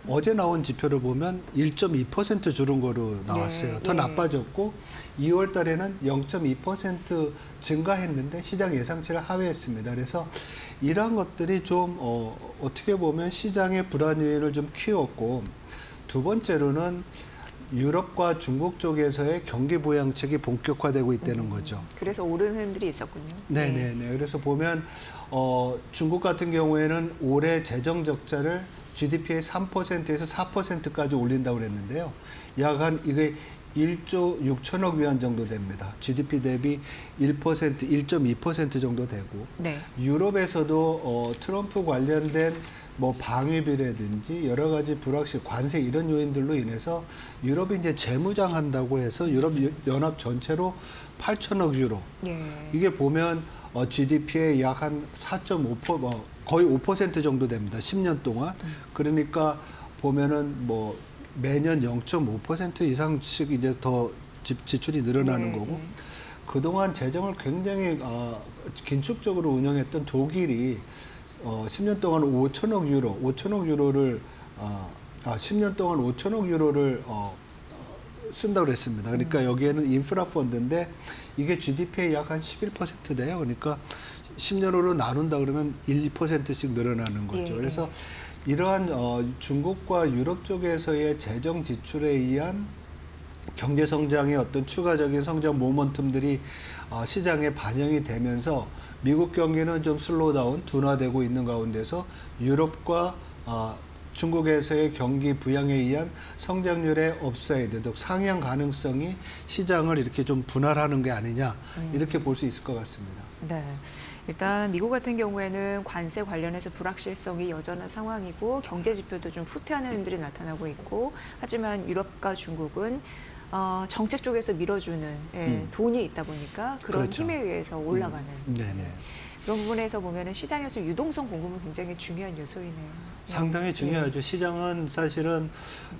어제 나온 지표를 보면 1.2% 줄은 거로 나왔어요. 더 나빠졌고 2월 달에는 0.2% 증가했는데 시장 예상치를 하회했습니다. 그래서 이러한 것들이 좀 어떻게 보면 시장의 불안 요인을 좀 키웠고, 두 번째로는 유럽과 중국 쪽에서의 경기 부양책이 본격화되고 있다는 거죠. 그래서 오르는 흐름들이 있었군요. 네네네. 그래서 보면 중국 같은 경우에는 올해 재정 적자를 GDP의 3%에서 4%까지 올린다고 그랬는데요. 약 한 이게 1조 6천억 위안 정도 됩니다. GDP 대비 1.2% 정도 되고, 유럽에서도 트럼프 관련된 뭐 방위비라든지 여러 가지 불확실, 관세 이런 요인들로 인해서 유럽이 이제 재무장한다고 해서 유럽 연합 전체로 8천억 유로. 이게 보면 GDP의 약 한 4.5%, 거의 5% 정도 됩니다. 10년 동안. 그러니까 보면은 뭐 매년 0.5% 이상씩 이제 더 지출이 늘어나는 거고, 그동안 재정을 굉장히 긴축적으로 운영했던 독일이 10년 동안 5천억 유로를 10년 동안 5천억 유로를 쓴다고 그랬습니다. 그러니까 여기에는 인프라 펀드인데 이게 GDP의 약 한 11% 돼요. 그러니까 10년으로 나눈다 그러면 1~2%씩 늘어나는 거죠. 그래서 이러한 중국과 유럽 쪽에서의 재정 지출에 의한 경제 성장의 어떤 추가적인 성장 모멘텀들이 시장에 반영이 되면서 미국 경기는 좀 슬로우다운, 둔화되고 있는 가운데서 유럽과 중국에서의 경기 부양에 의한 성장률의 업사이드, 즉 상향 가능성이 시장을 이렇게 좀 분할하는 게 아니냐, 이렇게 볼 수 있을 것 같습니다. 네. 일단 미국 같은 경우에는 관세 관련해서 불확실성이 여전한 상황이고 경제 지표도 좀 후퇴하는 흐름들이 나타나고 있고, 하지만 유럽과 중국은 정책 쪽에서 밀어주는 돈이 있다 보니까 그런 힘에 의해서 올라가는. 네네. 그런 부분에서 보면은 시장에서 유동성 공급은 굉장히 중요한 요소이네요. 상당히 중요하죠. 시장은 사실은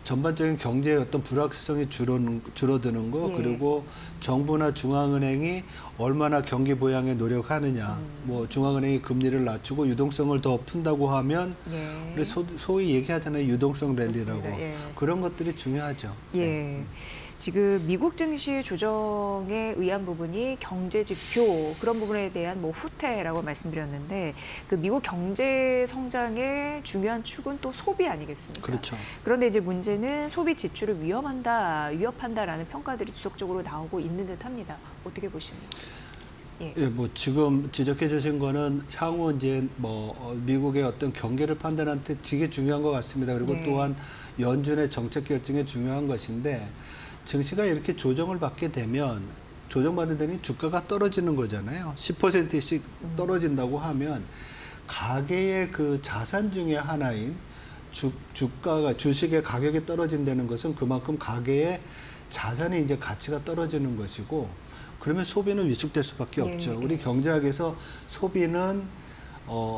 전반적인 경제의 어떤 불확실성이 줄어드는 거, 예. 그리고 정부나 중앙은행이 얼마나 경기 부양에 노력하느냐, 뭐 중앙은행이 금리를 낮추고 유동성을 더 푼다고 하면 예. 우리 소위 얘기하잖아요. 유동성 랠리라고. 그렇습니다. 예. 그런 것들이 중요하죠. 예. 지금 미국 증시 조정에 의한 부분이 경제 지표 그런 부분에 대한 뭐 후퇴라고 말씀드렸는데 그 미국 경제 성장의 중요한 축은 또 소비 아니겠습니까? 그렇죠. 그런데 이제 문제는 소비 지출을 위협한다라는 평가들이 지속적으로 나오고 있는 듯합니다. 어떻게 보십니까? 예. 예, 뭐 지금 지적해 주신 거는 향후 이제 미국의 어떤 경기를 판단하는 데 되게 중요한 것 같습니다. 그리고 네. 또한 연준의 정책 결정에 중요한 것인데 증시가 이렇게 조정을 받게 되면 조정받은 데는 주가가 떨어지는 거잖아요. 10%씩 떨어진다고 하면 가계의 그 자산 중에 하나인 주가가 주식의 가격이 떨어진다는 것은 그만큼 가계의 자산의 이제 가치가 떨어지는 것이고 그러면 소비는 위축될 수밖에 네, 없죠. 네. 우리 경제학에서 소비는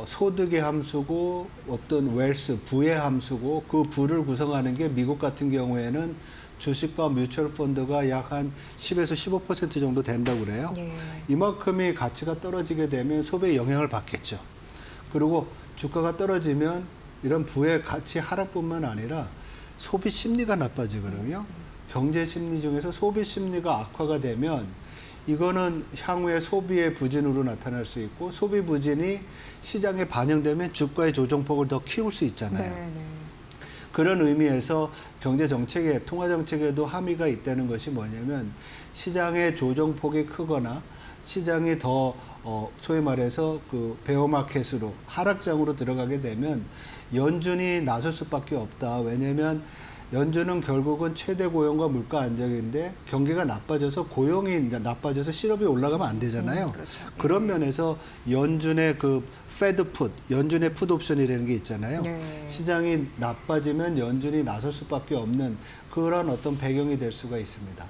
소득의 함수고 어떤 웰스, 부의 함수고 그 부를 구성하는 게 미국 같은 경우에는 주식과 뮤추얼 펀드가 약 한 10에서 15% 정도 된다고 그래요. 네. 이만큼의 가치가 떨어지게 되면 소비에 영향을 받겠죠. 그리고 주가가 떨어지면 이런 부의 가치 하락뿐만 아니라 소비 심리가 나빠지거든요. 경제 심리 중에서 소비 심리가 악화가 되면 이거는 향후에 소비의 부진으로 나타날 수 있고 소비 부진이 시장에 반영되면 주가의 조정폭을 더 키울 수 있잖아요. 네, 네. 그런 의미에서 경제 정책에 통화 정책에도 함의가 있다는 것이 뭐냐면 시장의 조정폭이 크거나 시장이 더 소위 말해서 그 베어마켓으로 하락장으로 들어가게 되면 연준이 나설 수밖에 없다. 왜냐하면 연준은 결국은 최대 고용과 물가 안정인데 경기가 나빠져서 고용이 이제 나빠져서 실업이 올라가면 안 되잖아요. 그렇죠. 그런 면에서 연준의 그 페드 풋, 연준의 풋 옵션이라는 게 있잖아요. 네. 시장이 나빠지면 연준이 나설 수밖에 없는 그런 어떤 배경이 될 수가 있습니다.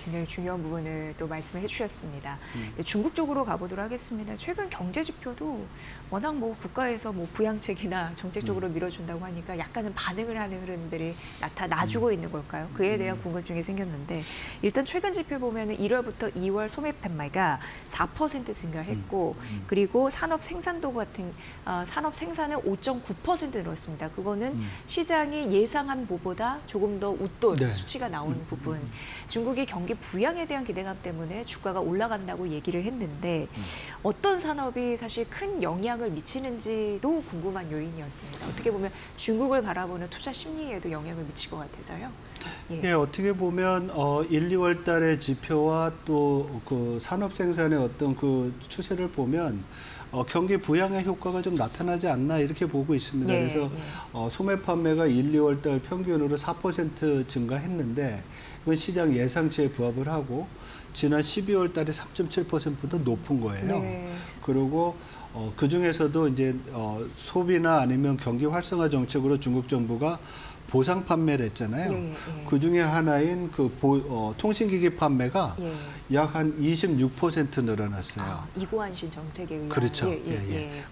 굉장히 중요한 부분을 또 말씀을 해주셨습니다. 네, 중국 쪽으로 가보도록 하겠습니다. 최근 경제 지표도 워낙 뭐 국가에서 뭐 부양책이나 정책적으로 밀어준다고 하니까 약간은 반응을 하는 흐름들이 나타나주고 있는 걸까요? 그에 대한 궁금증이 생겼는데 일단 최근 지표 보면은 1월부터 2월 소매 판매가 4% 증가했고 그리고 산업 생산도 같은 산업 생산은 5.9% 늘었습니다. 그거는 시장이 예상한 보다 조금 더 웃돈 네. 수치가 나오는 부분. 중국이 경기 부양에 대한 기대감 때문에 주가가 올라간다고 얘기를 했는데 어떤 산업이 사실 큰 영향을 미치는지도 궁금한 요인이었습니다. 어떻게 보면 중국을 바라보는 투자 심리에도 영향을 미칠 것 같아서요. 예, 어떻게 보면 1, 2월 달의 지표와 또 그 산업 생산의 어떤 그 추세를 보면 경기 부양의 효과가 좀 나타나지 않나 이렇게 보고 있습니다. 예, 그래서 소매 판매가 1, 2월 달 평균으로 4% 증가했는데 이건 시장 예상치에 부합을 하고 지난 12월 달에 3.7%보다 높은 거예요. 네. 그리고 그 중에서도 이제 소비나 아니면 경기 활성화 정책으로 중국 정부가 보상 판매를 했잖아요. 그 중에 하나인 그 통신기기 판매가 약 한 26% 늘어났어요. 이고안신 정책에 의한. 그렇죠.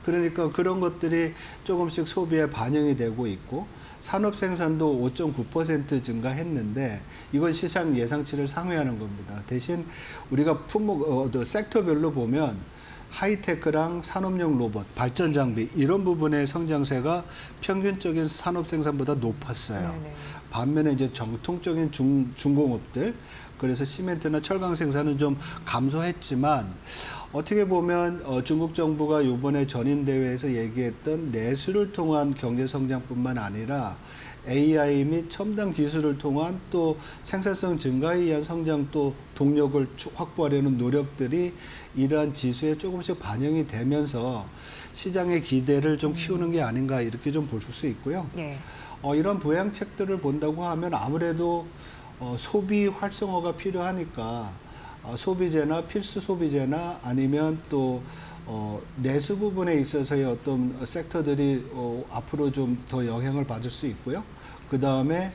그러니까 그런 것들이 조금씩 소비에 반영이 되고 있고 산업 생산도 5.9% 증가했는데 이건 시장 예상치를 상회하는 겁니다. 대신 우리가 품목 섹터별로 보면 하이테크랑 산업용 로봇, 발전 장비 이런 부분의 성장세가 평균적인 산업 생산보다 높았어요. 네네. 반면에 이제 정통적인 중공업들, 그래서 시멘트나 철강 생산은 좀 감소했지만 어떻게 보면 중국 정부가 이번에 전임 대회에서 얘기했던 내수를 통한 경제 성장뿐만 아니라 AI 및 첨단 기술을 통한 또 생산성 증가에 의한 성장 또 동력을 확보하려는 노력들이 이러한 지수에 조금씩 반영이 되면서 시장의 기대를 좀 키우는 게 아닌가 이렇게 좀 볼 수 있고요. 이런 부양책들을 본다고 하면 아무래도 소비 활성화가 필요하니까 소비재나 필수 소비재나 아니면 또 내수 부분에 있어서의 어떤 섹터들이 앞으로 좀 더 영향을 받을 수 있고요. 그 다음에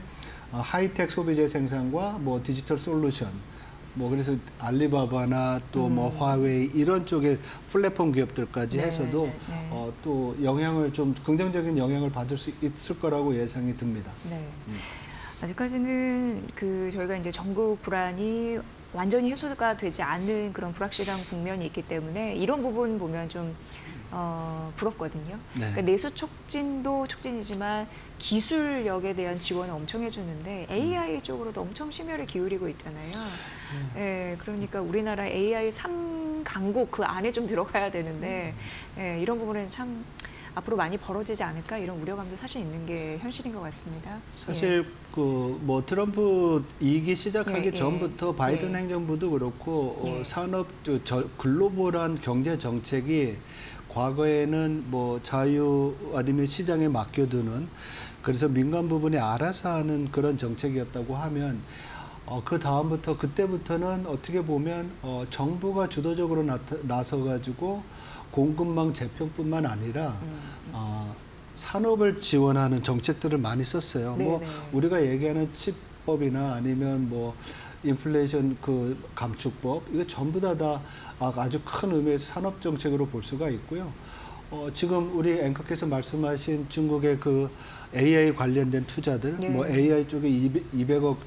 하이텍 소비재 생산과 뭐 디지털 솔루션, 뭐 그래서 알리바바나 또 뭐 화웨이 이런 쪽의 플랫폼 기업들까지 네, 해서도 네, 네. 또 영향을 좀 긍정적인 영향을 받을 수 있을 거라고 예상이 듭니다. 네. 아직까지는 저희가 이제 전국 불안이 완전히 해소가 되지 않은 그런 불확실한 국면이 있기 때문에 이런 부분 보면 좀 부럽거든요. 네. 그러니까 내수 촉진도 촉진이지만 기술력에 대한 지원을 엄청 해주는데 AI 쪽으로도 엄청 심혈을 기울이고 있잖아요. 예, 그러니까 우리나라 AI 3강국 그 안에 좀 들어가야 되는데 예, 이런 부분은 참 앞으로 많이 벌어지지 않을까 이런 우려감도 사실 있는 게 현실인 것 같습니다. 사실 뭐 트럼프 2기 시작하기 예, 전부터 바이든 예. 행정부도 그렇고 예. 산업 글로벌한 경제 정책이 과거에는 뭐 자유 아니면 시장에 맡겨두는 그래서 민간 부분이 알아서 하는 그런 정책이었다고 하면 그 다음부터 그때부터는 어떻게 보면 정부가 주도적으로 나서가지고 공급망 재편뿐만 아니라 산업을 지원하는 정책들을 많이 썼어요. 뭐 네네. 우리가 얘기하는 칩법이나 아니면 뭐 인플레이션 그 감축법 이거 전부 다 아주 큰 의미에서 산업 정책으로 볼 수가 있고요. 지금 우리 앵커께서 말씀하신 중국의 그 AI 관련된 투자들, 네. 뭐 AI 쪽에 200억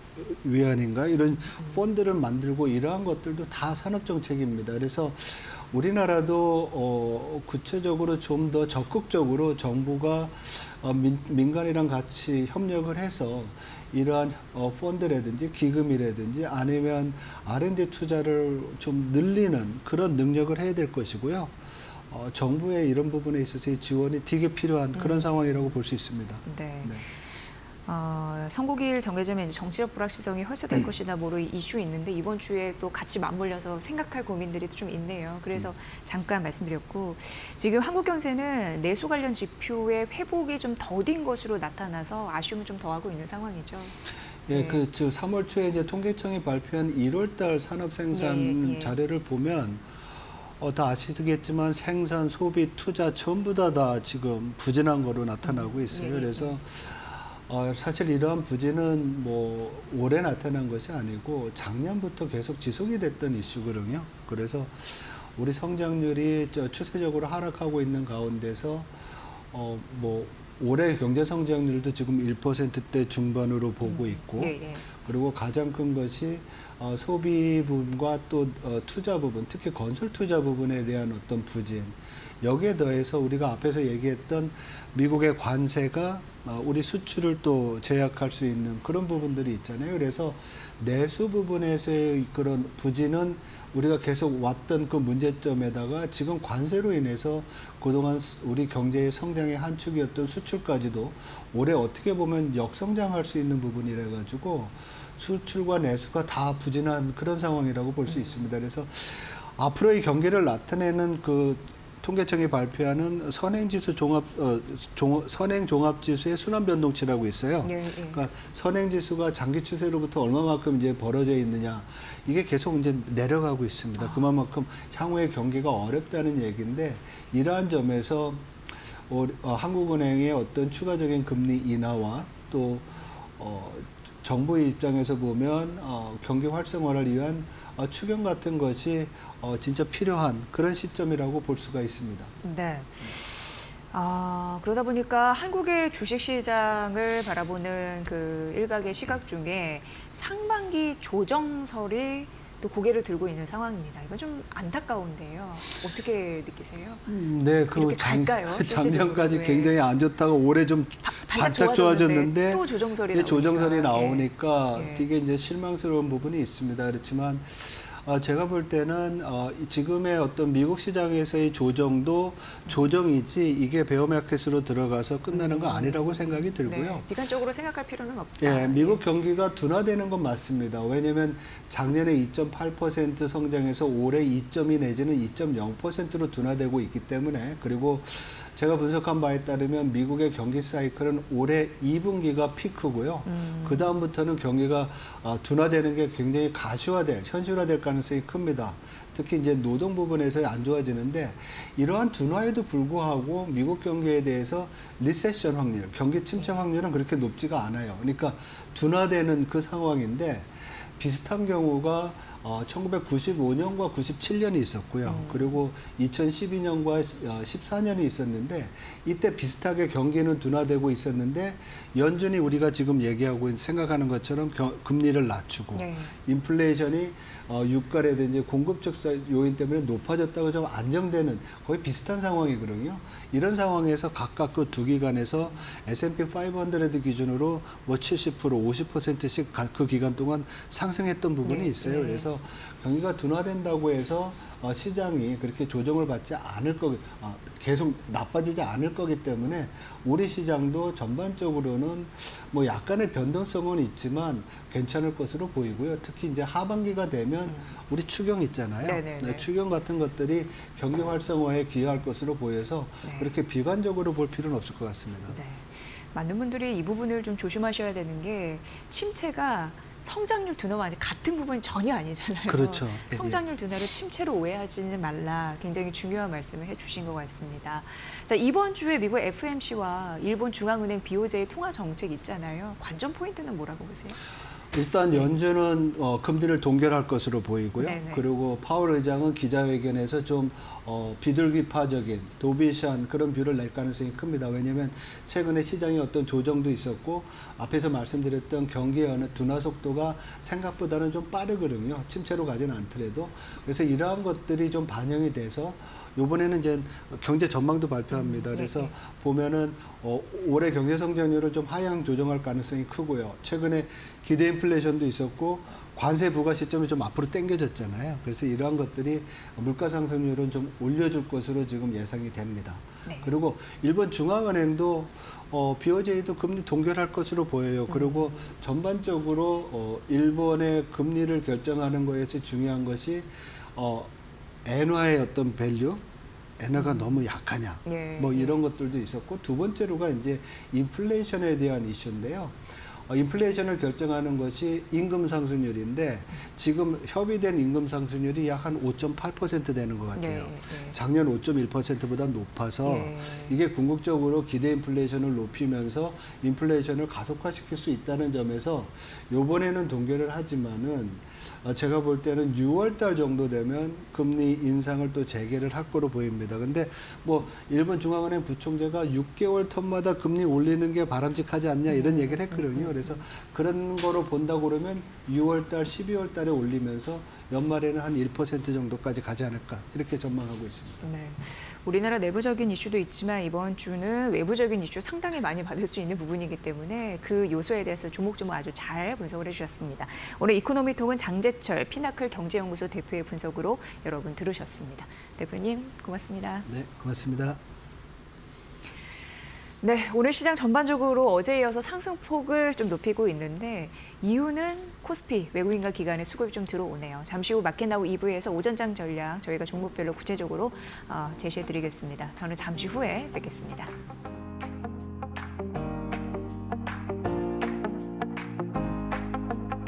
위안인가 이런 펀드를 만들고 이러한 것들도 다 산업 정책입니다. 그래서 우리나라도 구체적으로 좀 더 적극적으로 정부가 민간이랑 같이 협력을 해서 이러한 펀드라든지 기금이라든지 아니면 R&D 투자를 좀 늘리는 그런 능력을 해야 될 것이고요. 정부의 이런 부분에 있어서의 지원이 되게 필요한 그런 상황이라고 볼 수 있습니다. 네. 네. 선거기일 정해지면 이제 정치적 불확실성이 해소될 것이다 뭐로 이슈 있는데 이번 주에 또 같이 맞물려서 생각할 고민들이 좀 있네요. 그래서 잠깐 말씀드렸고 지금 한국 경제는 내수 관련 지표의 회복이 좀 더딘 것으로 나타나서 아쉬움을 좀 더하고 있는 상황이죠. 예, 네. 그 3월 초에 이제 통계청이 발표한 1월달 산업 생산 예. 자료를 보면 다 아시겠지만 생산, 소비, 투자 전부 다 지금 부진한 거로 나타나고 있어요. 예. 그래서 사실 이러한 부진은 뭐 올해 나타난 것이 아니고 작년부터 계속 지속이 됐던 이슈거든요. 그래서 우리 성장률이 추세적으로 하락하고 있는 가운데서 뭐 올해 경제 성장률도 지금 1%대 중반으로 보고 있고 예. 그리고 가장 큰 것이 소비 부분과 또 투자 부분, 특히 건설 투자 부분에 대한 어떤 부진. 여기에 더해서 우리가 앞에서 얘기했던 미국의 관세가 우리 수출을 또 제약할 수 있는 그런 부분들이 있잖아요. 그래서 내수 부분에서의 그런 부진은 우리가 계속 왔던 그 문제점에다가 지금 관세로 인해서 그동안 우리 경제의 성장의 한 축이었던 수출까지도 올해 어떻게 보면 역성장할 수 있는 부분이라 가지고 수출과 내수가 다 부진한 그런 상황이라고 볼 수 있습니다. 그래서 앞으로의 경기를 나타내는 그 통계청이 발표하는 선행지수 선행종합지수의 순환변동치라고 있어요. 예. 그러니까 선행지수가 장기 추세로부터 얼마만큼 이제 벌어져 있느냐 이게 계속 이제 내려가고 있습니다. 그만큼 향후의 경기가 어렵다는 얘기인데 이러한 점에서 한국은행의 어떤 추가적인 금리 인하와 또 정부의 입장에서 보면 경기 활성화를 위한 추경 같은 것이 진짜 필요한 그런 시점이라고 볼 수가 있습니다. 네. 그러다 보니까 한국의 주식시장을 바라보는 그 일각의 시각 중에 상반기 조정설이 또 고개를 들고 있는 상황입니다. 이건 좀 안타까운데요. 어떻게 느끼세요? 네, 이렇게 갈까요? 작년까지 실제적으로? 굉장히 안 좋다가 올해 좀 반짝 좋아졌는데 또 조정설이 이게 조정설이 나오니까. 나오니까 예. 되게 이제 실망스러운 부분이 있습니다. 그렇지만 제가 볼 때는 지금의 어떤 미국 시장에서의 조정도 조정이지 이게 베어마켓으로 들어가서 끝나는 거 아니라고 생각이 들고요. 네, 비관적으로 생각할 필요는 없다. 예, 미국 경기가 둔화되는 건 맞습니다. 왜냐하면 작년에 2.8% 성장해서 올해 2.2 내지는 2.0%로 둔화되고 있기 때문에 그리고 제가 분석한 바에 따르면 미국의 경기 사이클은 올해 2분기가 피크고요. 그 다음부터는 경기가 둔화되는 게 굉장히 현실화될 가능성이 큽니다. 특히 이제 노동 부분에서 안 좋아지는데 이러한 둔화에도 불구하고 미국 경기에 대해서 리세션 확률, 경기 침체 확률은 그렇게 높지가 않아요. 그러니까 둔화되는 그 상황인데 비슷한 경우가 1995년과 97년이 있었고요. 그리고 2012년과 14년이 있었는데 이때 비슷하게 경기는 둔화되고 있었는데 연준이 우리가 지금 얘기하고 생각하는 것처럼 금리를 낮추고 네. 인플레이션이 유가라든지 공급적 요인 때문에 높아졌다고 좀 안정되는 거의 비슷한 상황이거든요. 이런 상황에서 각각 그 두 기관에서 S&P 500 기준으로 뭐 70%, 50%씩 그 기간 동안 상승했던 부분이 있어요. 그래서 경기가 둔화된다고 해서 시장이 그렇게 조정을 받지 않을 계속 나빠지지 않을 거기 때문에 우리 시장도 전반적으로는 뭐 약간의 변동성은 있지만 괜찮을 것으로 보이고요. 특히 이제 하반기가 되면 우리 추경 있잖아요. 네네네. 추경 같은 것들이 경기 활성화에 기여할 것으로 보여서 그렇게 비관적으로 볼 필요는 없을 것 같습니다. 네. 많은 분들이 이 부분을 좀 조심하셔야 되는 게 침체가 성장률 둔화와 같은 부분이 전혀 아니잖아요. 그렇죠. 성장률 둔화를 침체로 오해하지는 말라. 굉장히 중요한 말씀을 해주신 것 같습니다. 자, 이번 주에 미국 FMC와 일본 중앙은행 BOJ의 통화 정책 있잖아요. 관전 포인트는 뭐라고 보세요? 일단 연준은 금리를 동결할 것으로 보이고요. 네네. 그리고 파월 의장은 기자회견에서 좀 비둘기파적인 도비시한 그런 뷰를 낼 가능성이 큽니다. 왜냐하면 최근에 시장에 어떤 조정도 있었고 앞에서 말씀드렸던 경기의 어느 둔화 속도가 생각보다는 좀 빠르거든요. 침체로 가지는 않더라도. 그래서 이러한 것들이 좀 반영이 돼서 이번에는 이제 경제 전망도 발표합니다. 그래서 보면은 올해 경제 성장률을 좀 하향 조정할 가능성이 크고요. 최근에 기대 인플레이션도 있었고 관세 부과 시점이 좀 앞으로 당겨졌잖아요. 그래서 이러한 것들이 물가 상승률은 좀 올려줄 것으로 지금 예상이 됩니다. 네. 그리고 일본 중앙은행도 BOJ도 금리 동결할 것으로 보여요. 그리고 전반적으로 일본의 금리를 결정하는 것에서 중요한 것이 엔화의 어떤 밸류, 엔화가 너무 약하냐, 뭐 이런 것들도 있었고 두 번째로가 이제 인플레이션에 대한 이슈인데요. 인플레이션을 결정하는 것이 임금 상승률인데 지금 협의된 임금 상승률이 약 한 5.8% 되는 것 같아요. 작년 5.1%보다 높아서 이게 궁극적으로 기대 인플레이션을 높이면서 인플레이션을 가속화시킬 수 있다는 점에서 이번에는 동결을 하지만은 제가 볼 때는 6월 달 정도 되면 금리 인상을 또 재개를 할 거로 보입니다. 근데 뭐 일본 중앙은행 부총재가 6개월 텀마다 금리 올리는 게 바람직하지 않냐 이런 얘기를 했거든요. 그래서 그런 거로 본다고 그러면 6월 달, 12월 달에 올리면서 연말에는 한 1% 정도까지 가지 않을까 이렇게 전망하고 있습니다. 네. 우리나라 내부적인 이슈도 있지만 이번 주는 외부적인 이슈 상당히 많이 받을 수 있는 부분이기 때문에 그 요소에 대해서 조목조목 아주 잘 분석을 해주셨습니다. 오늘 이코노미톡은 장재철 피나클 경제연구소 대표의 분석으로 여러분 들으셨습니다. 대표님 고맙습니다. 네, 고맙습니다. 네, 오늘 시장 전반적으로 어제에 이어서 상승폭을 좀 높이고 있는데 이유는 코스피 외국인과 기관의 수급이 좀 들어오네요. 잠시 후 마켓나우 2부에서 오전장 전략 저희가 종목별로 구체적으로 제시해드리겠습니다. 저는 잠시 후에 뵙겠습니다.